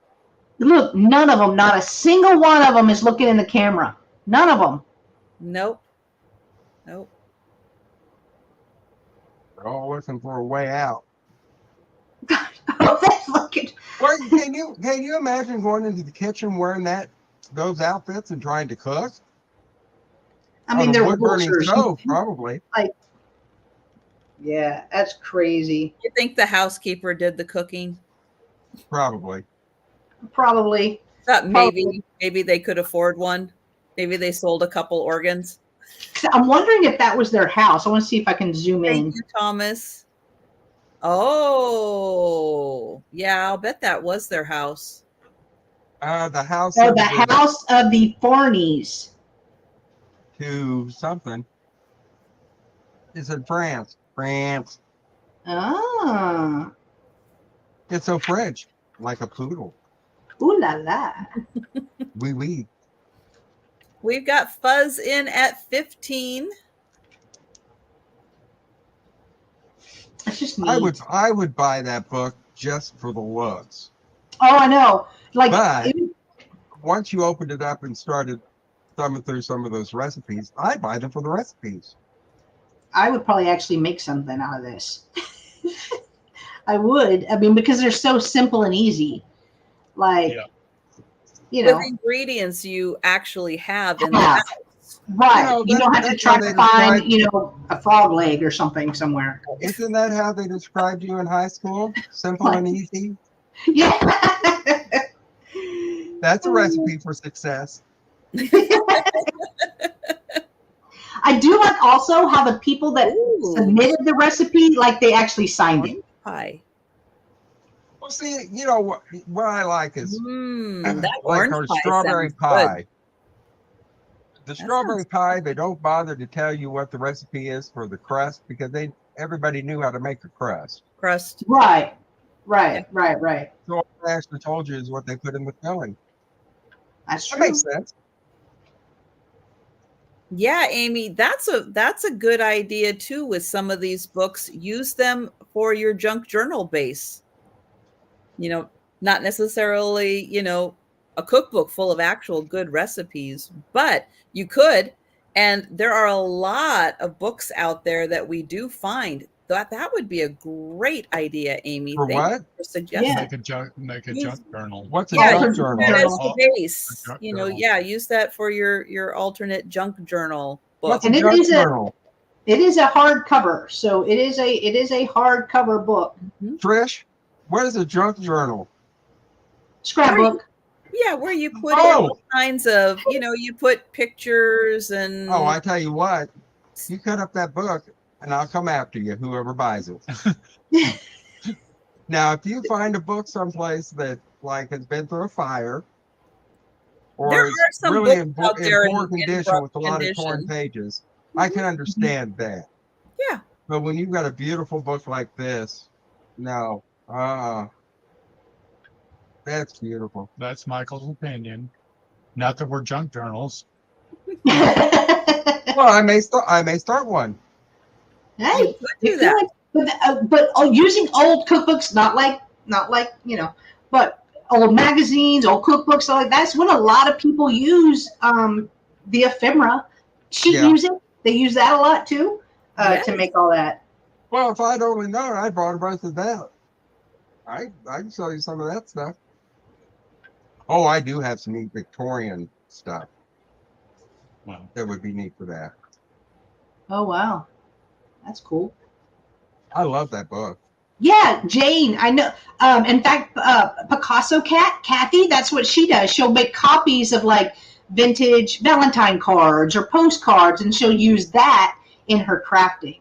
Look, none of them, not a single one of them is looking in the camera. None of them. Nope. Nope. They're all looking for a way out. Oh, that's looking. Well, can you imagine going into the kitchen wearing those outfits and trying to cook? I mean, On a they're wood-burning vultures. stove, probably. Yeah, that's crazy. You think the housekeeper did the cooking? Probably. Probably. Thought maybe they could afford one. Maybe they sold a couple organs. I'm wondering if that was their house. I want to see if I can zoom in. Thank you, Thomas. Oh, yeah, I'll bet that was their house. The house Oh, of the house of the Forneys. to something. It's in France. France. Ah. It's so French, like a poodle. Ooh la la. Oui, oui. We've got Fuzz in at 15. That's just neat. I would buy that book just for the looks. Oh, I know. Like, But once you opened it up and started thumbing through some of those recipes, I'd buy them for the recipes. I would probably actually make something out of this. I would. I mean, because they're so simple and easy. Like, you know. With ingredients you actually have in the Yeah. house. Right. You don't have to that's try how to they find, describe- a frog leg or something somewhere. Isn't that how they described you in high school? Simple and easy? Yeah. That's a recipe for success. I do like also how the people that Ooh. submitted the recipe, like they actually signed it. Pie. Well, see, you know what I like is That like orange our pie strawberry sounds pie. The That strawberry sounds pie, they don't bother to tell you what the recipe is for the crust because everybody knew how to make a crust. crust. Right. Yeah. Right. So all I actually told you is what they put in the filling. That's That true. makes sense. Yeah, Amy, that's a good idea too with some of these books. Use them for your junk journal base. Not necessarily, a cookbook full of actual good recipes, but you could, and there are a lot of books out there that we do find. That would be a great idea, Amy. For Thank what? you for suggesting. Yeah. Make a junk journal. What's a Yeah, junk use journal? that as Oh, the base. junk journal. Yeah, use that for your alternate junk journal book. What's a And it junk is journal? It is a hardcover, so it is a hardcover book. Trish, what is a junk journal? Scrapbook. Yeah, where you put in all kinds of, you put pictures and. Oh, I tell you what, you cut up that book and I'll come after you, whoever buys it. Now, if you find a book someplace that has been through a fire or There is are some really books in out there poor in condition rough with a lot of torn condition. pages, I can understand that. Yeah. But when you've got a beautiful book like this, no, that's beautiful. That's Michael's opinion. Not that we're junk journals. Well, I may start one. Hey, You could do that. but using old cookbooks, not like but old magazines, old cookbooks, stuff like that's what a lot of people use. The ephemera, sheet Yeah. music, they use that a lot too Yes. to make all that. Well, if I'd only known, I brought a bunch of that. I can show you some of that stuff. Oh, I do have some neat Victorian stuff Wow. that would be neat for that. Oh wow, that's cool. I love that book. Yeah, Jane, I know. In fact, Picasso Kathy, that's what she does. She'll make copies of like vintage Valentine cards or postcards, and she'll use that in her crafting.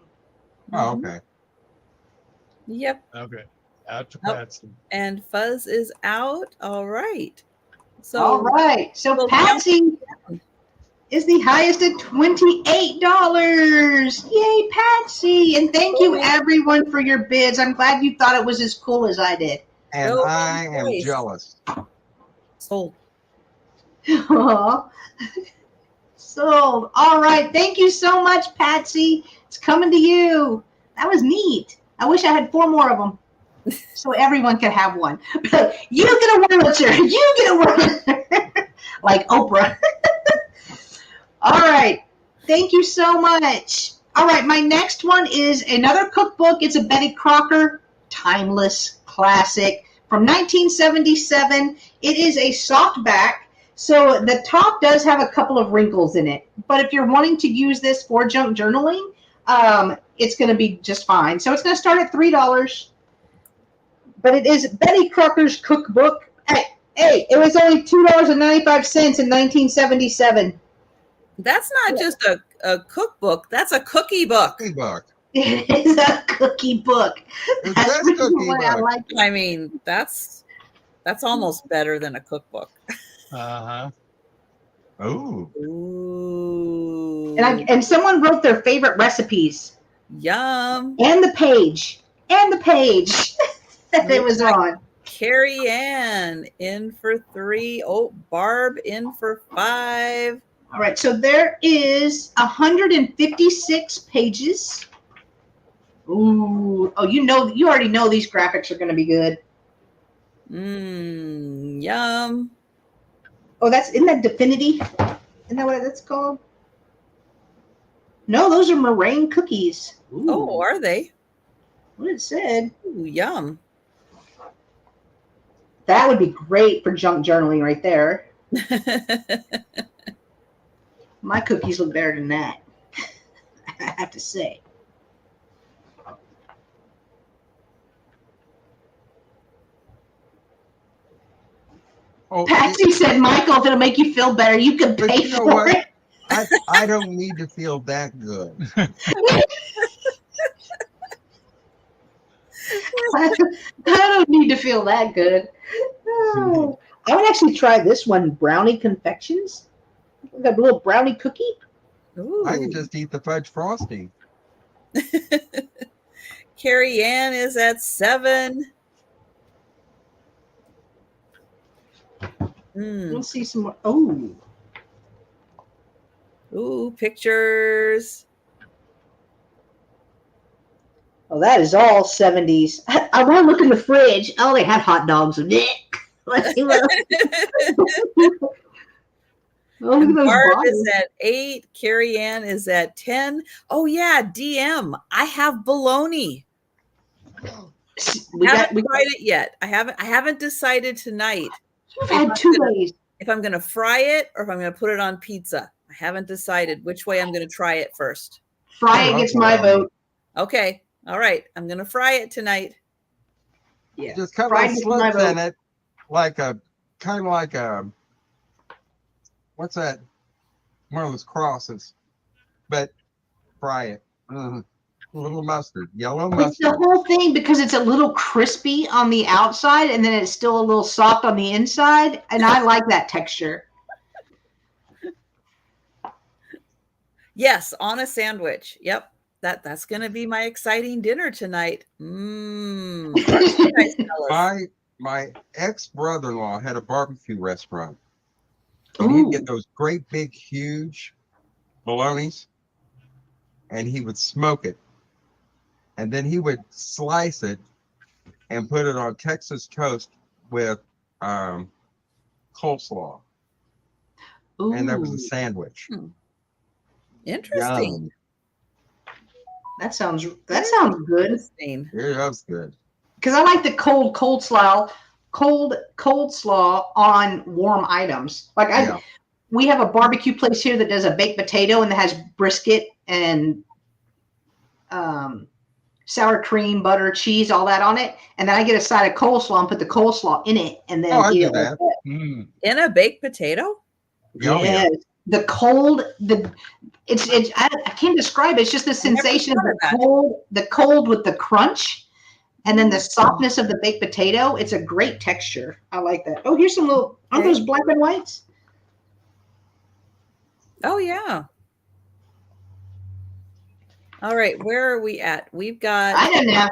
Oh, okay. Yep. Okay. Out to Nope. Patsy. And Fuzz is out. All right. So All right, so we'll Patsy is the highest at $28. Yay, Patsy! And thank you everyone for your bids. I'm glad you thought it was as cool as I did. And Go I am Boys. jealous. sold. Aw. Sold. All right, thank you so much, Patsy. It's coming to you. That was neat. I wish I had 4 more of them, so everyone could have one. You get a Wurlitzer. You get a Wurlitzer. Like Oprah. All right. Thank you so much. All right. My next one is another cookbook. It's a Betty Crocker timeless classic from 1977. It is a softback. So the top does have a couple of wrinkles in it. But if you're wanting to use this for junk journaling, it's going to be just fine. So it's going to start at $3. But it is Betty Crocker's cookbook. Hey, it was only $2.95 in 1977. That's not just a cookbook. That's a cookie book. Cookie book. It is a cookie book. It's That's that really cookie why I book. like it. I mean, that's almost better than a cookbook. Uh-huh. Oh, Ooh. And someone wrote their favorite recipes Yum. and the page that it was on. Carrie Ann in for 3. Oh, Barb in for 5. All right, so there is 156 pages. Ooh, you already know these graphics are going to be good. Yum. Oh, isn't that Definity? Isn't that what that's called? No, those are meringue cookies. Ooh, Oh, are they? what it said. Ooh, yum. That would be great for junk journaling right there. My cookies look better than that. I have to say. oh, Patsy said, Michael, if it'll make you feel better, you can but pay you know for what? it. I don't need to feel that good. I don't need to feel that good. Oh, I would actually try this one, Brownie Confections. Got a little brownie cookie. Ooh. I can just eat the fudge frosting. Carrie Ann is at 7. Let's see some more. Oh, Ooh, pictures. oh, that is all 70s. I want to look in the fridge. Oh, they had hot dogs. Let's see what else. Oh, look at those Barb bottles. is at 8. Carrie Ann is at 10. Oh yeah, DM. I have bologna. We Haven't got, tried it yet. I haven't decided tonight you've had 2 days. if I'm gonna fry it or if I'm gonna put it on pizza. I haven't decided which way I'm gonna try it first. Fry it gets my vote. Okay. All right. I'm gonna fry it tonight. Yeah. Just cut Fried little with my slits in vote. it, like a kind of like a what's that? One of those crosses, but fry it. A little mustard, yellow It's mustard. the whole thing because it's a little crispy on the outside and then it's still a little soft on the inside. And I like that texture. Yes, on a sandwich. Yep. That's gonna be my exciting dinner tonight. My ex-brother-in-law had a barbecue restaurant, and he'd get those great big huge bolognas, and he would smoke it. And then he would slice it and put it on Texas toast with coleslaw. Ooh. And there was a sandwich. Interesting. Yum. That sounds good. Interesting. Yeah, that was good. Because I like the cold slaw on warm items. Like Yeah. we have a barbecue place here that does a baked potato and that has brisket and sour cream, butter, cheese, all that on it. And then I get a side of coleslaw and put the coleslaw in it and then I eat do it like that. that. Mm. In a baked potato? Oh, yeah. Yes. The I can't describe it. It's just the sensation of the cold with the crunch and then the softness of the baked potato. It's a great texture. I like that. Oh, here's some little, aren't those black and whites? Oh, yeah. All right. Where are we at? We've got. I don't know.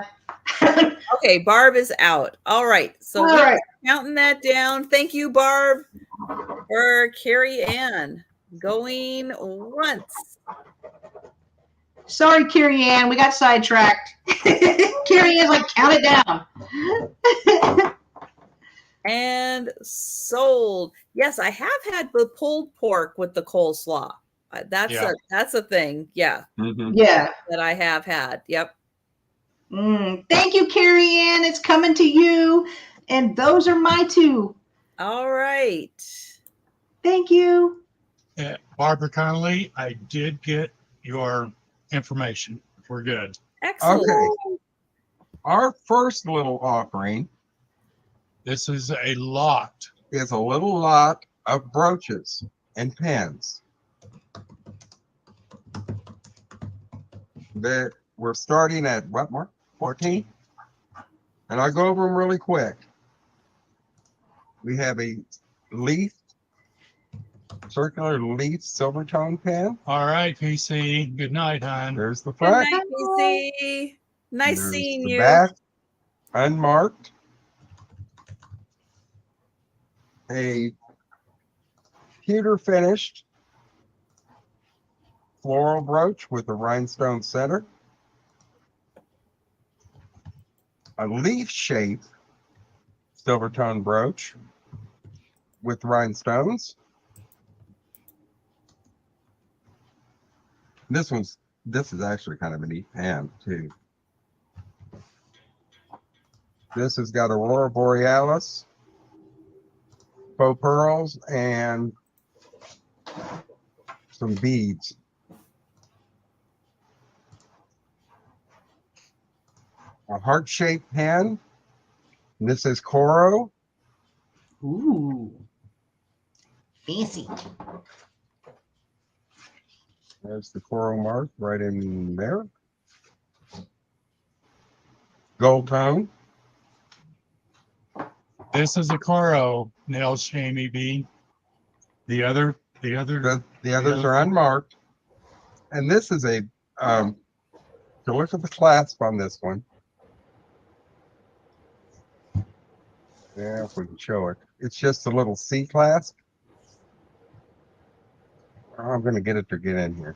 Okay. Barb is out. All right. So All we're right. counting that down. Thank you, Barb, for Carrie Ann going once. Sorry, Carrie Ann. We got sidetracked. Carrie Ann's like, count it down. And sold. Yes, I have had the pulled pork with the coleslaw. That's a thing. Yeah. Mm-hmm. Yeah. That I have had. Yep. Thank you, Carrie Ann. It's coming to you. And those are my two. All right. Thank you. Barbara Connolly, I did get your information. We're good. Excellent. Okay. Our first little offering This is a lot. is a little lot of brooches and pins. That we're starting at what, Mark? 14? And I'll go over them really quick. We have a circular leaf silver tone pin. All right, PC. Good night, hon. There's the Good front. night, PC. Nice There's seeing the you. back, unmarked. A pewter finished floral brooch with a rhinestone center. A leaf shaped silver tone brooch with rhinestones. This is actually kind of a neat pan too. This has got Aurora Borealis, faux pearls, and some beads. A heart-shaped pen. And this is Coro. Ooh. Fancy. There's the Coro mark right in there. Gold tone. This is a Coro nail shamey bead. The others are unmarked. And this is a, to look at the clasp on this one. Yeah, if we can show it. It's just a little C clasp. I'm going to get it to get in here.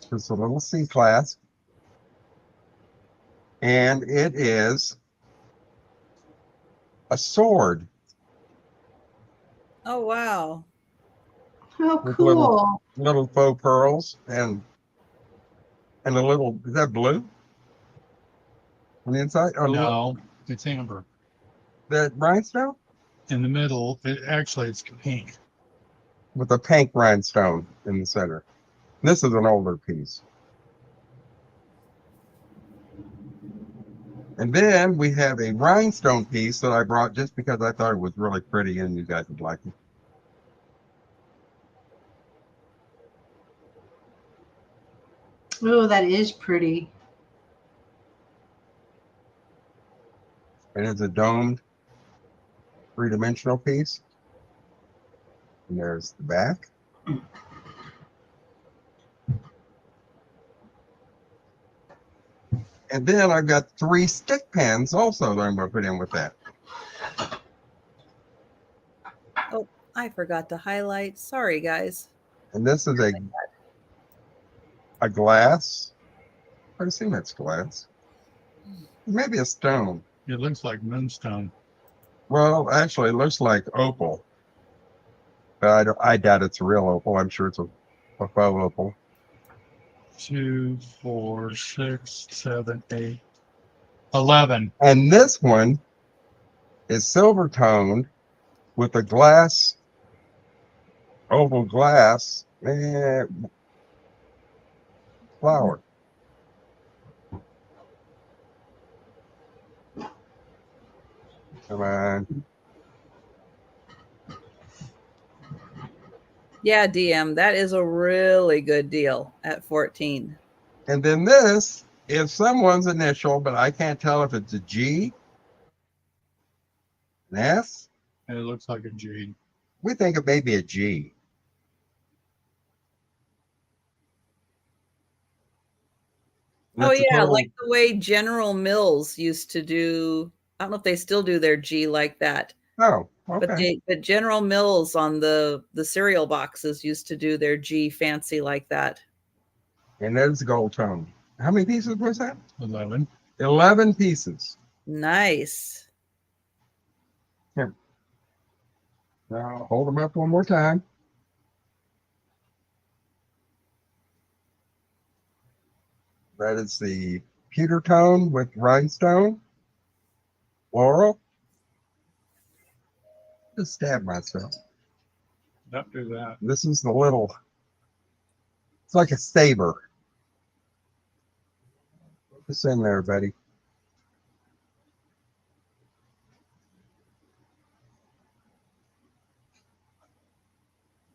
Just a little C clasp. And it is a sword. Oh, wow. Oh, With cool. little faux pearls and a little, is that blue on the inside? Or No, it's amber. that rhinestone? In the middle, it's pink. With a pink rhinestone in the center. This is an older piece. And then we have a rhinestone piece that I brought just because I thought it was really pretty and you guys would like it. Oh, that is pretty. And it's a domed three-dimensional piece. And there's the back. And then I've got 3 stick pins also that I'm going to put in with that. I forgot to highlight. Sorry, guys. And this is a glass. I assume it's glass. Maybe a stone. It looks like moonstone. Well, actually, it looks like opal. But I doubt it's a real opal. I'm sure it's a faux opal. 2, 4, 6, 7, 8, 11. And this one is silver toned with a glass, oval glass, flower. Come on. Yeah, DM, that is a really good deal at 14. And then this is someone's initial, but I can't tell if it's a G, an S. And it looks like a G. We think it may be a G. Oh, That's a yeah, total- like the way General Mills used to do. I don't know if they still do their G like that. Oh, okay. But General Mills on the cereal boxes used to do their G fancy like that. And there's the gold tone. How many pieces was that? 11. 11 pieces. Nice. Here. Now hold them up one more time. That is the pewter tone with rhinestone. Floral. Just stab myself. Don't do that. This is the little, it's like a saber. Put this in there, buddy.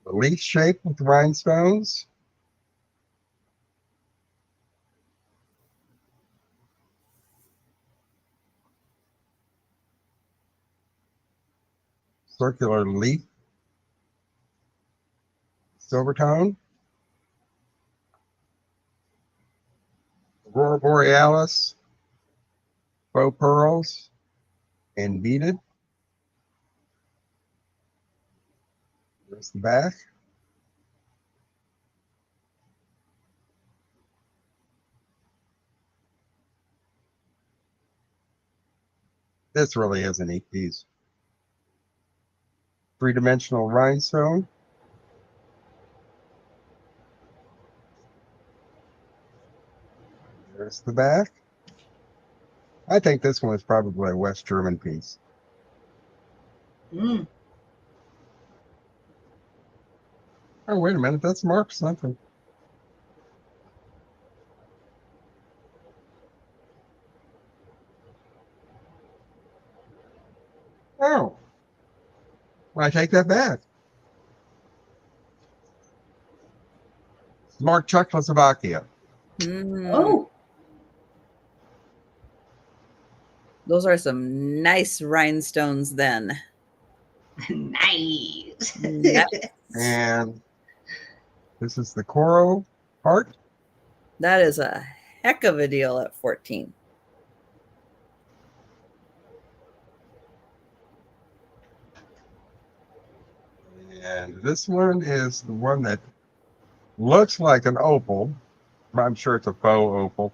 The leaf shape with rhinestones. Circular leaf. Silver tone. Aurora Borealis. Faux pearls. And beaded. There's the back. This really is a neat piece. Three-dimensional rhinestone. There's the back. I think this one is probably a West German piece. Mm. Oh, wait a minute. That's marked something. Oh. Well, I take that back. It's marked Czechoslovakia. Mm, Oh, those are some nice rhinestones then. nice. Nice. And this is the Coro part. That is a heck of a deal at 14. And this one is the one that looks like an opal, but I'm sure it's a faux opal.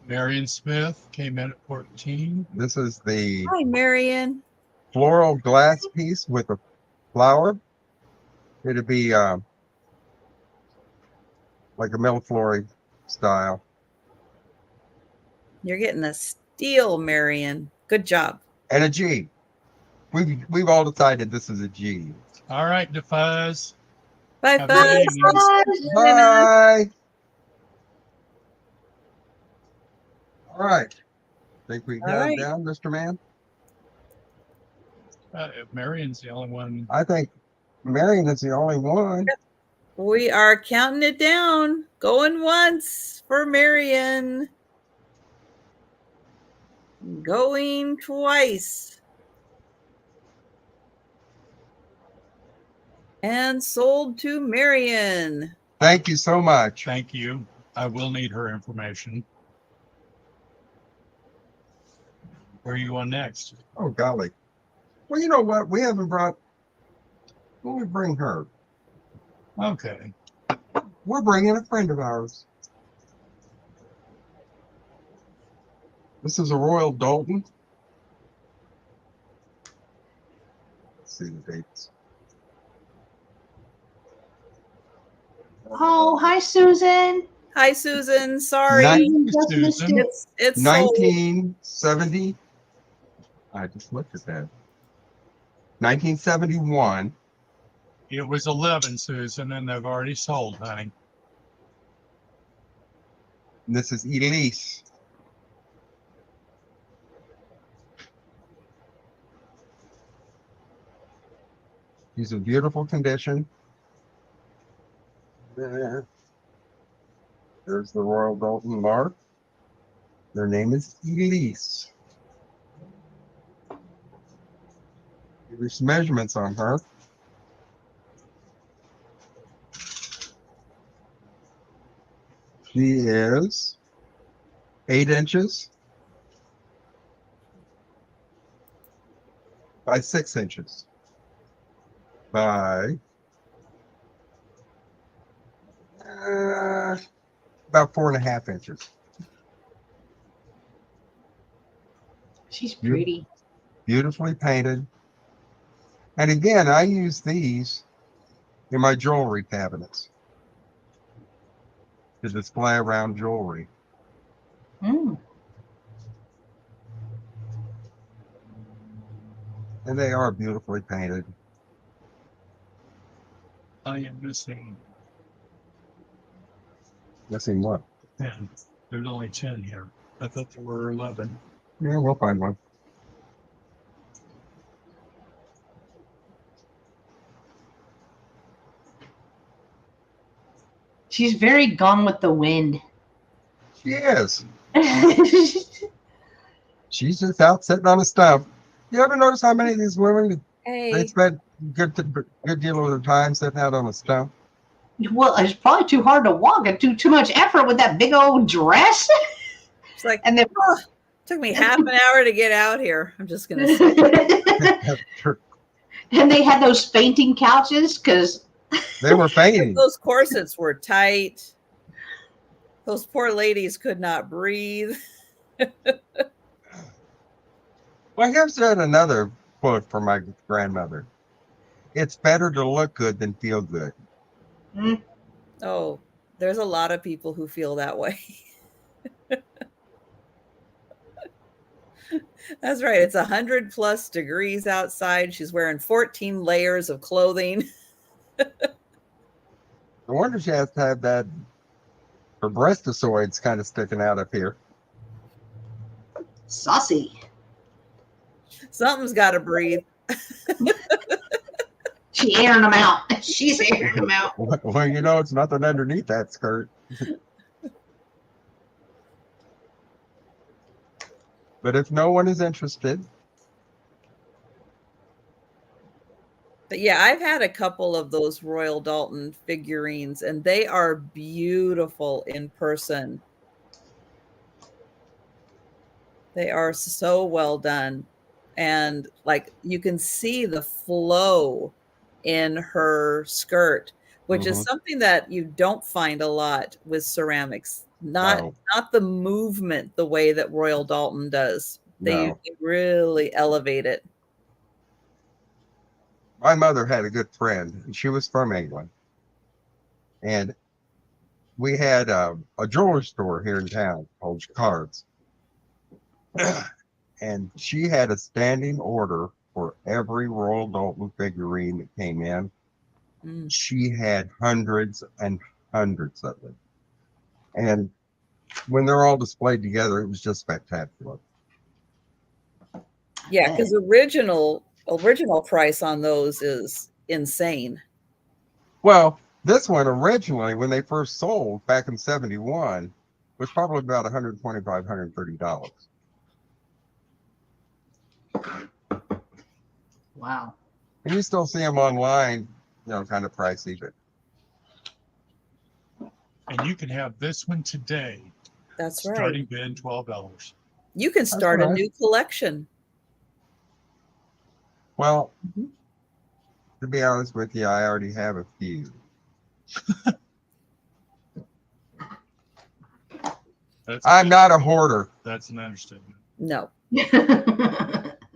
Marion Smith came in at 14. This is the Hi, Marion. floral glass piece with a flower. It'd be like a milleflora style. You're getting a steal, Marion. Good job. And a G. We've all decided this is a G. All right, DeFuzz. Bye, Have a Fuzz. good evening. Bye. All right. Think we All got right. it down, Mr. Man? Marion's the only one. I think Marion is the only one. We are counting it down. Going once for Marion. Going twice. And sold to Marion. Thank you so much. Thank you. I will need her information. Where are you going next? Oh, golly. Well, you know what? We haven't brought. When we bring her, Okay. we're bringing a friend of ours. This is a Royal Dalton. Let's see the dates. Oh, hi, Susan. Hi, Susan. Sorry. Nine- Susan just missed Susan. it. It's sold. 1970. I just looked at that. 1971. It was 11, Susan, and they've already sold, honey. And this is Elise. She's in beautiful condition. There's the Royal Dalton mark. Their name is Elise. There's measurements on her. She is 8 inches by 6 inches by about 4.5 inches. She's pretty. Beautifully painted. And again, I use these in my jewelry cabinets to display around jewelry. Mm. And they are beautifully painted. I am missing Missing what? 10. There's only 10 here. I thought there were 11. Yeah, we'll find one. She's very gone with the wind. She is. She's just out sitting on a stump. You ever notice how many of these women, they Hey. spend good deal of their time sitting out on a stump? Well, it's probably too hard to walk and too much effort with that big old dress. She's like, And then oh, took me half an hour to get out here. I'm just going to say. and they had those fainting couches because They were fainting. Those corsets were tight. Those poor ladies could not breathe. Well, here's another quote from my grandmother. It's better to look good than feel good. Oh, there's a lot of people who feel that way. That's right. It's 100+ degrees outside. She's wearing 14 layers of clothing. No wonder she has to have that, her breastosoids kind of sticking out up here. saucy. Something's got to breathe. She airing them out. She's airing them out. Well, you know, it's nothing underneath that skirt. But if no one is interested, But yeah, I've had a couple of those Royal Dalton figurines, and they are beautiful in person. They are so well done. And like you can see the flow in her skirt, which is something that you don't find a lot with ceramics. Not the movement the way that Royal Dalton does. They really elevate it. my mother had a good friend, and she was from England. And we had a jewelry store here in town called Cards. And she had a standing order for every Royal Dalton figurine that came in. She had hundreds and hundreds of them. And when they're all displayed together, it was just spectacular. Yeah, because original price on those is insane. Well, this one originally, when they first sold back in 71, was probably about $125, $130. Wow. And you still see them online, you know, kind of pricey, but And you can have this one today. That's right. Starting bid $12. You can start a new collection. Well, to be honest with you, I already have a few. I'm not a hoarder. That's an understatement. No.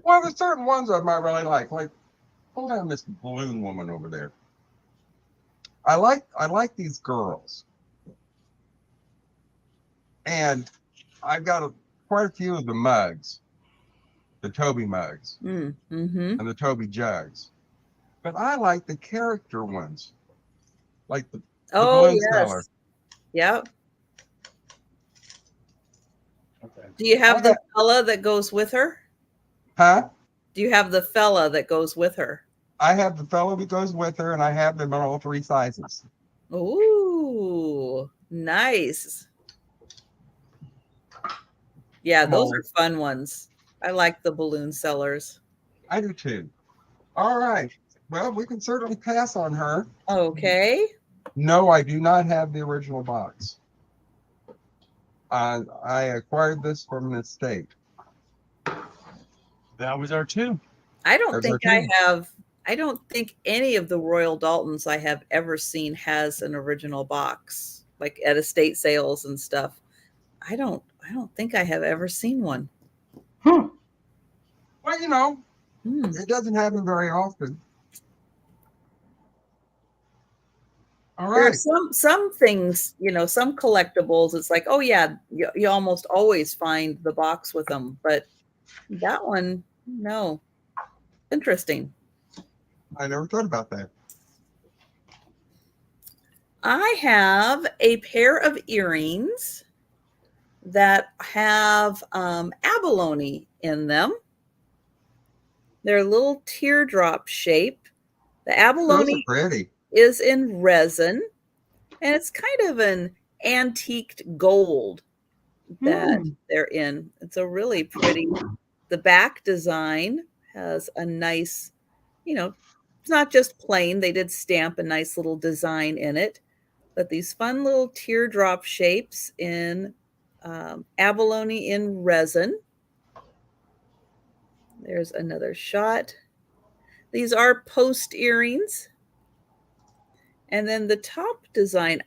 Well, there's certain ones I might really like hold on, this balloon woman over there. I like these girls, and I've got quite a few of the mugs, the Toby mugs, and the Toby jugs. But I like the character ones, like the balloon seller. Yep. Okay. Do you have the fella that goes with her? Huh? Do you have the fella that goes with her? I have the fellow that goes with her, and I have them in all 3 sizes. Ooh, nice. Yeah, those are fun ones. I like the balloon sellers. I do too. All right. Well, we can certainly pass on her. Okay. No, I do not have the original box. I acquired this from an estate. That was our 2. I don't think any of the Royal Daltons I have ever seen has an original box, like at estate sales and stuff. I don't think I have ever seen one. Well, it doesn't happen very often. All right. There's some things, some collectibles. It's like, oh yeah, you almost always find the box with them, but that one, no. Interesting. I never thought about that. I have a pair of earrings that have abalone in them. They're a little teardrop shape. The abalone is in resin, and it's kind of an antiqued gold that they're in. It's a really pretty, the back design has a nice, it's not just plain. They did stamp a nice little design in it, but these fun little teardrop shapes in abalone in resin. There's another shot. These are post earrings. And then the top design,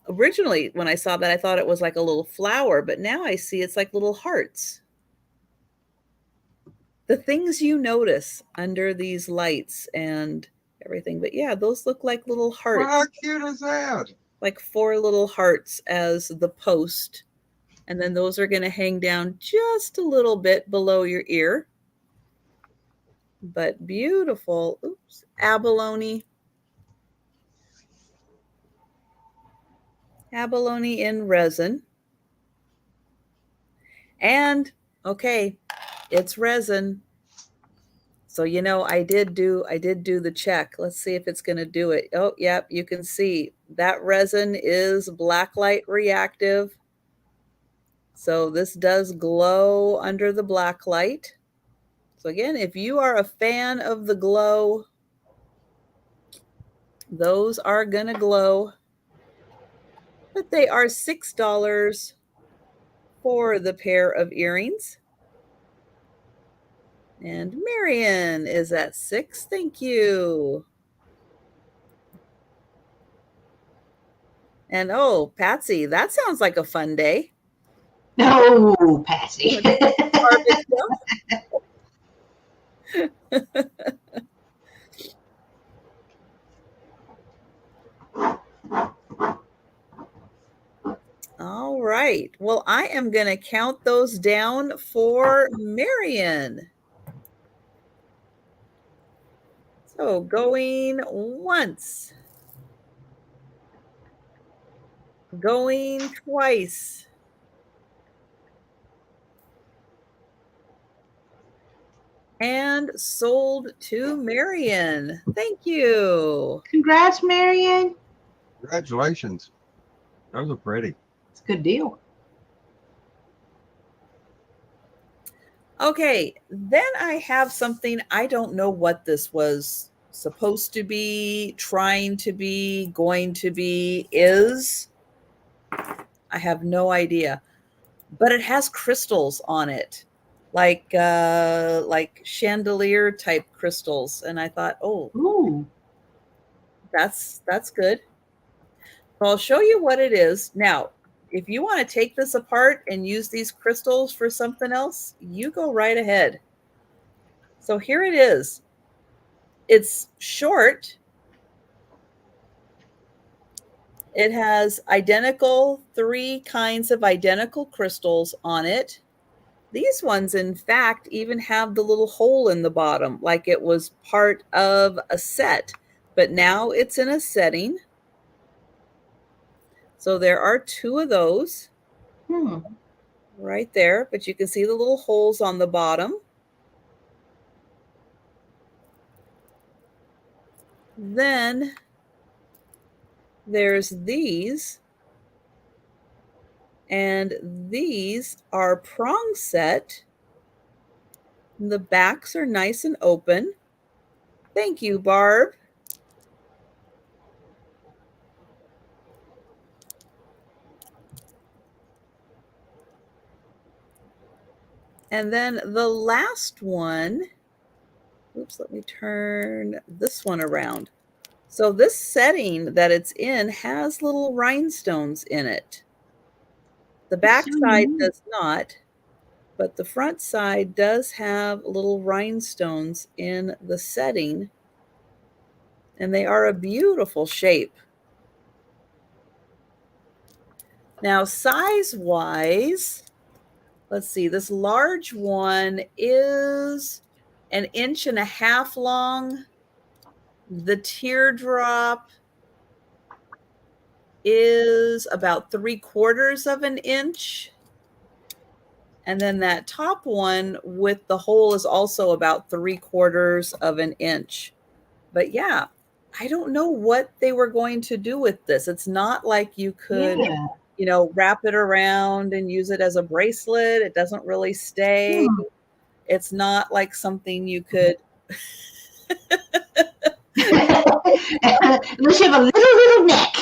originally, when I saw that, I thought it was like a little flower, but now I see it's like little hearts. The things you notice under these lights and everything. But yeah, those look like little hearts. How cute is that? Like 4 little hearts as the post. And then those are going to hang down just a little bit below your ear. But beautiful. Oops. Abalone. Abalone in resin. And, okay, it's resin. So, I did do the check. Let's see if it's going to do it. Oh, yep, you can see that resin is blacklight reactive. So this does glow under the black light. So again, if you are a fan of the glow, those are going to glow. But they are $6 for the pair of earrings. And Marion is at 6. Thank you. And oh, Patsy, that sounds like a fun day. No, Patsy. All right. Well, I am going to count those down for Marion. So going once. Going twice. And sold to Marion. Thank you. Congrats, Marion. Congratulations. Those are pretty. It's a good deal. Okay, then I have something. I don't know what this was supposed to be, trying to be, going to be, is. I have no idea. but it has crystals on it, like chandelier type crystals. And I thought, oh, Ooh. that's good. So I'll show you what it is. Now, if you want to take this apart and use these crystals for something else, you go right ahead. So here it is. It's short. It has three kinds of identical crystals on it. These ones, in fact, even have the little hole in the bottom, like it was part of a set, but now it's in a setting. So there are two of those right there, but you can see the little holes on the bottom. Then there's these, and these are prong set. The backs are nice and open. Thank you, Barb. And then the last one, oops, let me turn this one around. So this setting that it's in has little rhinestones in it. The back side does not, but the front side does have little rhinestones in the setting, and they are a beautiful shape. Now, size-wise, let's see, this large one is 1.5 inches long. The teardrop is about 3/4 of an inch. And then that top one with the hole is also about 3/4 of an inch. But yeah, I don't know what they were going to do with this. It's not like you could, wrap it around and use it as a bracelet. It doesn't really stay. It's not like something you could. Unless you have a little neck.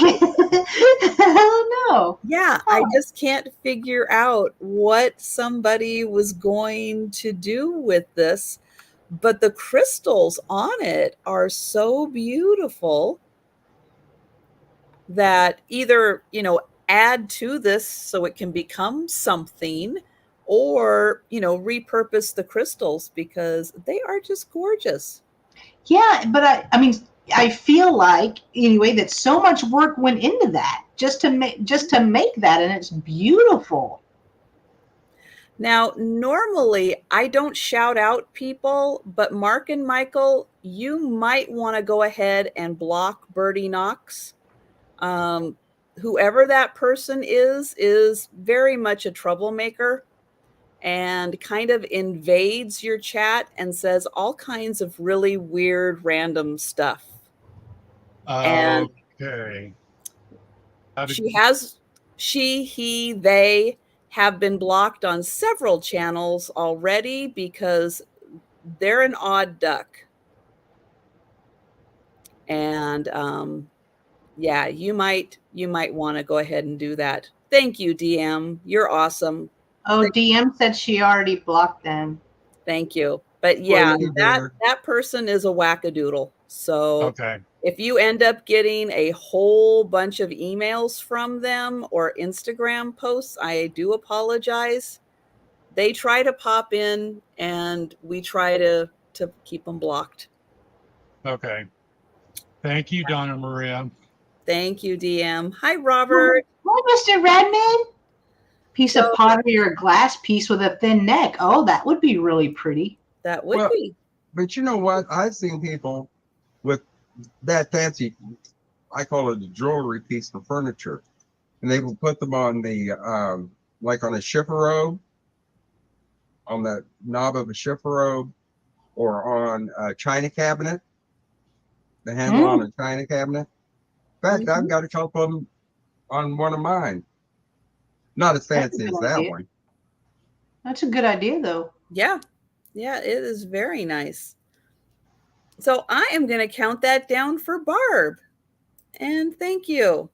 Oh no. Yeah, I just can't figure out what somebody was going to do with this. But the crystals on it are so beautiful that either, add to this so it can become something, or, repurpose the crystals because they are just gorgeous. Yeah, but I mean, I feel like anyway that so much work went into that just to make that, and it's beautiful. Now, normally I don't shout out people, but Mark and Michael, you might want to go ahead and block Birdie Knox. Whoever that person is very much a troublemaker and kind of invades your chat and says all kinds of really weird, random stuff. And Okay. they have been blocked on several channels already because they're an odd duck. And yeah, you might want to go ahead and do that. Thank you, DM. You're awesome. Oh, DM said she already blocked them. Thank you. But yeah, that person is a wackadoodle. So if you end up getting a whole bunch of emails from them or Instagram posts, I do apologize. They try to pop in and we try to keep them blocked. Okay. Thank you, Donna Maria. Thank you, DM. Hi, Robert. Hi, Mr. Redman. Piece of pottery or a glass piece with a thin neck. Oh, that would be really pretty. That would be. But you know what? I've seen people with that fancy, I call it a jewelry piece for furniture. And they will put them on the, like on a chifforobe, on the knob of a chifforobe, or on a china cabinet, the handle on a china cabinet. In fact, I've got a couple of them on one of mine. Not as fancy as that one. That's a good idea, though. Yeah. Yeah, it is very nice. So I am going to count that down for Barb. And thank you.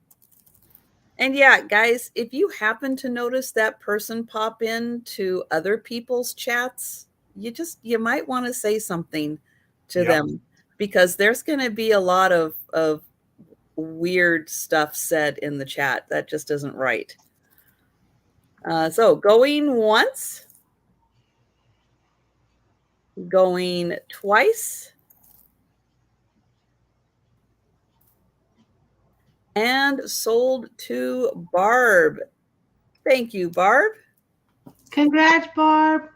And yeah, guys, if you happen to notice that person pop into other people's chats, you might want to say something to Yep. them, because there's going to be a lot of weird stuff said in the chat that just isn't right. So going once, going twice, and sold to Barb. Thank you, Barb. Congrats, Barb.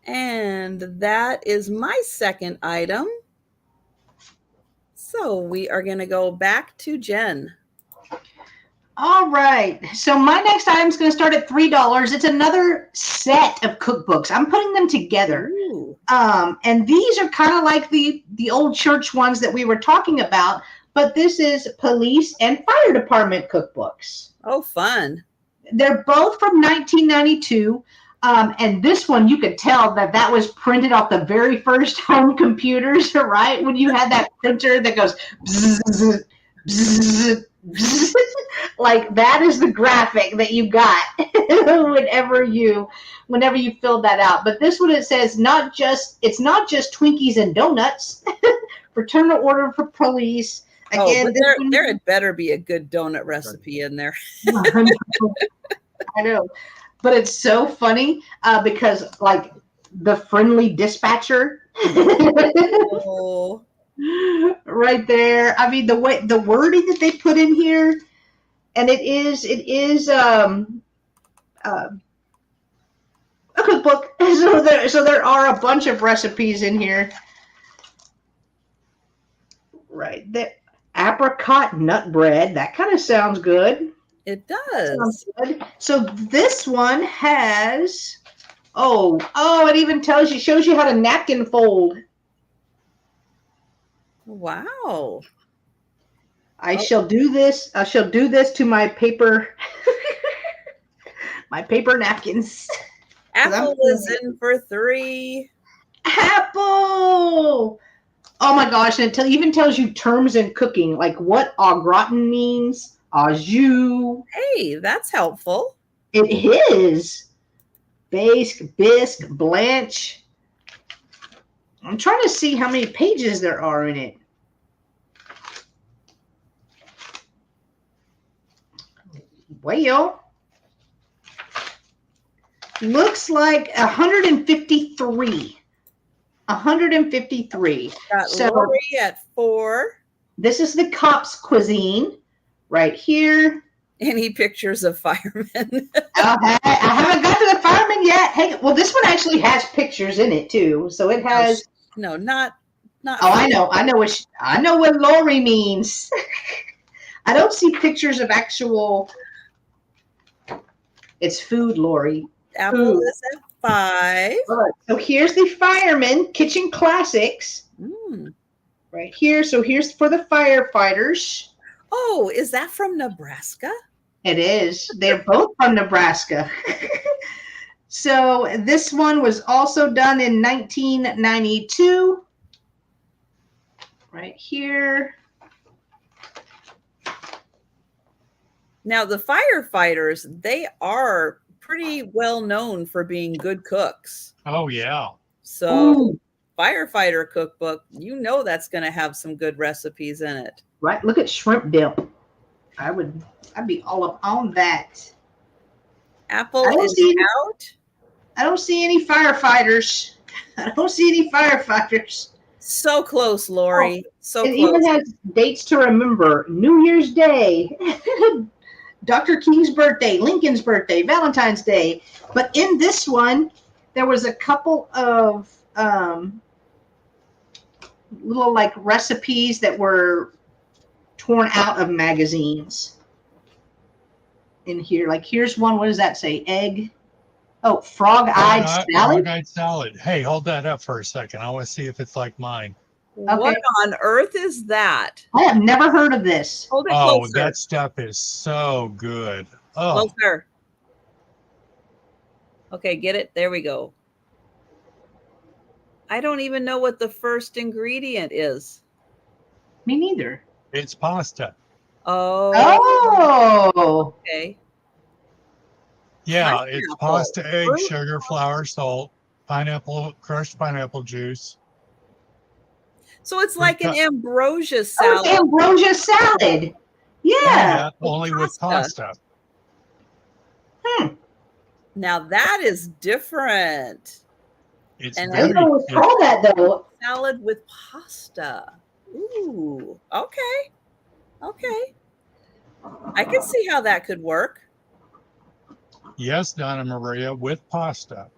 And that is my second item. So we are going to go back to Jen. All right. So my next item is going to start at $3. It's another set of cookbooks. I'm putting them together. Ooh. And these are kind of like the old church ones that we were talking about, but this is police and fire department cookbooks. Oh, fun. They're both from 1992. And this one, you could tell that was printed off the very first home computers, right? When you had that printer that goes bzzz, bzzz, bzzz. Like that is the graphic that you got whenever you filled that out. But this one, it says it's not just Twinkies and donuts. Fraternal order for police. Again, but there had better be a good donut recipe in there. I know, but it's so funny because like the friendly dispatcher. Oh. Right there. I mean, the wording that they put in here, and it is a cookbook. So there are a bunch of recipes in here. Right there. Apricot nut bread. That kind of sounds good. It does. Sounds good. So this one has it even shows you how to napkin fold. Wow. I shall do this to my paper my paper napkins. Apple is in for 3. Apple. Oh my gosh, and it even tells you terms in cooking, like what au gratin means, au jus. Hey, that's helpful. It is. Bisque, blanche. I'm trying to see how many pages there are in it. Well, looks like 153. 153. Got So Lori at 4. this is the cops cuisine right here. Any pictures of firemen? I haven't got to the fireman yet. Hey, well, this one actually has pictures in it too. So it has. No, not. Oh, I know what Lori means. I don't see pictures of actual. It's food, Lori. Apple is at 5. So here's the fireman kitchen classics. Right here. So here's for the firefighters. Oh, is that from Nebraska? It is. They're both from Nebraska. So this one was also done in 1992. Right here. Now, the firefighters, they are pretty well known for being good cooks. Oh, yeah. So, firefighter cookbook, that's going to have some good recipes in it. Right. Look at shrimp dip. I'd be all up on that. Apple is out. I don't see any firefighters. So close, Lori. So it close. even has dates to remember. New Year's Day, Dr. King's birthday, Lincoln's birthday, Valentine's Day. But in this one, there was a couple of little like recipes that were torn out of magazines in here. Like here's one. What does that say? Egg. Oh, frog-eyed salad. Frog-eyed salad. Hey, hold that up for a second. I want to see if it's like mine. Okay. What on earth is that? I have never heard of this. Hold it closer. That stuff is so good. Oh, closer. Okay, get it. There we go. I don't even know what the first ingredient is. Me neither. it's pasta. Oh, Oh, okay. Yeah, it's Pineapple. pasta, egg, Fruit. sugar, flour, salt, pineapple, crushed pineapple juice. So it's Fruit like an cut- ambrosia oh, salad. it's ambrosia salad. Yeah. Yeah, only with pasta. Hmm. Now that is different. It's And I didn't very, know it was called that though. salad with pasta. Ooh, okay. Okay. I can see how that could work. yes, Donna Maria, with pasta.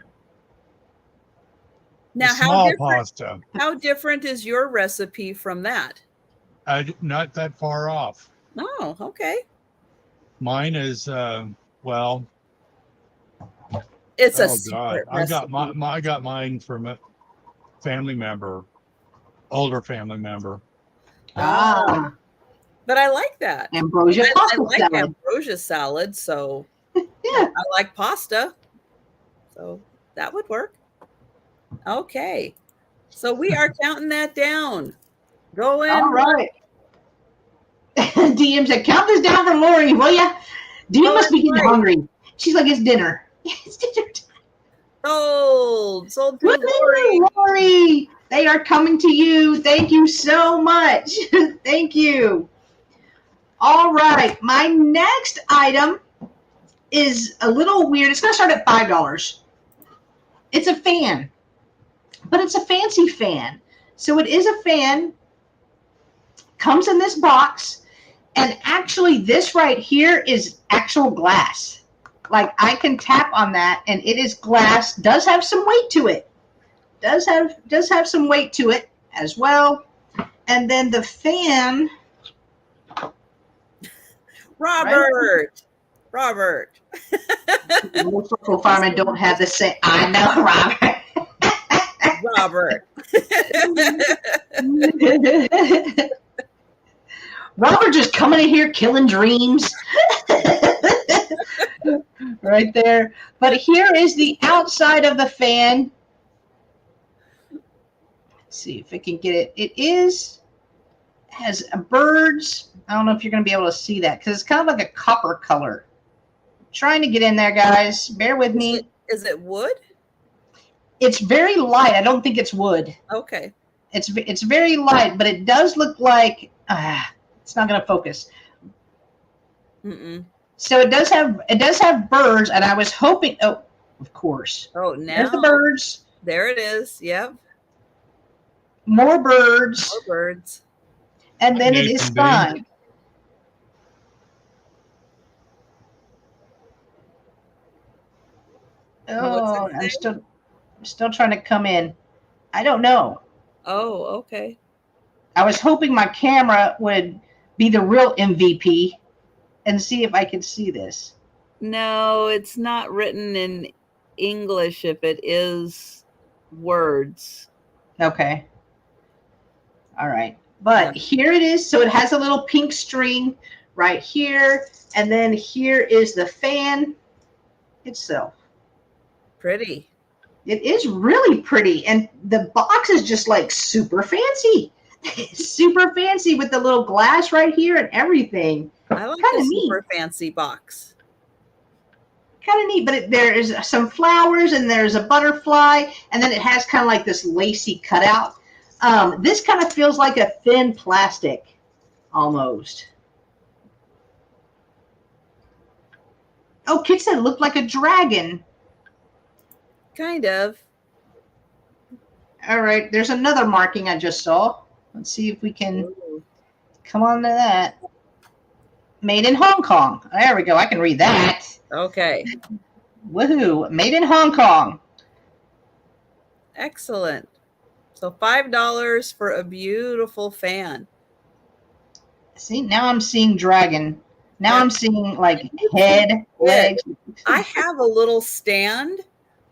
Now, Small pasta. how different is your recipe from that? Not that far off. Oh, okay. Mine is, well, It's a oh God, secret recipe. I got mine from a family member, older family member. Ah, But I like that. ambrosia I pasta like salad. ambrosia salad, so Yeah. I like pasta. So that would work. Okay. So we are counting that down. Go in. All right. DM said, count this down for Lori, will ya? DM must be getting hungry. She's like, it's dinner. It's dinner time. Sold to Lori. Woo-hoo, Lori. They are coming to you. Thank you so much. Thank you. All right. My next item is a little weird. It's going to start at $5. It's a fan, but it's a fancy fan. So it is a fan. Comes in this box. And actually, this right here is actual glass. Like, I can tap on that, and it is glass. Does have some weight to it. Does have some weight to it as well. And then the fan. Robert. Most local firemen don't have the same. I know, Robert. Robert just coming in here killing dreams. Right there. But here is the outside of the fan. Let's see if I can get it. It has birds. I don't know if you're going to be able to see that because it's kind of like a copper color. Trying to get in there, guys. Bear with me. Is it wood? It's very light. I don't think it's wood. Okay. It's very light, but it does look like it's not going to focus. Mm-mm. So it does have birds, and I was hoping. Oh, of course. Oh, now there's the birds. There it is. Yep. More birds. More birds. And then it is signed. Oh, I'm still trying to come in. I don't know. Oh, okay. I was hoping my camera would be the real MVP and see if I could see this. No, it's not written in English if it is words. Okay. All right. But here it is. So it has a little pink string right here. And then here is the fan itself. Pretty. It is really pretty. And the box is just like super fancy. Super fancy with the little glass right here and everything. I like Kinda the neat. super fancy box. Kind of neat, but there is some flowers and there's a butterfly, and then it has kind of like this lacy cutout. This kind of feels like a thin plastic, almost. Oh, Kit said it looked like a dragon. Kind of. All right, there's another marking I just saw. Let's see if we can come on to that. Made in Hong Kong. There we go. I can read that. Okay. Woohoo. Made in Hong Kong. Excellent. So $5 for a beautiful fan. See, now I'm seeing dragon. Now I'm seeing like head, legs. I have a little stand.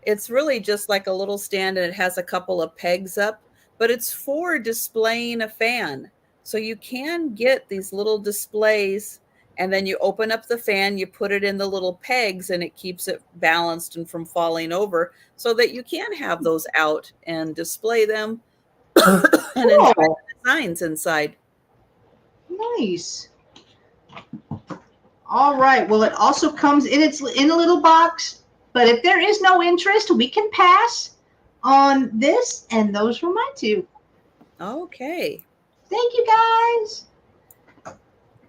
It's really just like a little stand, and it has a couple of pegs up, but it's for displaying a fan. So you can get these little displays, and then you open up the fan, you put it in the little pegs, and it keeps it balanced and from falling over, so that you can have those out and display them and enjoy the designs inside. Nice. All right. Well, it also comes in in a little box. But if there is no interest, we can pass on this. And those were my two. Okay. Thank you, guys.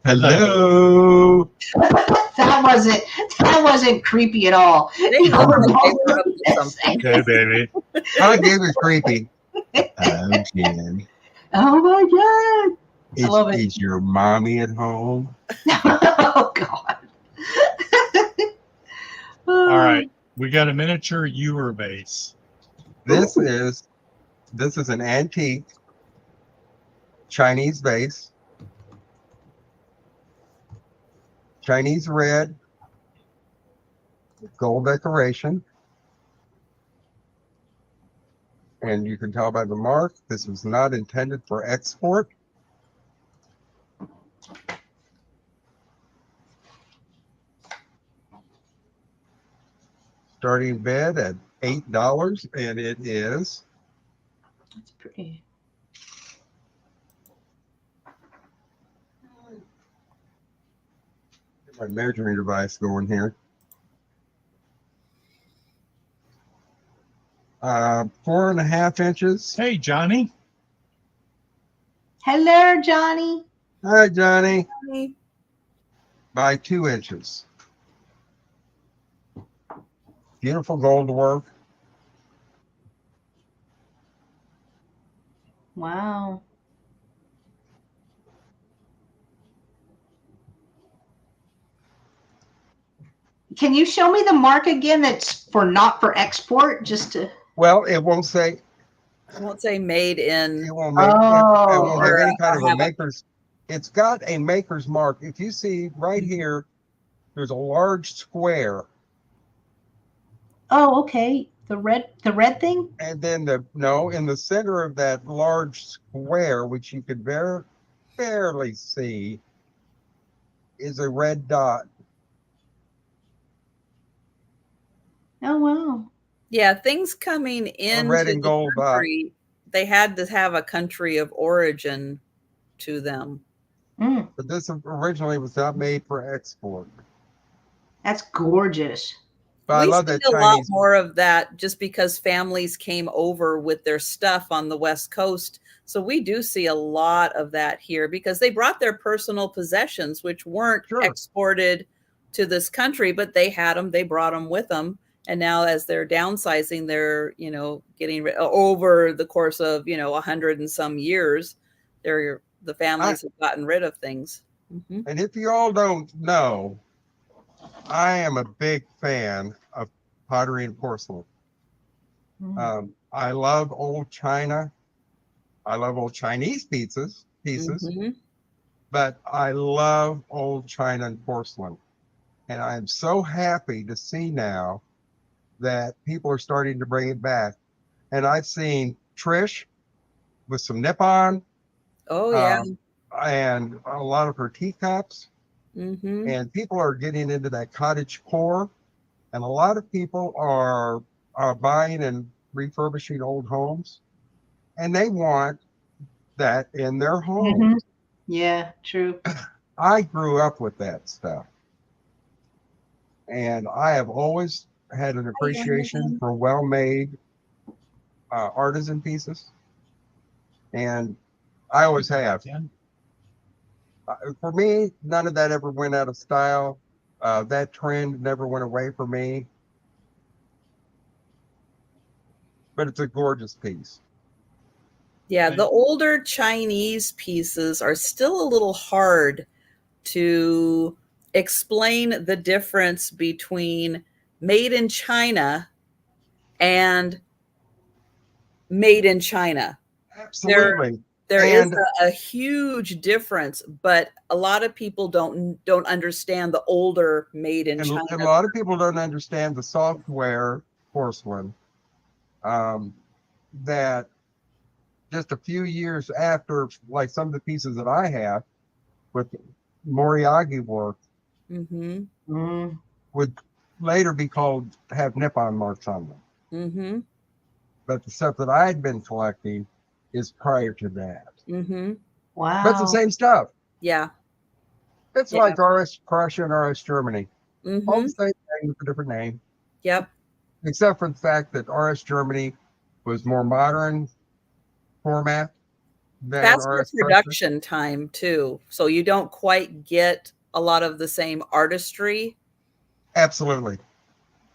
Hello. That wasn't creepy at all. They look like they were up to something. Hey, baby. I gave it creepy. Oh, Jen. Oh my god. I love it. Is your mommy at home? Oh god. All right. We got a miniature ewer base. This is an antique Chinese vase. Chinese red with gold decoration. And you can tell by the mark, this was not intended for export. Starting bid at $8, and it is That's pretty. get my measuring device going here. 4.5 inches. Hey, Johnny. Hello, Johnny. Hi, Johnny. By 2 inches. Beautiful gold work. Wow. Can you show me the mark again that's for not for export? Just to. Well, it won't say. I won't say made in. It won't make. It won't have any kind of a maker's. It's got a maker's mark. If you see right here, there's a large square. Oh, okay. The red thing. And then in the center of that large square, which you could barely see, is a red dot. Oh wow. Yeah, things coming into red and gold the country, they had to have a country of origin to them. Mm. But this originally was not made for export. That's gorgeous. But I love that a lot Chinese. more of that just because families came over with their stuff on the West Coast. So we do see a lot of that here because they brought their personal possessions, which weren't exported to this country, but they had them, they brought them with them. And now as they're downsizing, they're, getting over the course of, 100 and some years, the families have gotten rid of things. Mm-hmm. And if you all don't know, I am a big fan of pottery and porcelain. Mm. I love old china. I love old Chinese pieces, Mm-hmm. but I love old china and porcelain. And I'm so happy to see now that people are starting to bring it back. And I've seen Trish with some Nippon. Oh, yeah. And a lot of her teacups. Mm-hmm. And people are getting into that cottage core. And a lot of people are buying and refurbishing old homes. And they want that in their home. Mm-hmm. Yeah, true. I grew up with that stuff. And I have always had an appreciation for well-made artisan pieces. And I always have. For me, none of that ever went out of style. That trend never went away for me. But it's a gorgeous piece. Yeah, the older Chinese pieces are still a little hard to explain the difference between made in China and made in China. Absolutely. There is a huge difference, but a lot of people don't understand the older made in China. And a lot of people don't understand the software porcelain that just a few years after, like some of the pieces that I have with Moriagi work, would later be called, have Nippon marks on them. Mm-hmm. But the stuff that I had been collecting is prior to that. Mm-hmm. Wow. But it's the same stuff. Yeah. It's Yeah. like RS Prussia and RS Germany. All Mm-hmm. the same thing with a different name, Yep. except for the fact that RS Germany was more modern format than Faster RS Prussia. production time too, so you don't quite get a lot of the same artistry. Absolutely.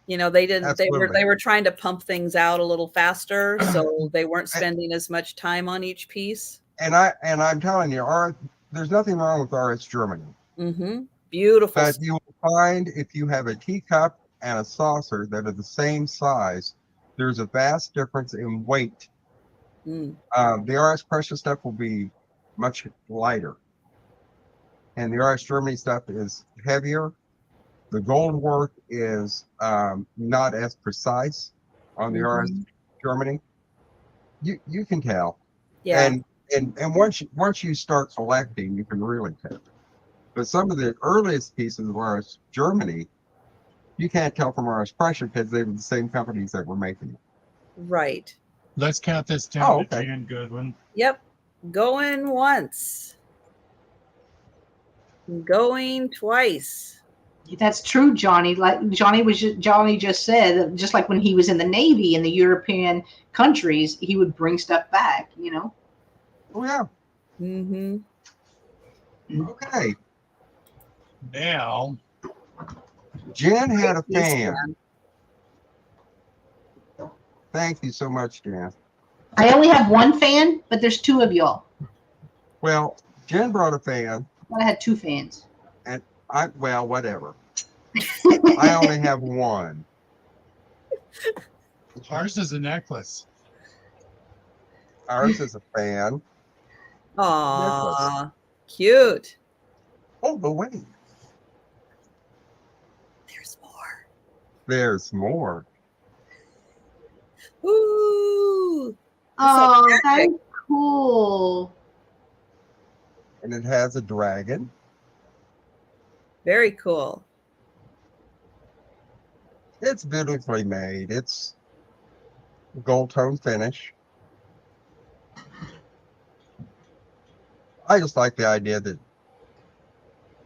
You know, they didn't. Absolutely. They were trying to pump things out a little faster, so they weren't spending as much time on each piece. And I'm telling you, there's nothing wrong with RS Germany. Mm-hmm. Beautiful. But you will find if you have a teacup and a saucer that are the same size, there's a vast difference in weight. Mm. The RS Prussia stuff will be much lighter, and the RS Germany stuff is heavier. The gold work is not as precise on the RS Mhm. Germany. You can tell, Yeah. and once you start collecting, you can really tell. But some of the earliest pieces of RS Germany, you can't tell from RS Prussia because they were the same companies that were making it. Right. Let's count this down Oh, to okay. 10, Goodwin. Yep. Going once. Going twice. That's true, Johnny. Like Johnny just said, just like when he was in the Navy in the European countries, he would bring stuff back. You know. Oh yeah. Mm-hmm. Okay. Now, Jen had a Yes, fan. Jan. Thank you so much, Jen. I only have one fan, but there's two of y'all. Well, Jen brought a fan, I had two fans. and well, whatever. I only have one. ours is a necklace. Ours is a fan. Aw, cute. Oh, but wait, There's more. there's more. Ooh. Oh, It's like that's cool. And it has a dragon. very cool. It's beautifully made. It's gold tone finish. I just like the idea that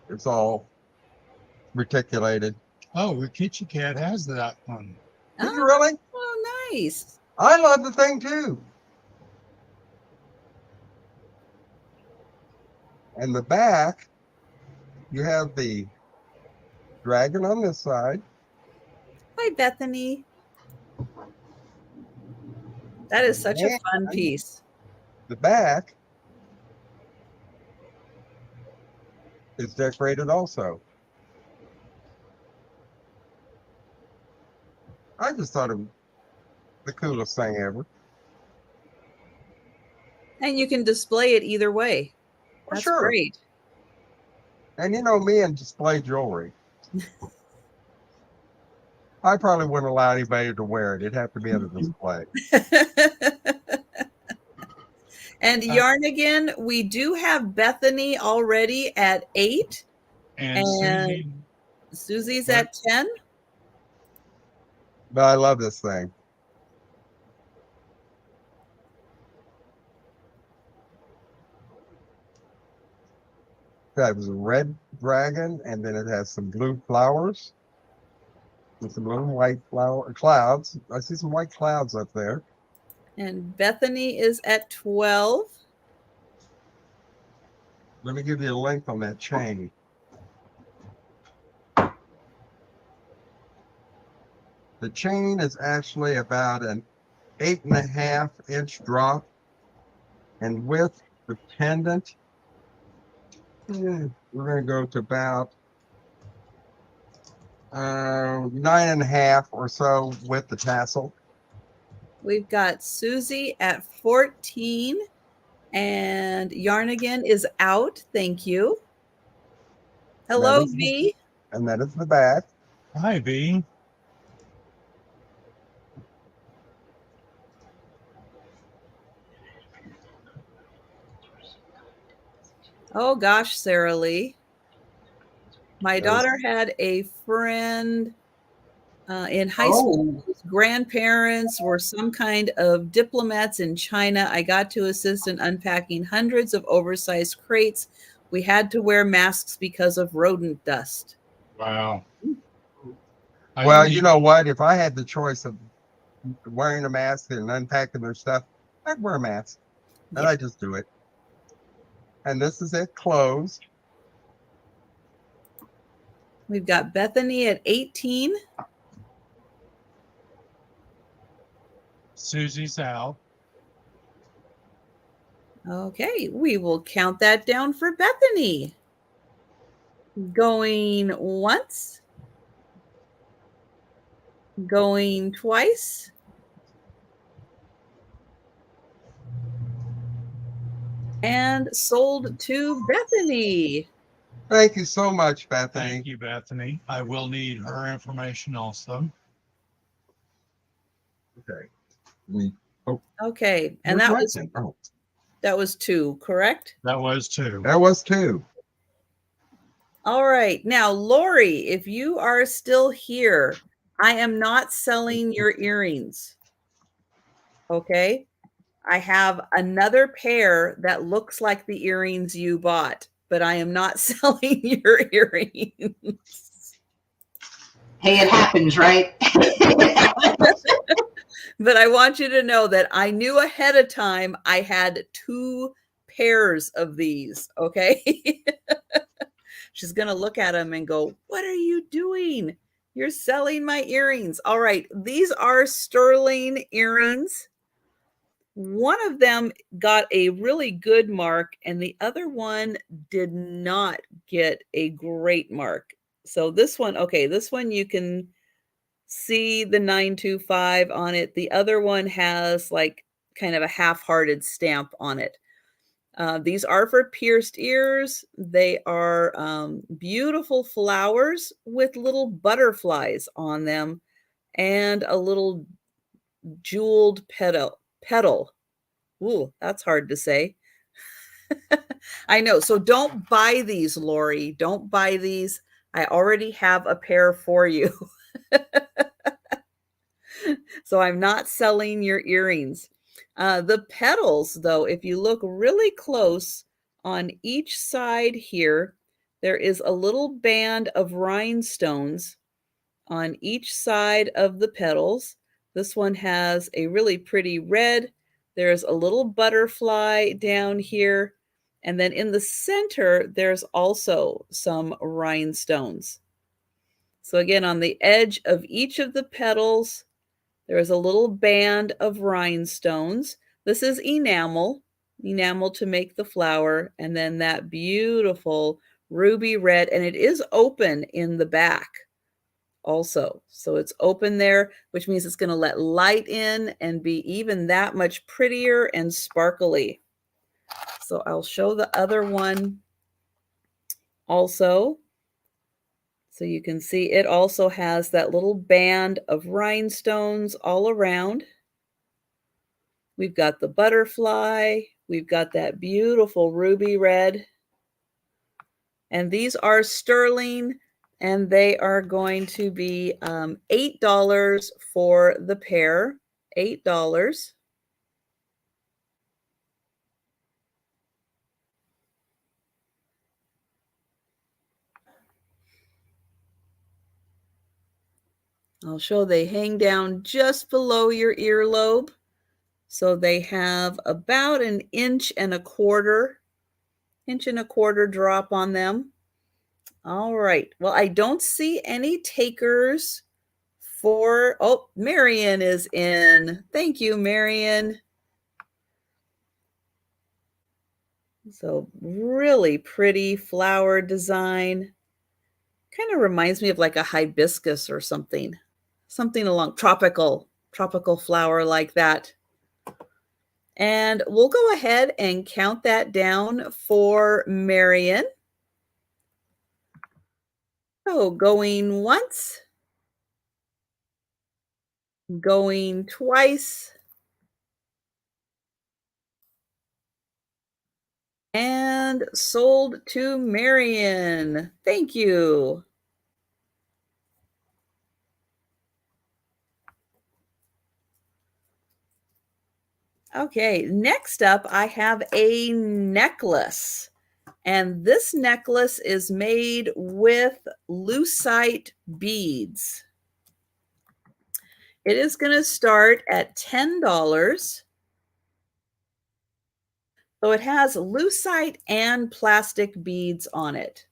it's all reticulated. Oh, the Kitchen Cat has that one. Did you really? Oh, nice. I love the thing too. And the back, you have the dragon on this side. Hi, Bethany. That is such a fun And piece. the back is decorated also. I just thought it was the coolest thing ever. And you can display it either way. For That's sure. great. And you know me and display jewelry. I probably wouldn't allow anybody to wear it. It'd have to be on a display. And Yarnigan, we do have Bethany already at 8. And And Susie, Susie's at 10. But I love this thing. That was a red dragon, and then it has some blue flowers with some little white clouds. I see some white clouds up there. And Bethany is at 12. Let me give you a length on that chain. The chain is actually about an 8.5-inch drop, and with the pendant, we're going to go to about 9.5 or so with the tassel. We've got Susie at 14. And Yarnigan is out. Thank you. Hello, V. And that is the back. hi, V. Oh, gosh, Sarah Lee. My daughter had a friend in high school whose grandparents were some kind of diplomats in China. I got to assist in unpacking hundreds of oversized crates We had to wear masks because of rodent dust. Wow. Well, you know what? If I had the choice of wearing a mask and unpacking their stuff, I'd wear a mask. And Yeah. I just do it. And this is it closed. We've got Bethany at 18. Susie's out. Okay, we will count that down for Bethany. Going once. Going twice. And sold to Bethany. Thank you so much, Bethany. Thank you, Bethany. I will need her information also. Okay. Okay, and Where's that was 2, correct? That was 2. That was 2. All right. Now, Lori, if you are still here, I am not selling your earrings. Okay? I have another pair that looks like the earrings you bought, but I am not selling your earrings. Hey, it happens, right? But I want you to know that I knew ahead of time I had 2 pairs of these, okay? She's going to look at them and go, "What are you doing? You're selling my earrings." All right, these are sterling earrings. One of them got a really good mark, and the other one did not get a great mark. So this one, okay, this one you can see the 925 on it. The other one has like kind of a half-hearted stamp on it. These are for pierced ears. They are beautiful flowers with little butterflies on them and a little jeweled petal. Ooh, that's hard to say. I know. So don't buy these, Lori. Don't buy these. I already have a pair for you. So I'm not selling your earrings. The petals, though, if you look really close on each side here, there is a little band of rhinestones on each side of the petals. This one has a really pretty red. There's a little butterfly down here. And then in the center, there's also some rhinestones. So again, on the edge of each of the petals, there is a little band of rhinestones. This is enamel to make the flower, and then that beautiful ruby red, and it is open in the back also. So it's open there, which means it's going to let light in and be even that much prettier and sparkly. So I'll show the other one also. So you can see it also has that little band of rhinestones all around. We've got the butterfly. We've got that beautiful ruby red. And these are sterling, and they are going to be $8 for the pair. $8. I'll show they hang down just below your earlobe. So they have about an inch and a quarter drop on them. All right. Well, I don't see any takers for, oh, Marion is in. Thank you, Marion. So really pretty flower design. Kind of reminds me of like a hibiscus or something along tropical flower like that. And we'll go ahead and count that down for Marion. So going once, going twice, and sold to Marion. Thank you. Okay, next up, I have a necklace. And this necklace is made with lucite beads. It is going to start at $10. So it has lucite and plastic beads on it.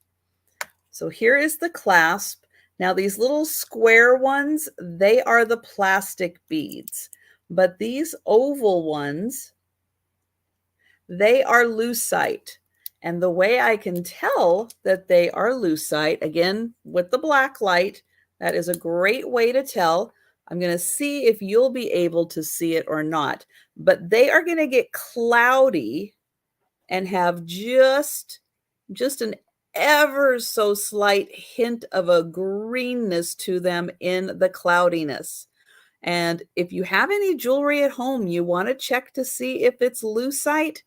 So here is the clasp. Now these little square ones, they are the plastic beads. But these oval ones, they are lucite. And the way I can tell that they are lucite, again, with the black light, that is a great way to tell. I'm going to see if you'll be able to see it or not. But they are going to get cloudy and have just an ever so slight hint of a greenness to them in the cloudiness. And if you have any jewelry at home, you want to check to see if it's lucite.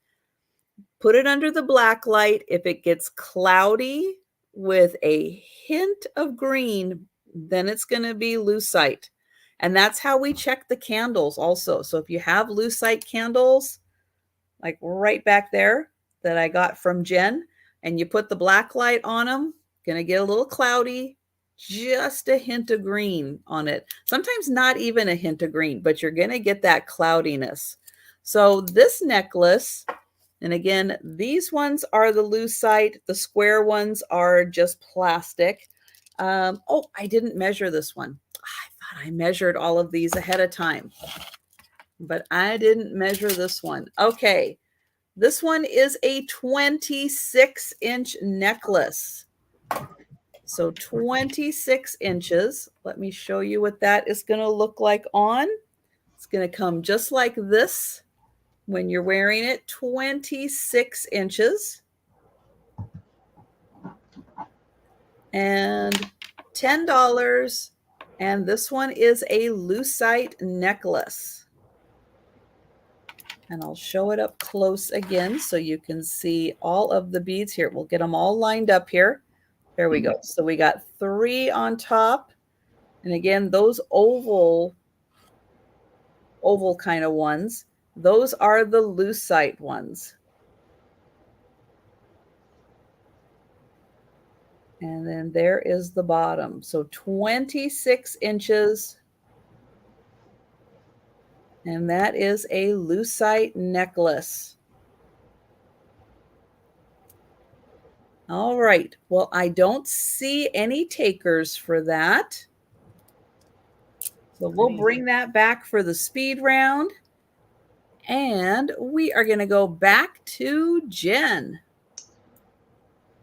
Put it under the black light. If it gets cloudy with a hint of green, then it's going to be lucite. And that's how we check the candles also. So if you have lucite candles, like right back there that I got from Jen, and you put the black light on them, going to get a little cloudy, just a hint of green on it. Sometimes not even a hint of green, but you're going to get that cloudiness. So this necklace, and again, these ones are the lucite. The square ones are just plastic. Oh, I didn't measure this one. I thought I measured all of these ahead of time, but I didn't measure this one. Okay, this one is a 26-inch necklace. So 26 inches. Let me show you what that is going to look like on. It's going to come just like this when you're wearing it. 26 inches. And $10. And this one is a lucite necklace. And I'll show it up close again so you can see all of the beads here. We'll get them all lined up here. There we go. So we got 3 on top. And again, those oval kind of ones, those are the lucite ones. And then there is the bottom. So 26 inches. And that is a lucite necklace. All right. Well, I don't see any takers for that. So we'll bring that back for the speed round. And we are going to go back to Jen.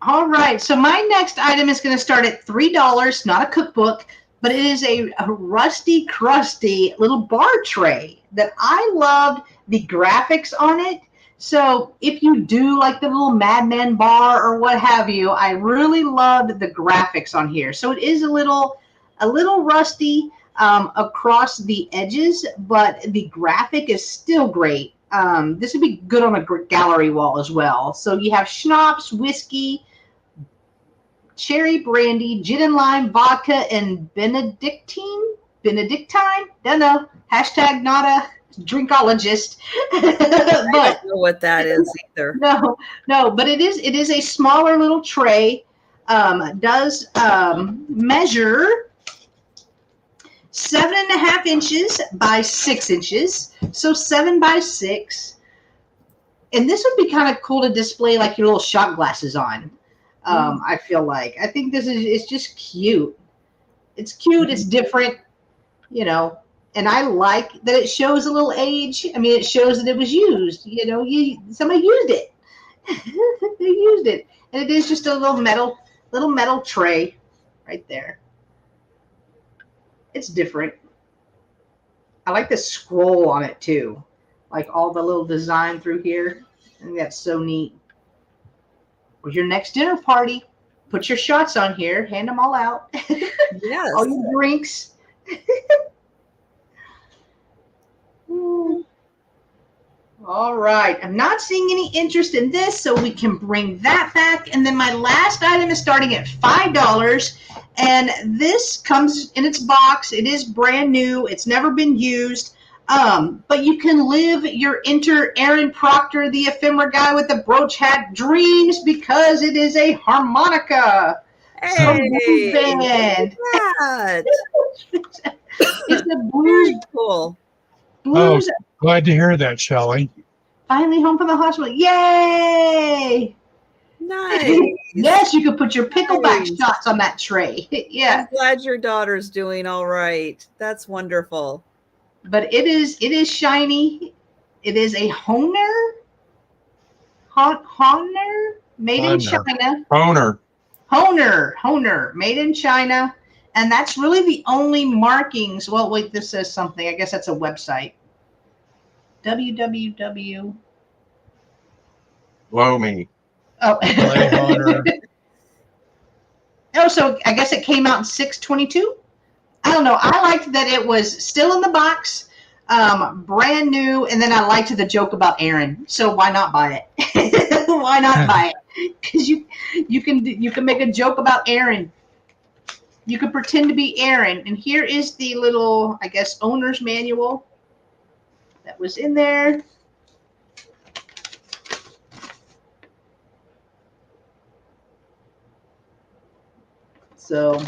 All right. So my next item is going to start at $3, not a cookbook, but it is a rusty, crusty little bar tray that I loved the graphics on it. So if you do like the little Madman bar or what have you, I really loved the graphics on here. So it is a little rusty across the edges, but the graphic is still great. This would be good on a gallery wall as well. So you have schnapps, whiskey, cherry brandy, gin and lime, vodka, and Benedictine? Don't know. Hashtag not a drinkologist. But I don't know what that is either. No, but it is a smaller little tray. Does measure 7.5 inches by 6 inches. So 7 by 6. And this would be kind of cool to display like your little shot glasses on. I feel like. I think it's just cute. It's cute. It's different, you know. And I like that it shows a little age. I mean, it shows that it was used. You know, somebody used it. They used it, and it is just a little metal tray, right there. It's different. I like the scroll on it too, like all the little design through here. I think that's so neat. For your next dinner party, put your shots on here, hand them all out. Yes. All your drinks. All right. I'm not seeing any interest in this, so we can bring that back. And then my last item is starting at $5. And this comes in its box. It is brand new. It's never been used. But you can live your enter Aaron Proctor, the ephemera guy with the brooch hat dreams, because it is a harmonica from Blues Hey, Band. that. It's a Very blues cool. blues. Glad to hear that, Shelley. Finally home from the hospital. Yay! Nice. Yes, you can put your pickleback Nice. shots on that tray. Yeah, I'm glad your daughter's doing all right. That's wonderful. but it is shiny. It is a Honer, made in Honer. China. Owner. Honer, made in China, and that's really the only markings. Well, wait, this says something. I guess that's a website. www. Blow me. Oh, Play Honer. oh, so I guess it came out in 6/22. I don't know. I liked that it was still in the box, brand new, and then I liked the joke about Aaron. So why not buy it? Why not buy it? Because you can make a joke about Aaron. You can pretend to be Aaron, and here is the little, I guess, owner's manual that was in there. So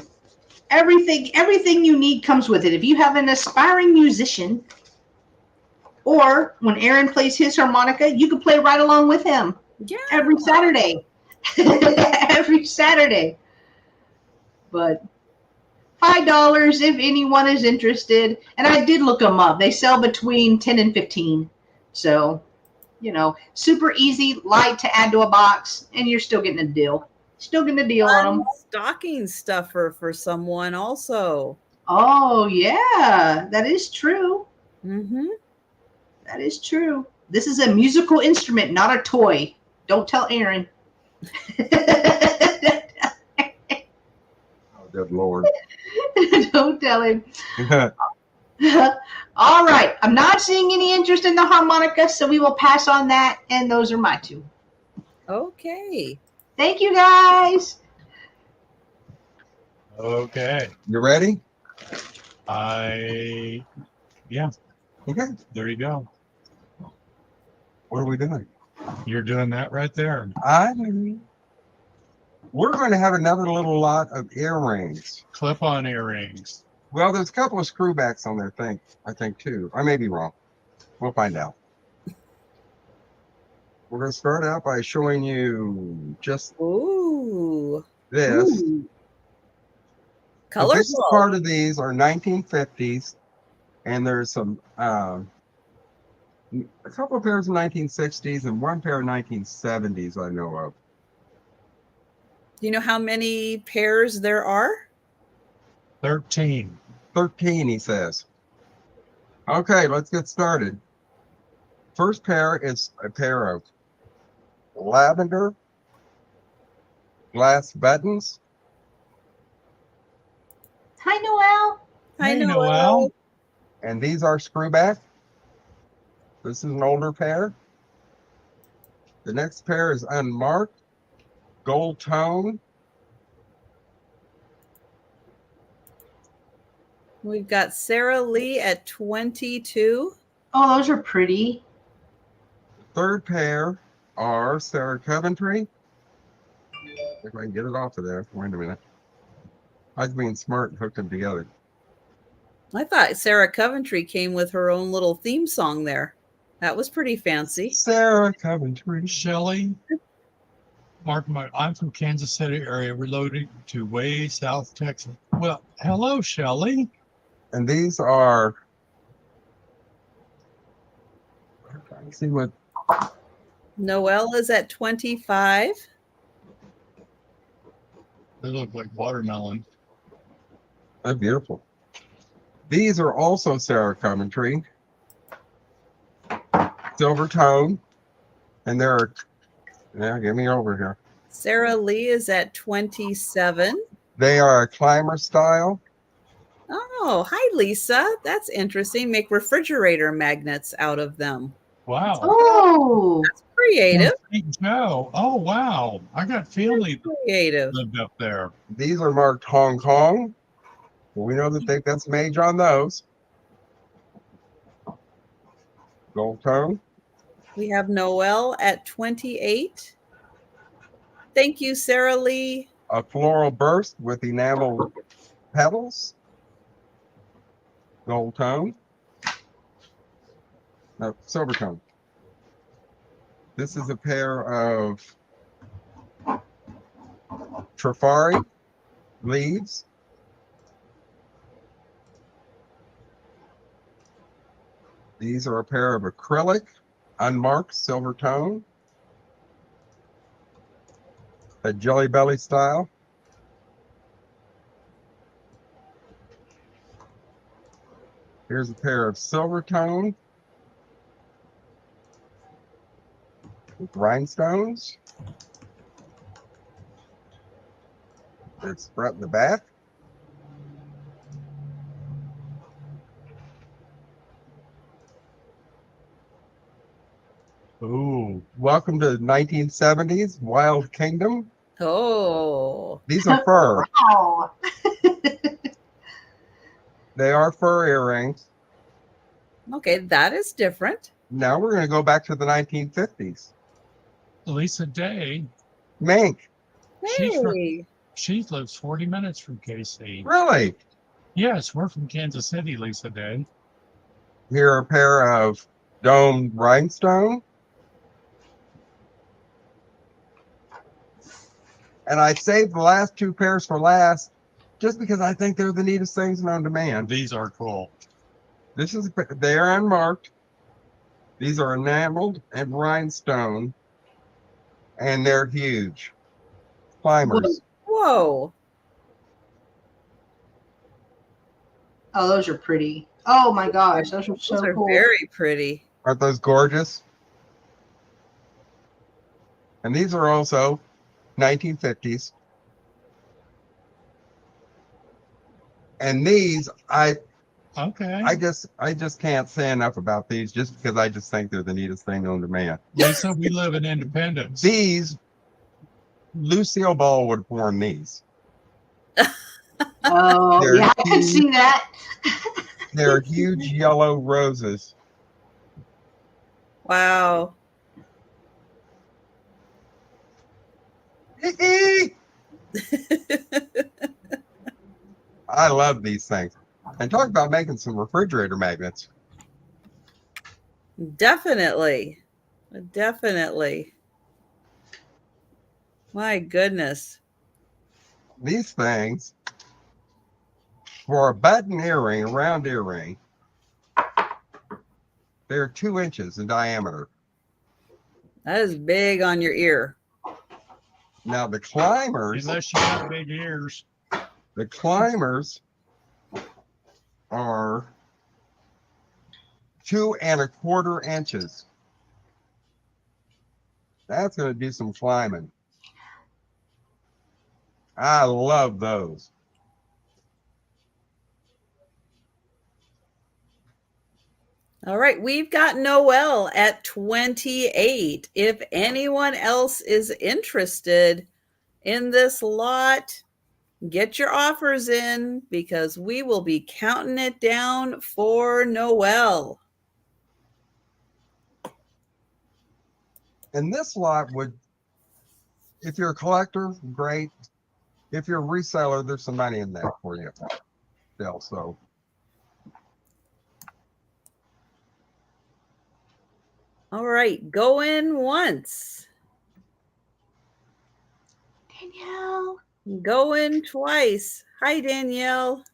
everything you need comes with it. If you have an aspiring musician, or when Aaron plays his harmonica, you can play right along with him Yeah. every Saturday. Every Saturday. But $5 if anyone is interested. And I did look them up. They sell between 10 and 15. So, super easy, light to add to a box, and you're still getting a deal. Still getting a deal on them. Stocking stuffer for someone also. Oh, yeah, that is true. Mm-hmm. That is true. This is a musical instrument, not a toy. Don't tell Aaron. Oh, good Lord. Don't tell him. All right. I'm not seeing any interest in the harmonica, so we will pass on that. And those are my two. Okay. Thank you, guys. Okay. You ready? Yeah, Okay. there you go. What are we doing? You're doing that right there. We're going to have another little lot of earrings. Clip-on earrings. Well, there's a couple of screwbacks on there, I think too. I may be wrong. We'll find out. We're going to start out by showing you just Ooh. this. Ooh. The biggest Colorful. part of these are 1950s, and there's some a couple of pairs of 1960s and one pair of 1970s I know of. Do you know how many pairs there are? 13. 13, he says. Okay, let's get started. First pair is a pair of lavender glass buttons. Hi, Noelle. Hi, Hey, Noelle. Noelle. And these are screwback. This is an older pair. The next pair is unmarked, gold tone. We've got Sarah Lee at 22. Oh, those are pretty. Third pair are Sarah Coventry. If I can get it off of there. Wait a minute. I was being smart and hooked them together. I thought Sarah Coventry came with her own little theme song there. That was pretty fancy. Sarah Coventry. Shelley. I'm from Kansas City area, reloading to way South Texas. Well, hello, Shelley. And these are, I'm trying to see what, Noelle is at 25. They look like watermelon. they're beautiful. These are also Sarah Coventry. Silver tone. And they're, yeah, get me over here. Sarah Lee is at 27. They are a climber style. Oh, hi, Lisa. That's interesting. Make refrigerator magnets out of them. Wow. Oh, Creative. Joe. Oh, wow. I got Feely Creative. lived up there. These are marked Hong Kong. We know that they've got some age on those. Gold tone. We have Noelle at 28. Thank you, Sarah Lee. A floral burst with enamel petals. Gold tone. No, silver tone. This is a pair of Trifari leaves. These are a pair of acrylic, unmarked silver tone. A Jelly Belly style. Here's a pair of silver tone with rhinestones. It's front and the back. Ooh, Welcome to the 1970s Wild Kingdom. Oh, These are fur. Wow. They are fur earrings. okay, that is different. Now we're going to go back to the 1950s. Lisa Day, Mink. Hey, she lives 40 minutes from KC. Really? Yes, we're from Kansas City, Lisa Day. Here are a pair of domed rhinestone. And I saved the last two pairs for last just because I think they're the neatest things known to man. These are cool. They are unmarked. These are enameled and rhinestone, and they're huge. Climbers. whoa. Oh, those are pretty. Oh my gosh, those are so Those are cool. very pretty. Aren't those gorgeous? And these are also 1950s. And these, Okay. I just can't say enough about these just because I just think they're the neatest thing known to man. Lisa, we live in Independence. These, Lucille Ball would have worn these. Oh, They're yeah, I can huge. see that. They're huge yellow roses. Wow. I love these things. And talk about making some refrigerator magnets. Definitely. Definitely. My goodness. These things, for a button earring, a round earring, they're 2 inches in diameter. That is big on your ear. Now the climbers, Unless you got big ears. are 2 1/4 inches. That's going to do some climbing. I love those. All right, we've got Noelle at 28. If anyone else is interested in this lot, get your offers in because we will be counting it down for Noelle. And this lot would, if you're a collector, great. If you're a reseller, there's some money in that for you still. So All right, going once, Danielle. going twice. Hi, Danielle.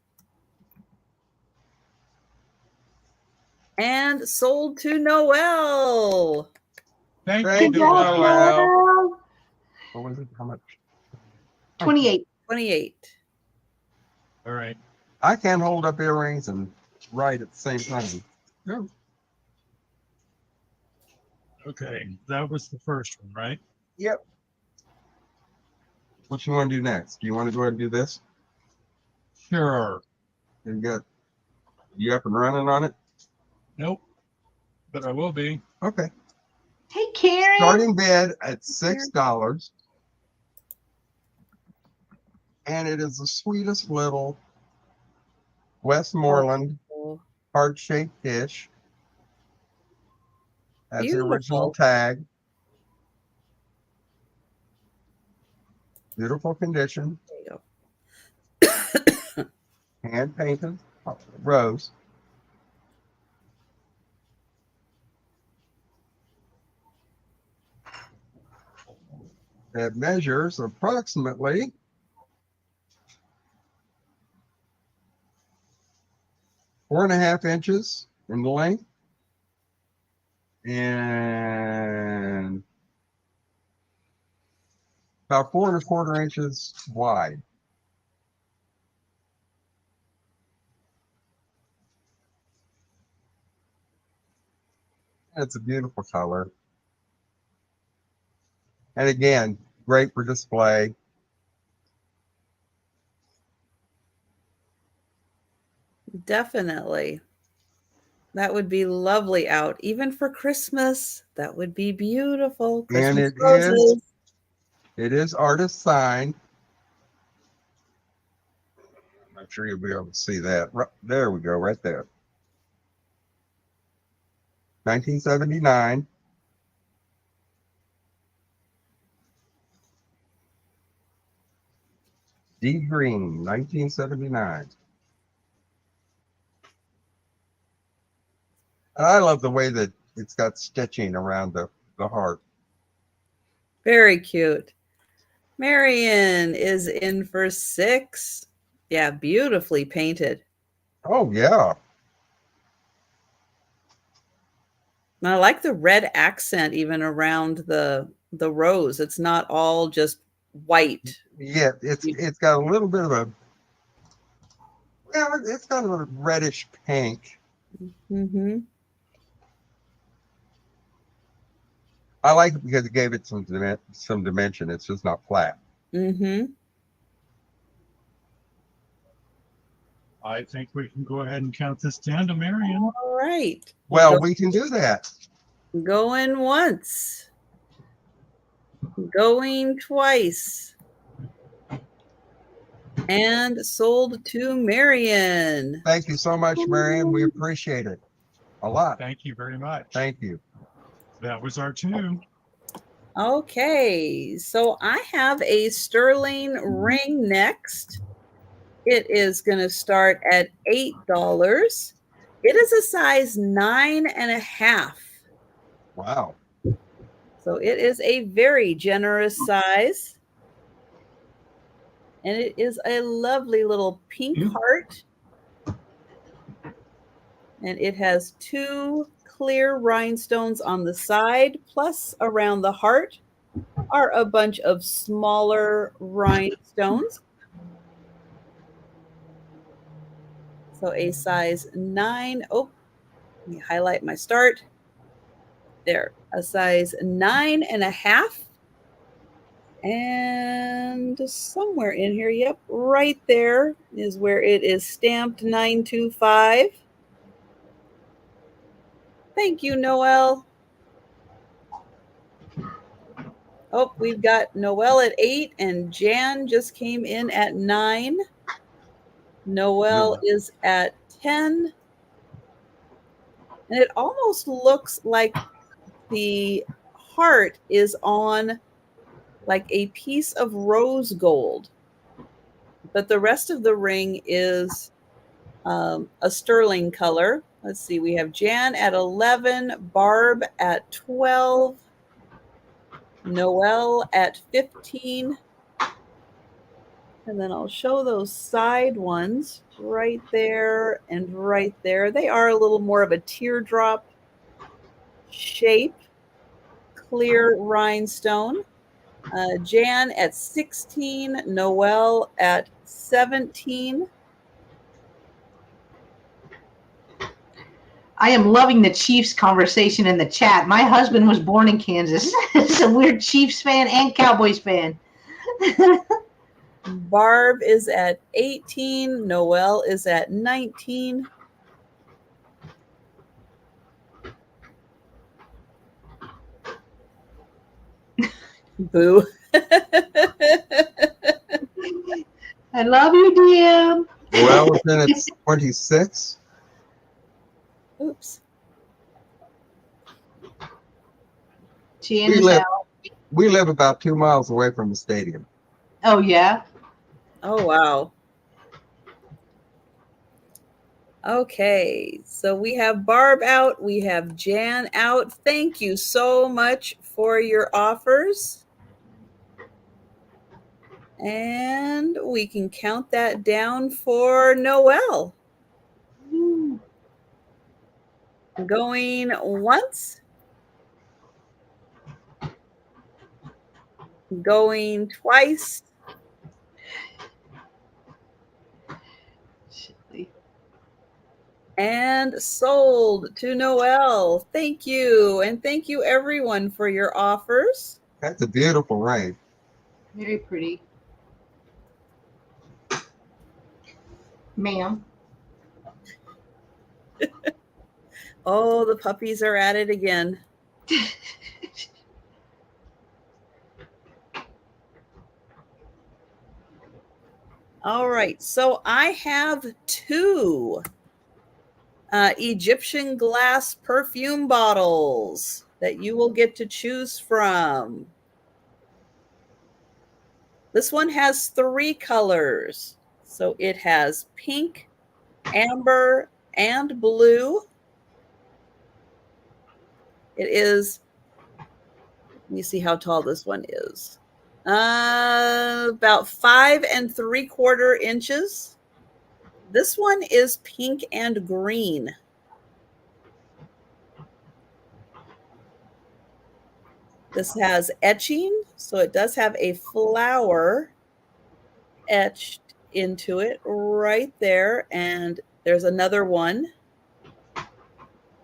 And sold to Noelle. Thank Thank you, you, Noelle. Noelle. What was it? How much? 28. 28. All right. I can't hold up earrings and write at the same time. No. Okay. That was the first one, right? Yep. What you want to do next? Do you want to go ahead and do this? Sure. And get you up and running on it? Nope. But I will be. Okay. Hey, Karen. Starting bid at $6. And it is the sweetest little Westmoreland Oh, heart-shaped dish. Has the original Beautiful. tag. Beautiful condition. There you go. Hand painted rose. It measures approximately 4.5 inches in length and about 4.25 inches wide. It's a beautiful color. And again, great for display. Definitely. That would be lovely out. Even for Christmas, that would be beautiful. And Christmas roses. it is artist signed. I'm sure you'll be able to see that. There we go, right there. 1979. D. Green, 1979. And I love the way that it's got stitching around the heart. Very cute. Marion is in for 6. Yeah, beautifully painted. Oh, yeah. And I like the red accent even around the rose. It's not all just white. Yeah, it's got a little bit of a, well, it's got a reddish pink. Mm-hmm. I like it because it gave it some dimension. It's just not flat. Mm-hmm. I think we can go ahead and count this down to Marion. All right. Well, we can do that. Going once. Going twice. And sold to Marion. Thank you so much, Marion. We appreciate it a lot. Thank you very much. Thank you. That was our 2. Okay, so I have a sterling ring next. It is going to start at $8. It is a size 9.5. Wow. So it is a very generous size. And it is a lovely little pink heart. And it has 2 clear rhinestones on the side, plus around the heart are a bunch of smaller rhinestones. So a size 9. Oh, let me highlight my start. There, a size 9.5. And somewhere in here, yep, right there is where it is stamped 925. Thank you, Noelle. Oh, we've got Noelle at 8 and Jan just came in at 9. Noelle is at 10. And it almost looks like the heart is on like a piece of rose gold. But the rest of the ring is a sterling color. Let's see, we have Jan at 11, Barb at 12, Noelle at 15. And then I'll show those side ones right there and right there. They are a little more of a teardrop shape, clear rhinestone. Jan at 16, Noelle at 17. I am loving the Chiefs conversation in the chat. My husband was born in Kansas. He's a weird Chiefs fan and Cowboys fan. Barb is at 18. Noelle is at 19. Boo. I love you, DM. Well, within it's 26. Oops. Chin We is live out. we live about 2 miles away from the stadium. Oh yeah. Oh, wow. Okay, so we have Barb out, we have Jan out. Thank you so much for your offers. And we can count that down for Noelle. Woo. Going once, going twice, Silly. and sold to Noelle. Thank you. And thank you everyone for your offers. That's a beautiful ring. Very pretty. Ma'am. Oh, the puppies are at it again. All right, so I have two Egyptian glass perfume bottles that you will get to choose from. This one has 3 colors. So it has pink, amber, and blue. It is, let me see how tall this one is. About 5 3/4 inches. This one is pink and green. This has etching, so it does have a flower etched into it right there. And there's another one.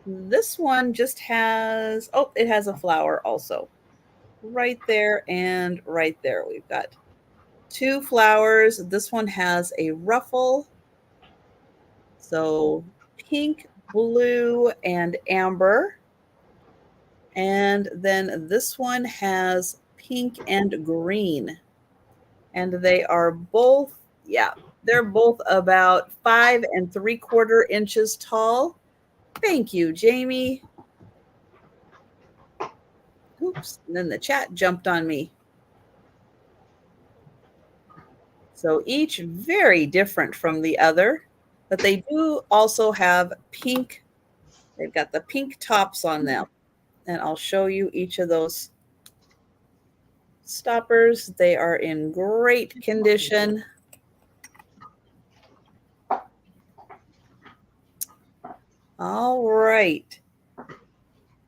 This one just has, oh, it has a flower also. Right there and right there. We've got 2 flowers. This one has a ruffle. So pink, blue, and amber. And then this one has pink and green. And they are both, yeah, they're both about 5 3/4 inches tall. Thank you, Jamie. Oops, and then the chat jumped on me. So each very different from the other, but they do also have pink. They've got the pink tops on them. And I'll show you each of those stoppers. They are in great condition. All right.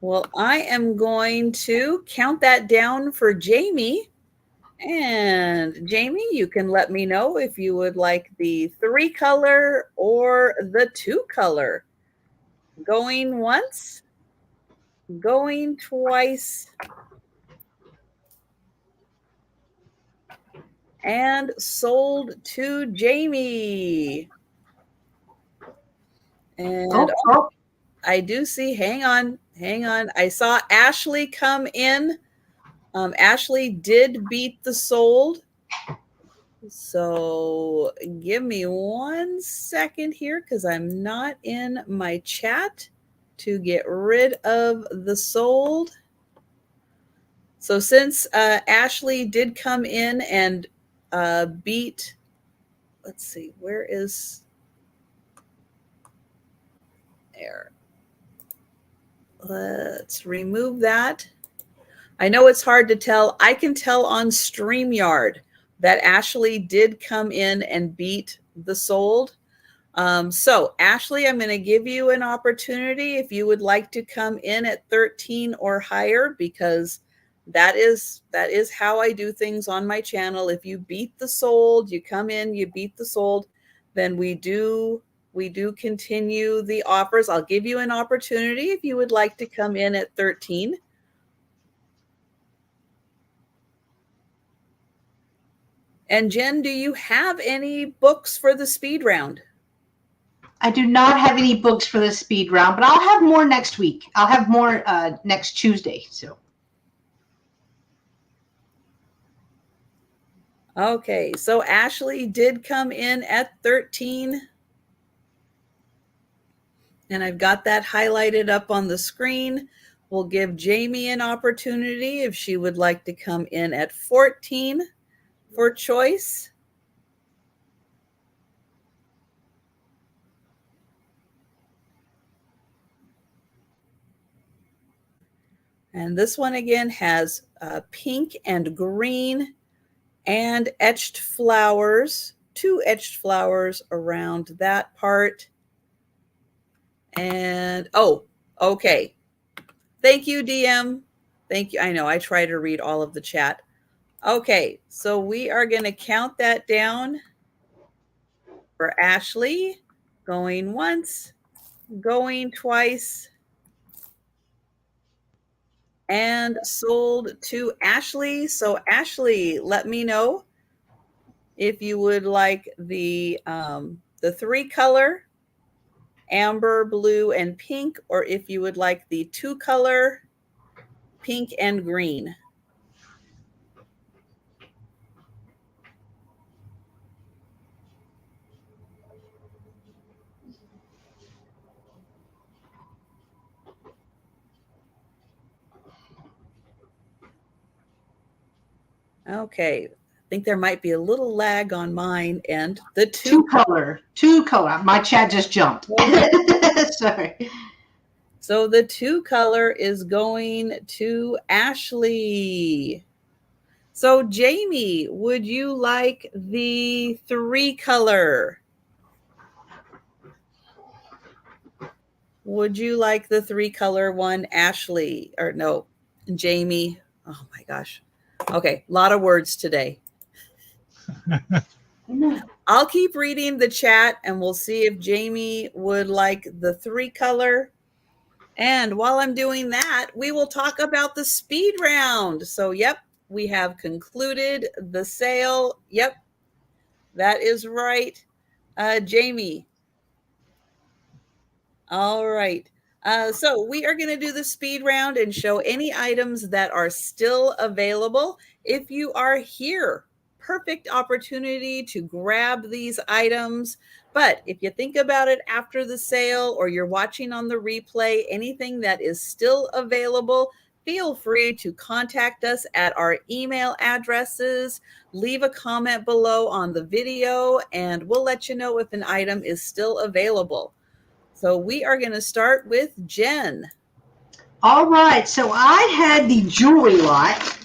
Well, I am going to count that down for Jamie. And Jamie, you can let me know if you would like the 3 color or the 2 color. Going once, going twice, and sold to Jamie. And I do see, hang on. I saw Ashley come in. Ashley did beat the sold. So give me 1 second here because I'm not in my chat to get rid of the sold. So since Ashley did come in and beat, let's see, where is there? Let's remove that. I know it's hard to tell. I can tell on StreamYard that Ashley did come in and beat the sold. So Ashley, I'm going to give you an opportunity if you would like to come in at 13 or higher, because that is how I do things on my channel. If you beat the sold, you come in, you beat the sold, then we do continue the offers. I'll give you an opportunity if you would like to come in at 13. And Jen, do you have any books for the speed round? I do not have any books for the speed round, but I'll have more next week. I'll have more next Tuesday. So. Okay, so Ashley did come in at 13. And I've got that highlighted up on the screen. We'll give Jamie an opportunity if she would like to come in at 14 for choice. And this one again has pink and green and etched flowers, 2 etched flowers around that part. And, oh, okay. Thank you, DM. Thank you. I know I try to read all of the chat. Okay, so we are going to count that down for Ashley. Going once, going twice, and sold to Ashley. So Ashley, let me know if you would like the 3-color, amber, blue, and pink, or if you would like the 2-color, pink and green. Okay, I think there might be a little lag on mine and the 2-color. My chat just jumped. Sorry. So the 2-color is going to Ashley. So Jamie, would you like the 3-color? Would you like the 3-color one, Ashley? Or no, Jamie. Oh my gosh. Okay, a lot of words today. I'll keep reading the chat and we'll see if Jamie would like the 3-color. And while I'm doing that, we will talk about the speed round. So, yep, we have concluded the sale. Yep, that is right. Jamie. All right. So we are going to do the speed round and show any items that are still available. If you are here, perfect opportunity to grab these items. But if you think about it after the sale or you're watching on the replay, anything that is still available, feel free to contact us at our email addresses. Leave a comment below on the video and we'll let you know if an item is still available. So we are going to start with Jen. All right. So I had the jewelry lot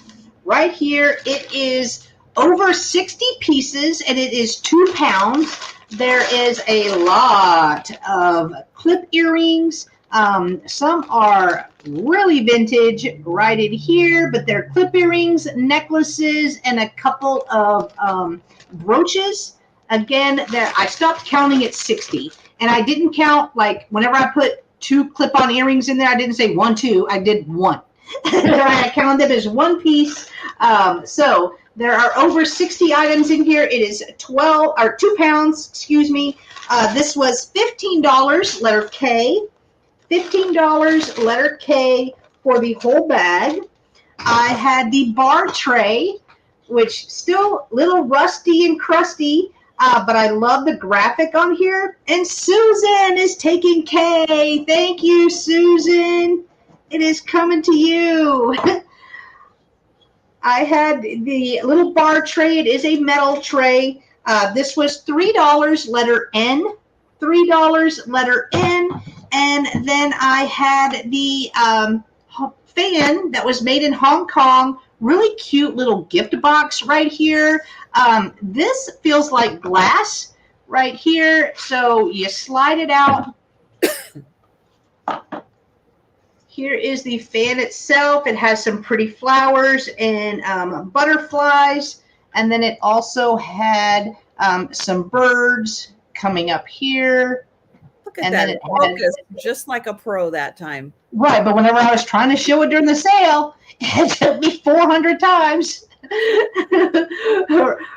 right here. It is over 60 pieces and it is 2 pounds. There is a lot of clip earrings. Some are really vintage right in here, but they're clip earrings, necklaces, and a couple of brooches. Again, I stopped counting at 60. And I didn't count, like, whenever I put 2 clip-on earrings in there, I didn't say 1, 2. I did 1. I counted them as 1 piece. So there are over 60 items in here. It is 2 pounds, excuse me. This was $15, letter K. $15, letter K, for the whole bag. I had the bar tray, which still a little rusty and crusty. But I love the graphic on here. And Susan is taking K. Thank you, Susan. It is coming to you. I had the little bar tray. It is a metal tray. This was $3, letter N. $3, letter N. And then I had the fan that was made in Hong Kong. Really cute little gift box right here. This feels like glass right here. So you slide it out. Here is the fan itself. It has some pretty flowers and butterflies. And then it also had some birds coming up here. Look at that. It focused just like a pro that time. Right, but whenever I was trying to show it during the sale, it took me 400 times.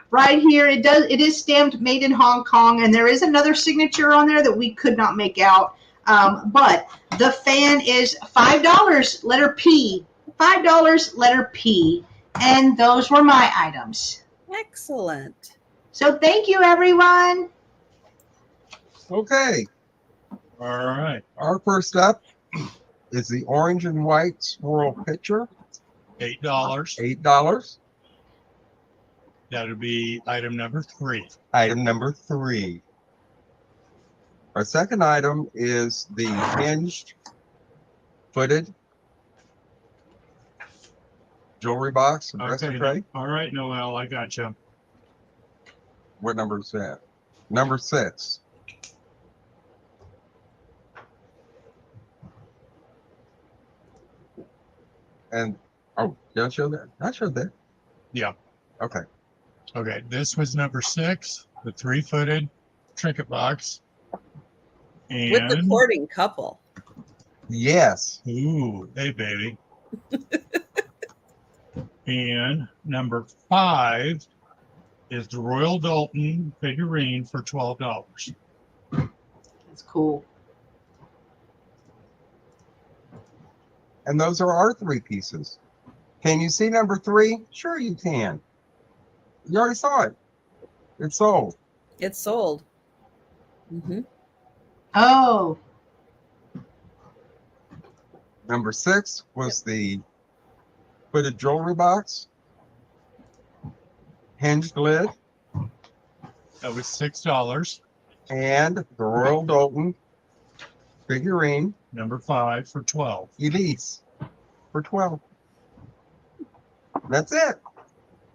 Right here, it is stamped made in Hong Kong, and there is another signature on there that we could not make out. But the fan is $5, letter P. $5, letter P. And those were my items. Excellent. So thank you, everyone. Okay. All right. Our first up is the orange and white swirl pitcher, $8. $8. That would be item number 3. Item number 3. Our second item is the hinged footed jewelry box, dresser tray. All right, Noel, I got you. What number is that? Number 6. And oh, did I show that? I showed that. Yeah. Okay. Okay, this was number 6, the 3-footed trinket box. With the And courting couple. Yes. ooh, hey baby. And number 5 is the Royal Dalton figurine for $12. That's cool. And those are our 3 pieces. Can you see number 3? Sure you can. You already saw it. It's sold. It's sold. Mm-hmm. Oh, Number 6 was the footed jewelry box, hinged lid, That was $6. and the Royal Dalton figurine Number 5 for 12. Elise for 12. That's it.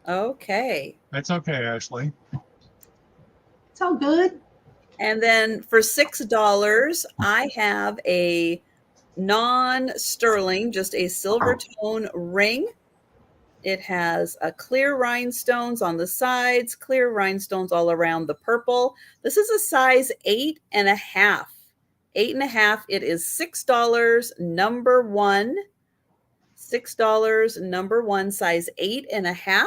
Okay. That's okay, Ashley. it's all good. And then for $6, I have a non-sterling, just a silver tone ring. It has a clear rhinestones on the sides, clear rhinestones all around the purple. This is a size 8.5. 8.5. It is $6, number 1. $6, number 1, size 8.5.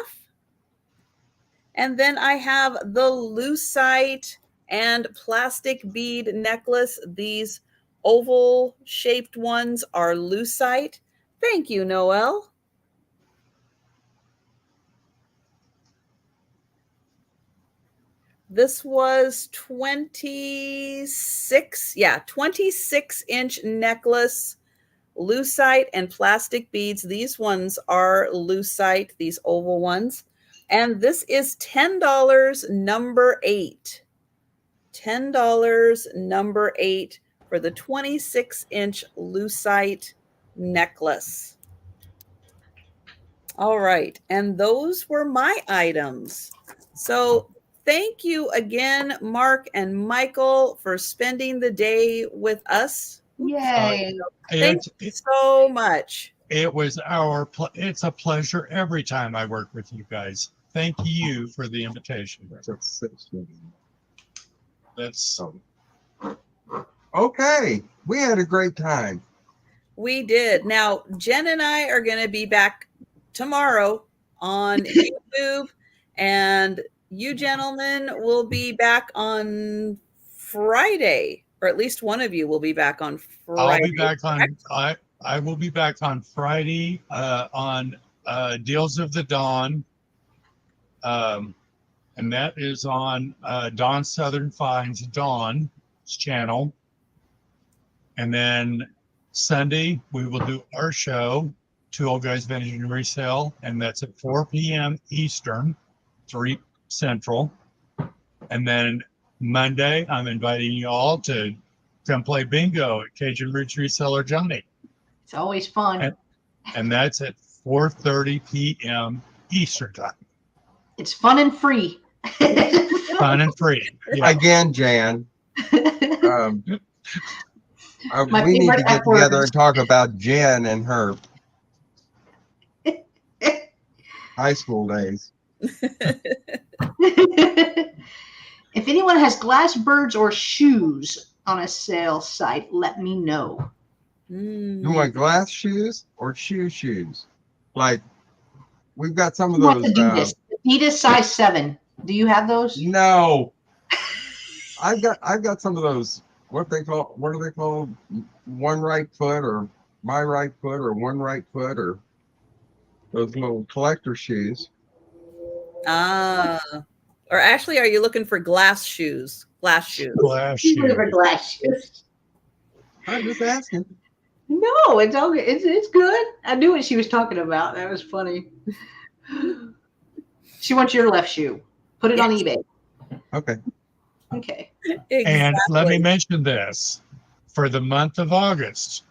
And then I have the lucite and plastic bead necklace. These oval shaped ones are lucite. Thank you, Noel. This was 26-inch necklace, lucite and plastic beads. These ones are lucite, these oval ones. And this is $10, number 8. $10, number 8 for the 26-inch lucite necklace. All right. And those were my items. So thank you again, Mark and Michael, for spending the day with us. Yay. Thank you so much. It's a pleasure every time I work with you guys. Thank you for the invitation. That's Okay. We had a great time. We did. Now, Jen and I are going to be back tomorrow on YouTube, and you gentlemen will be back on Friday, or at least one of you will be back on Friday. I'll be back on. I will be back on Friday on Deals of the Dawn, and that is on Dawn Southern Finds Dawn's channel. And then Sunday we will do our show, Two Old Guys Vintage and Resale, and that's at 4 p.m. Eastern, 3 Central. And then Monday I'm inviting you all to come play bingo at Cajun Roots Reseller Johnny. It's always fun. And that's at 4:30 p.m. Eastern time. It's fun and free. Fun and free. Yeah. Again, Jan. We need to get together and talk about Jen and her high school days. If anyone has glass birds or shoes on a sale site, let me know. You want glass shoes or shoes? Like, we've got some of those. Adidas size 7. Do you have those? No. I've got some of those. What are they called? One right foot, or my right foot, or one right foot, or those little collector shoes. Or Ashley, are you looking for glass shoes? Glass shoes. Glass shoes. Glass shoes. I'm just asking. No, it's okay. It's good. I knew what she was talking about. That was funny. She wants your left shoe. Put it on Yes. eBay. Okay. Okay. And let me Exactly. mention this for the month of August.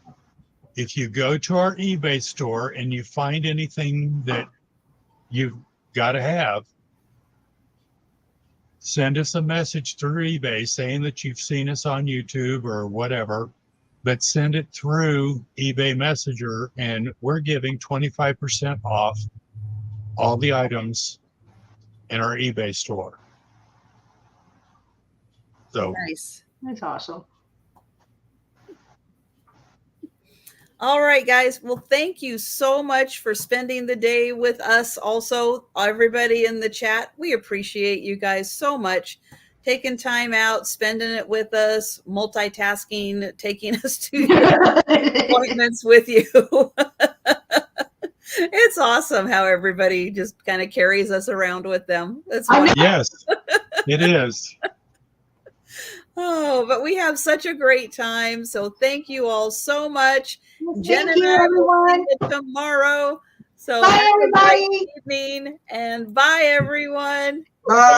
If you go to our eBay store and you find anything that you've got to have, send us a message through eBay saying that you've seen us on YouTube or whatever, but send it through eBay Messenger, and we're giving 25% off all the items in our eBay store. So Nice. That's awesome. All right, guys. Well, thank you so much for spending the day with us. Also, everybody in the chat, we appreciate you guys so much. Taking time out, spending it with us, multitasking, taking us to your appointments with you. It's awesome how everybody just kind of carries us around with them. That's I know. wonderful. yes, it is. Oh, but we have such a great time. So thank you all so much. Jen Thank and you, I will everyone. see you tomorrow. So Bye, have a great everybody. evening and bye, everyone. Bye.